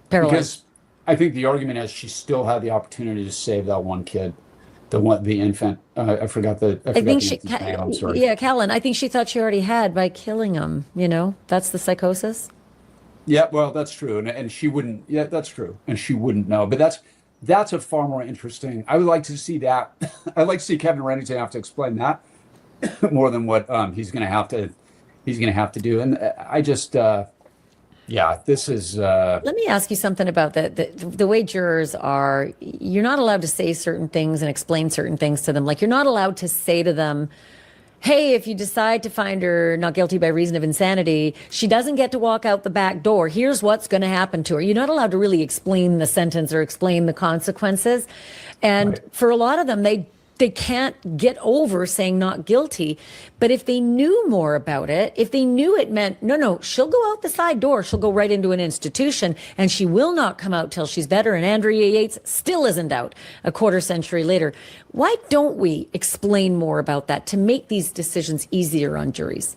paralyzed? Because I think the argument is she still had the opportunity to save that one kid, the infant. I forgot the infant's name. I'm sorry. Yeah, Callan. I think she thought she already had by killing him. That's the psychosis. Yeah, well, that's true, and she wouldn't. Yeah, that's true, and she wouldn't know. But that's a far more interesting. I would like to see that. I'd like to see Kevin Reddington have to explain that more than what he's going to have to do. And I just. Yeah, this is. Let me ask you something about the way jurors are. You're not allowed to say certain things and explain certain things to them. Like, you're not allowed to say to them, hey, if you decide to find her not guilty by reason of insanity, she doesn't get to walk out the back door. Here's what's going to happen to her. You're not allowed to really explain the sentence or explain the consequences. And right. For a lot of them, they can't get over saying not guilty. But if they knew more about it, if they knew it meant, no, she'll go out the side door, she'll go right into an institution, and she will not come out till she's better. And Andrea Yates still isn't out a quarter century later. Why don't we explain more about that to make these decisions easier on juries?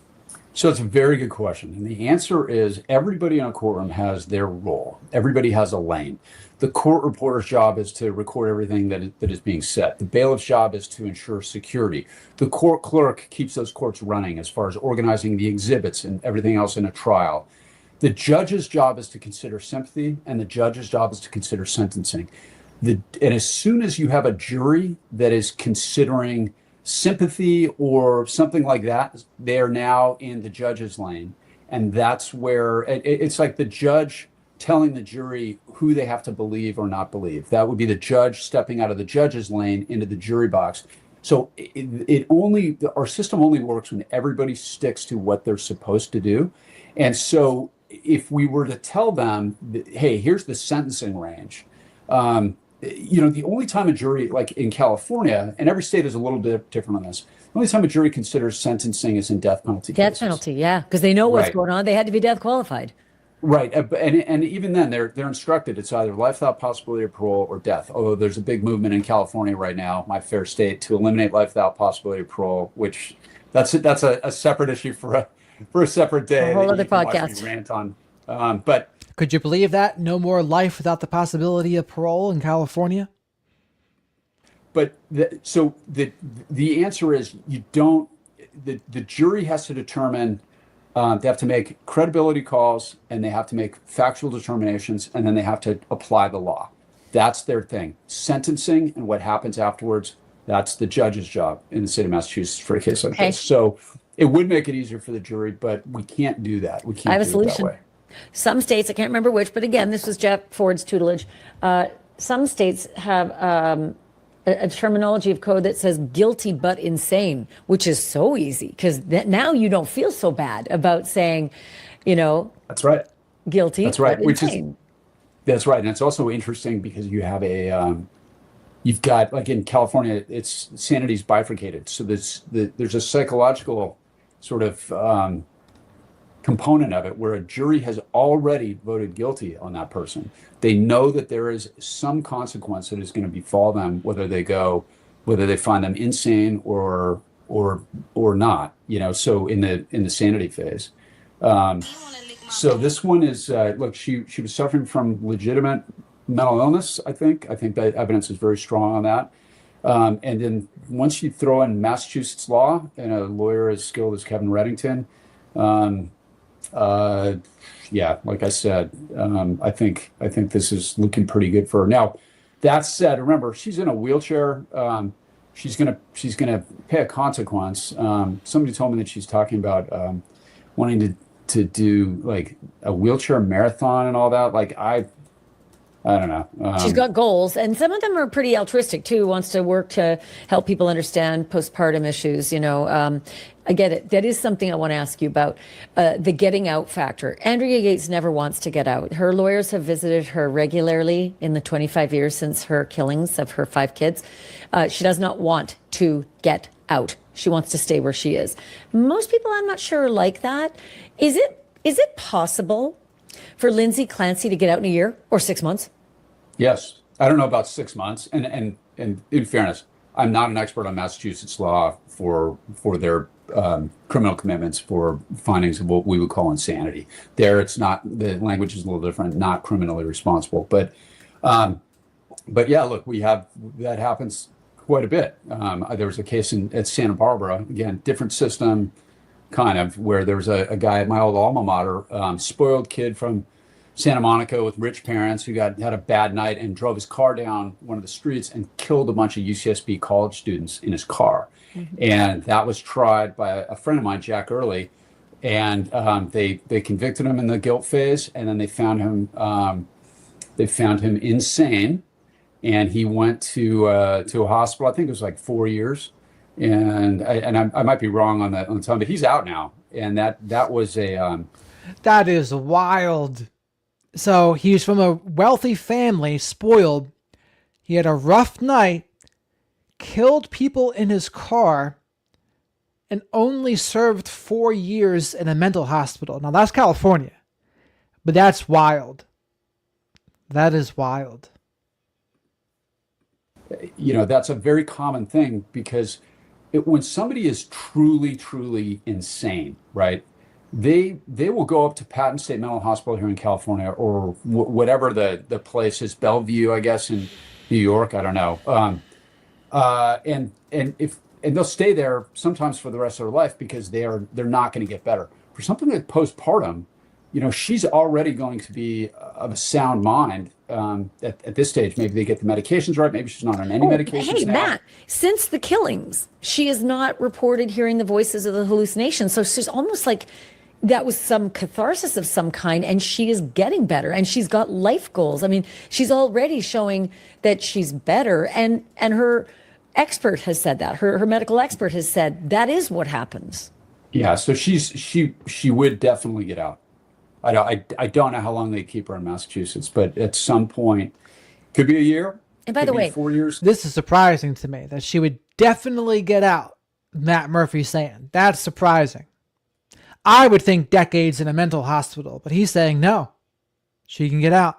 So it's a very good question. And the answer is everybody in a courtroom has their role. Everybody has a lane. The court reporter's job is to record everything that is being said. The bailiff's job is to ensure security. The court clerk keeps those courts running as far as organizing the exhibits and everything else in a trial. The judge's job is to consider sympathy, and the judge's job is to consider sentencing. And as soon as you have a jury that is considering sympathy or something like that, they are now in the judge's lane. And that's where it's like the judge telling the jury who they have to believe or not believe. That would be the judge stepping out of the judge's lane into the jury box. So our system only works when everybody sticks to what they're supposed to do. And so if we were to tell them, that, hey, here's the sentencing range, the only time a jury, like in California, and every state is a little bit different on this, the only time a jury considers sentencing is in death penalty Death cases. penalty, yeah, because they know what's Right. going on. They had to be death qualified. Right, and even then, they're instructed it's either life without possibility of parole or death. Although there's a big movement in California right now, my fair state, to eliminate life without possibility of parole, which that's a separate issue for a separate day. A whole that other you can watch me podcast. rant on. But Could you believe that? No more life without the possibility of parole in California? so the answer is you don't. The jury has to determine. They have to make credibility calls, and they have to make factual determinations, and then they have to apply the law. That's their thing. Sentencing and what happens afterwards, that's the judge's job in the state of Massachusetts for a case like Okay. this. So it would make it easier for the jury, but we can't do that. We I can't have a do it that solution. way. Some states, I can't remember which, but again, this was Jeff Ford's tutelage. Some states have a terminology of code that says guilty but insane, which is so easy because now you don't feel so bad about saying, That's right. guilty. That's right. But Which insane. That's right. And it's also interesting because you have you've got, like in California, it's sanity's bifurcated. So there's a psychological sort of component of it where a jury has already voted guilty on that person. They know that there is some consequence that is going to befall them, whether they find them insane or not, so in the sanity phase. So this one is, look, she was suffering from legitimate mental illness, I think. I think that evidence is very strong on that. And then once you throw in Massachusetts law and a lawyer as skilled as Kevin Reddington, like I said, I think this is looking pretty good for her. Now, that said, remember, she's in a wheelchair. She's gonna pay a consequence. Somebody told me that she's talking about wanting to do like a wheelchair marathon and all that. Like I don't know. She's got goals, and some of them are pretty altruistic too. Wants to work to help people understand postpartum issues. I get it. That is something I want to ask you about, the getting out factor. Andrea Yates never wants to get out. Her lawyers have visited her regularly in the 25 years since her killings of her 5 kids. She does not want to get out. She wants to stay where she is. Most people, I'm not sure, like that. Is it possible for Lindsay Clancy to get out in a year or 6 months? Yes. I don't know about 6 months. And in fairness, I'm not an expert on Massachusetts law for their criminal commitments for findings of what we would call insanity. There, it's not, the language is a little different, not criminally responsible. But yeah, look, that happens quite a bit. There was a case at Santa Barbara, again, different system, kind of, where there was a guy at my old alma mater, spoiled kid from Santa Monica with rich parents who had a bad night and drove his car down one of the streets and killed a bunch of UCSB college students in his car. Mm-hmm. And that was tried by a friend of mine, Jack Early, and they convicted him in the guilt phase, and then they found him insane, and he went to a hospital. I think it was like 4 years. And I might be wrong on the time, but he's out now, and that was a That is wild. So he's from a wealthy family, spoiled. He had a rough night, killed people in his car, and only served 4 years in a mental hospital. Now that's California, but that's wild. That is wild. That's a very common thing because when somebody is truly, truly insane, right? They will go up to Patton State Mental Hospital here in California, or whatever the place is, Bellevue, I guess, in New York. I don't know. And they'll stay there sometimes for the rest of their life because they're not going to get better. For something like postpartum, she's already going to be of a sound mind. At this stage, maybe they get the medications right. Maybe she's not on any medications Hey, now. Matt, since the killings, she is not reported hearing the voices of the hallucinations. So she's almost like that was some catharsis of some kind, and she is getting better, and she's got life goals. I mean, she's already showing that she's better, and her expert has said that. Her medical expert has said that is what happens. Yeah, so she would definitely get out. I don't know how long they keep her in Massachusetts, but at some point, could be a year. And by could the be way, 4 years. This is surprising to me that she would definitely get out. Matt Murphy's saying that's surprising. I would think decades in a mental hospital, but he's saying no, she can get out.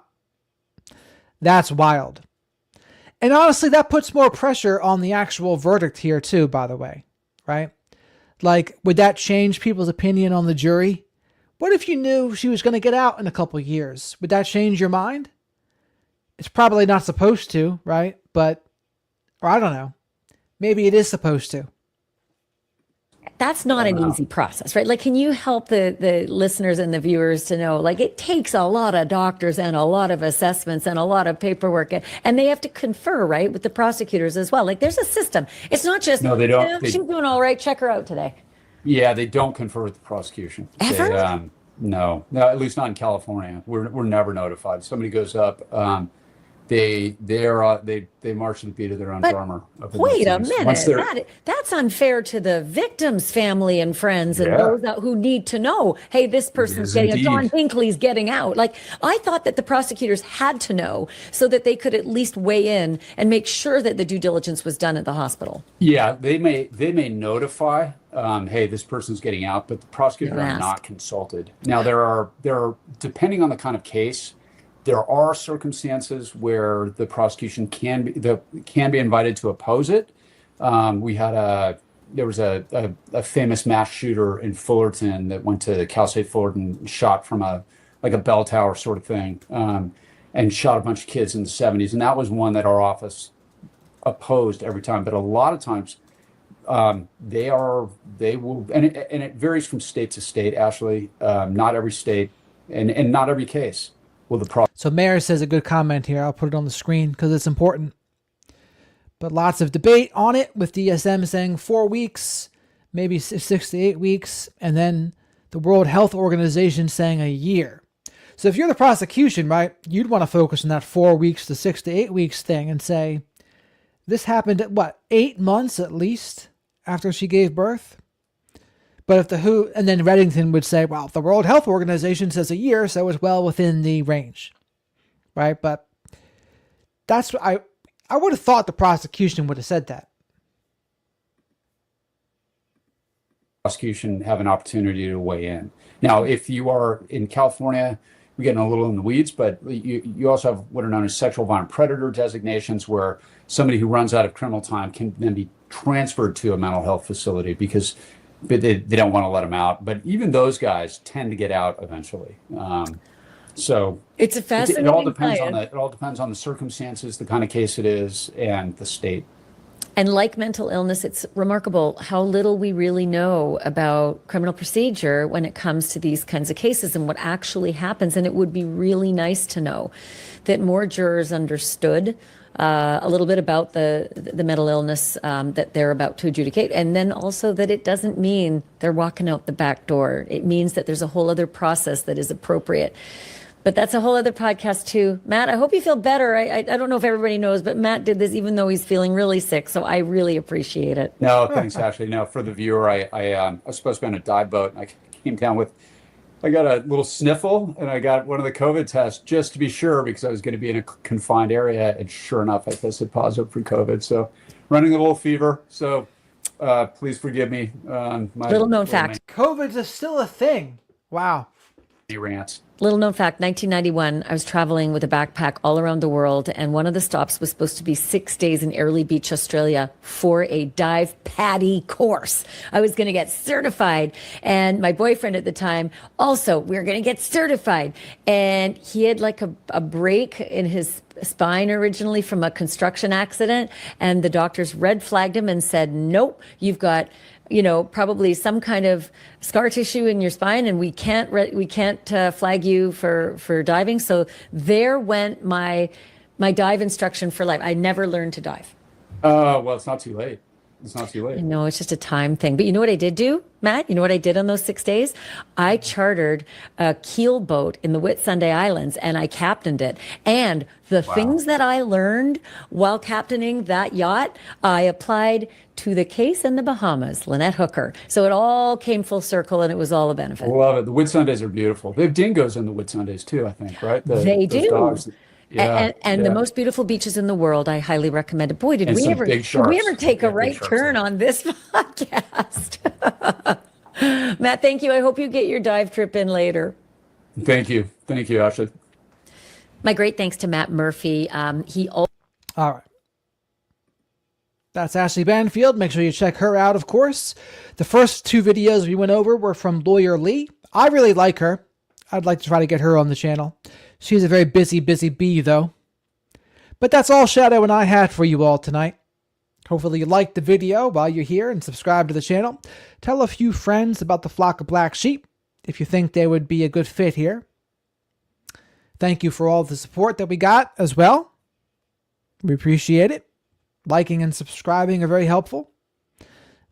That's wild. And honestly, that puts more pressure on the actual verdict here too, by the way, right? Like, would that change people's opinion on the jury? What if you knew she was going to get out in a couple of years? Would that change your mind? It's probably not supposed to, right? But, or I don't know. Maybe it is supposed to. that's not an easy process, right? Like, can you help the listeners and the viewers to know, like, it takes a lot of doctors and a lot of assessments and a lot of paperwork, and they have to confer, right, with the prosecutors as well. Like, there's a system. It's not just, No, they don't. She's doing all right, check her out today. Yeah, they don't confer with the prosecution. Ever? No, at least not in California. We're never notified. Somebody goes up, they march to the beat of their own But drummer. up in wait those a things. Once minute. they're- That's unfair to the victim's family and friends and Yeah. those who need to know, hey, this person's is getting, indeed. John Hinckley's getting out. Like, I thought that the prosecutors had to know so that they could at least weigh in and make sure that the due diligence was done at the hospital. Yeah, they may notify, hey, this person's getting out, but the prosecutors They'll are ask. not consulted. Now there are depending on the kind of case, there are circumstances where the prosecution can be invited to oppose it. There was a famous mass shooter in Fullerton that went to Cal State Fullerton and shot from a bell tower sort of thing, and shot a bunch of kids in the 70s, and that was one that our office opposed every time. But a lot of times they will, and it varies from state to state, Ashley. Not every state and not every case will the So Mayor says a good comment here. I'll put it on the screen because it's important. But lots of debate on it, with DSM saying 4 weeks, maybe 6 to 8 weeks, and then the World Health Organization saying a year. So if you're the prosecution, right, you'd want to focus on that 4 weeks to 6 to 8 weeks thing and say, this happened at 8 months at least after she gave birth? But if the WHO, and then Reddington would say, well, the World Health Organization says a year, so it's well within the range, right? But that's what I would have thought the prosecution would have said that. prosecution have an opportunity to weigh in. Now, if you are in California, we're getting a little in the weeds, but you also have what are known as sexual violent predator designations, where somebody who runs out of criminal time can then be transferred to a mental health facility because they don't want to let them out. But even those guys tend to get out eventually. So It's a fascinating it all depends science. on the circumstances, the kind of case it is, and the state. And like mental illness, it's remarkable how little we really know about criminal procedure when it comes to these kinds of cases and what actually happens. And it would be really nice to know that more jurors understood a little bit about the mental illness that they're about to adjudicate. And then also that it doesn't mean they're walking out the back door. It means that there's a whole other process that is appropriate. But that's a whole other podcast too. Matt, I hope you feel better. I don't know if everybody knows, but Matt did this even though he's feeling really sick. So I really appreciate it. No, thanks, Ashley. No, for the viewer, I was supposed to be on a dive boat, and I came down I got a little sniffle, and I got one of the COVID tests just to be sure, because I was going to be in a confined area, and sure enough, I tested positive for COVID. So running a little fever. So please forgive me. Little known fact. COVID's still a thing. Wow. Rants. Little known fact, 1991, I was traveling with a backpack all around the world, and one of the stops was supposed to be 6 days in Airlie Beach, Australia, for a dive PADI course. I was going to get certified, and my boyfriend at the time also, we were going to get certified, and he had like a break in his spine originally from a construction accident, and the doctors red flagged him and said, nope, you've got probably some kind of scar tissue in your spine, and we can't flag you for diving. So there went my dive instruction for life. I never learned to dive. Well, it's not too late. It's not too late. I know it's just a time thing. But you know what I did do, Matt? You know what I did on those 6 days? I chartered a keel boat in the Whitsunday Islands and I captained it. And the things that I learned while captaining that yacht, I applied to the case in the Bahamas, Lynette Hooker. So it all came full circle and it was all a benefit. I love it. The Whitsundays are beautiful. They have dingoes in the Whitsundays too, I think, right? They those do. dogs. Yeah, And the yeah. most beautiful beaches in the world. I highly recommend it. Boy, And some big did we sharks. ever take Yeah, a big right sharks turn in it. on this podcast? Matt, thank you. I hope you get your dive trip in later. Thank you, Ashley. My great thanks to Matt Murphy. All right. That's Ashley Banfield. Make sure you check her out, of course. The first 2 videos we went over were from Lawyer Lee. I really like her. I'd like to try to get her on the channel. She's a very busy bee, though. But that's all Shadow and I had for you all tonight. Hopefully you liked the video while you're here and subscribe to the channel. Tell a few friends about the flock of black sheep if you think they would be a good fit here. Thank you for all the support that we got as well. We appreciate it. Liking and subscribing are very helpful.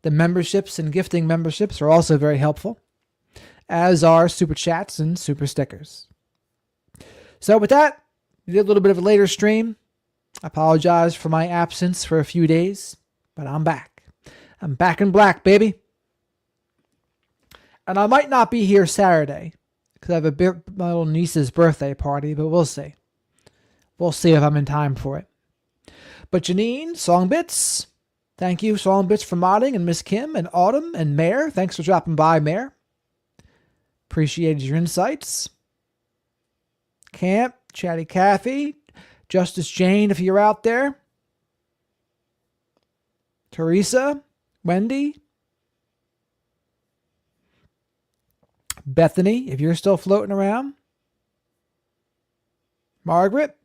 The memberships and gifting memberships are also very helpful, as are super chats and super stickers. So with that, we did a little bit of a later stream. I apologize for my absence for a few days, but I'm back. I'm back in black, baby. And I might not be here Saturday because I have my little niece's birthday party, but we'll see. We'll see if I'm in time for it. But Janine, Songbits, thank you, Songbits, for modding, and Miss Kim and Autumn and Mare. Thanks for dropping by, Mare. Appreciated your insights. Camp, Chatty Cathy, Justice Jane, if you're out there. Teresa, Wendy, Bethany, if you're still floating around. Margaret,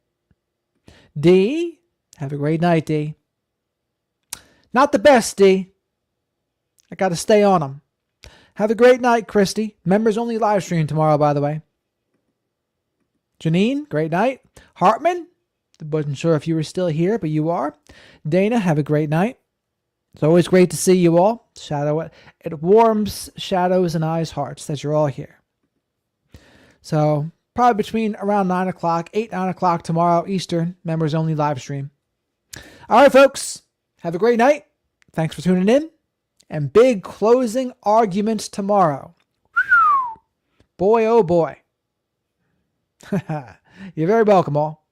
Dee, have a great night, Dee. Not the best, Dee. I got to stay on them. Have a great night, Christy. Members only live stream tomorrow, by the way. Janine, great night. Hartman, wasn't sure if you were still here, but you are. Dana, have a great night. It's always great to see you all. Shadow, it warms Shadow's and I's hearts that you're all here. So, probably between around 9 o'clock, 9 o'clock tomorrow Eastern, members only live stream. All right, folks. Have a great night. Thanks for tuning in. And big closing arguments tomorrow. Boy, oh boy. You're very welcome, all.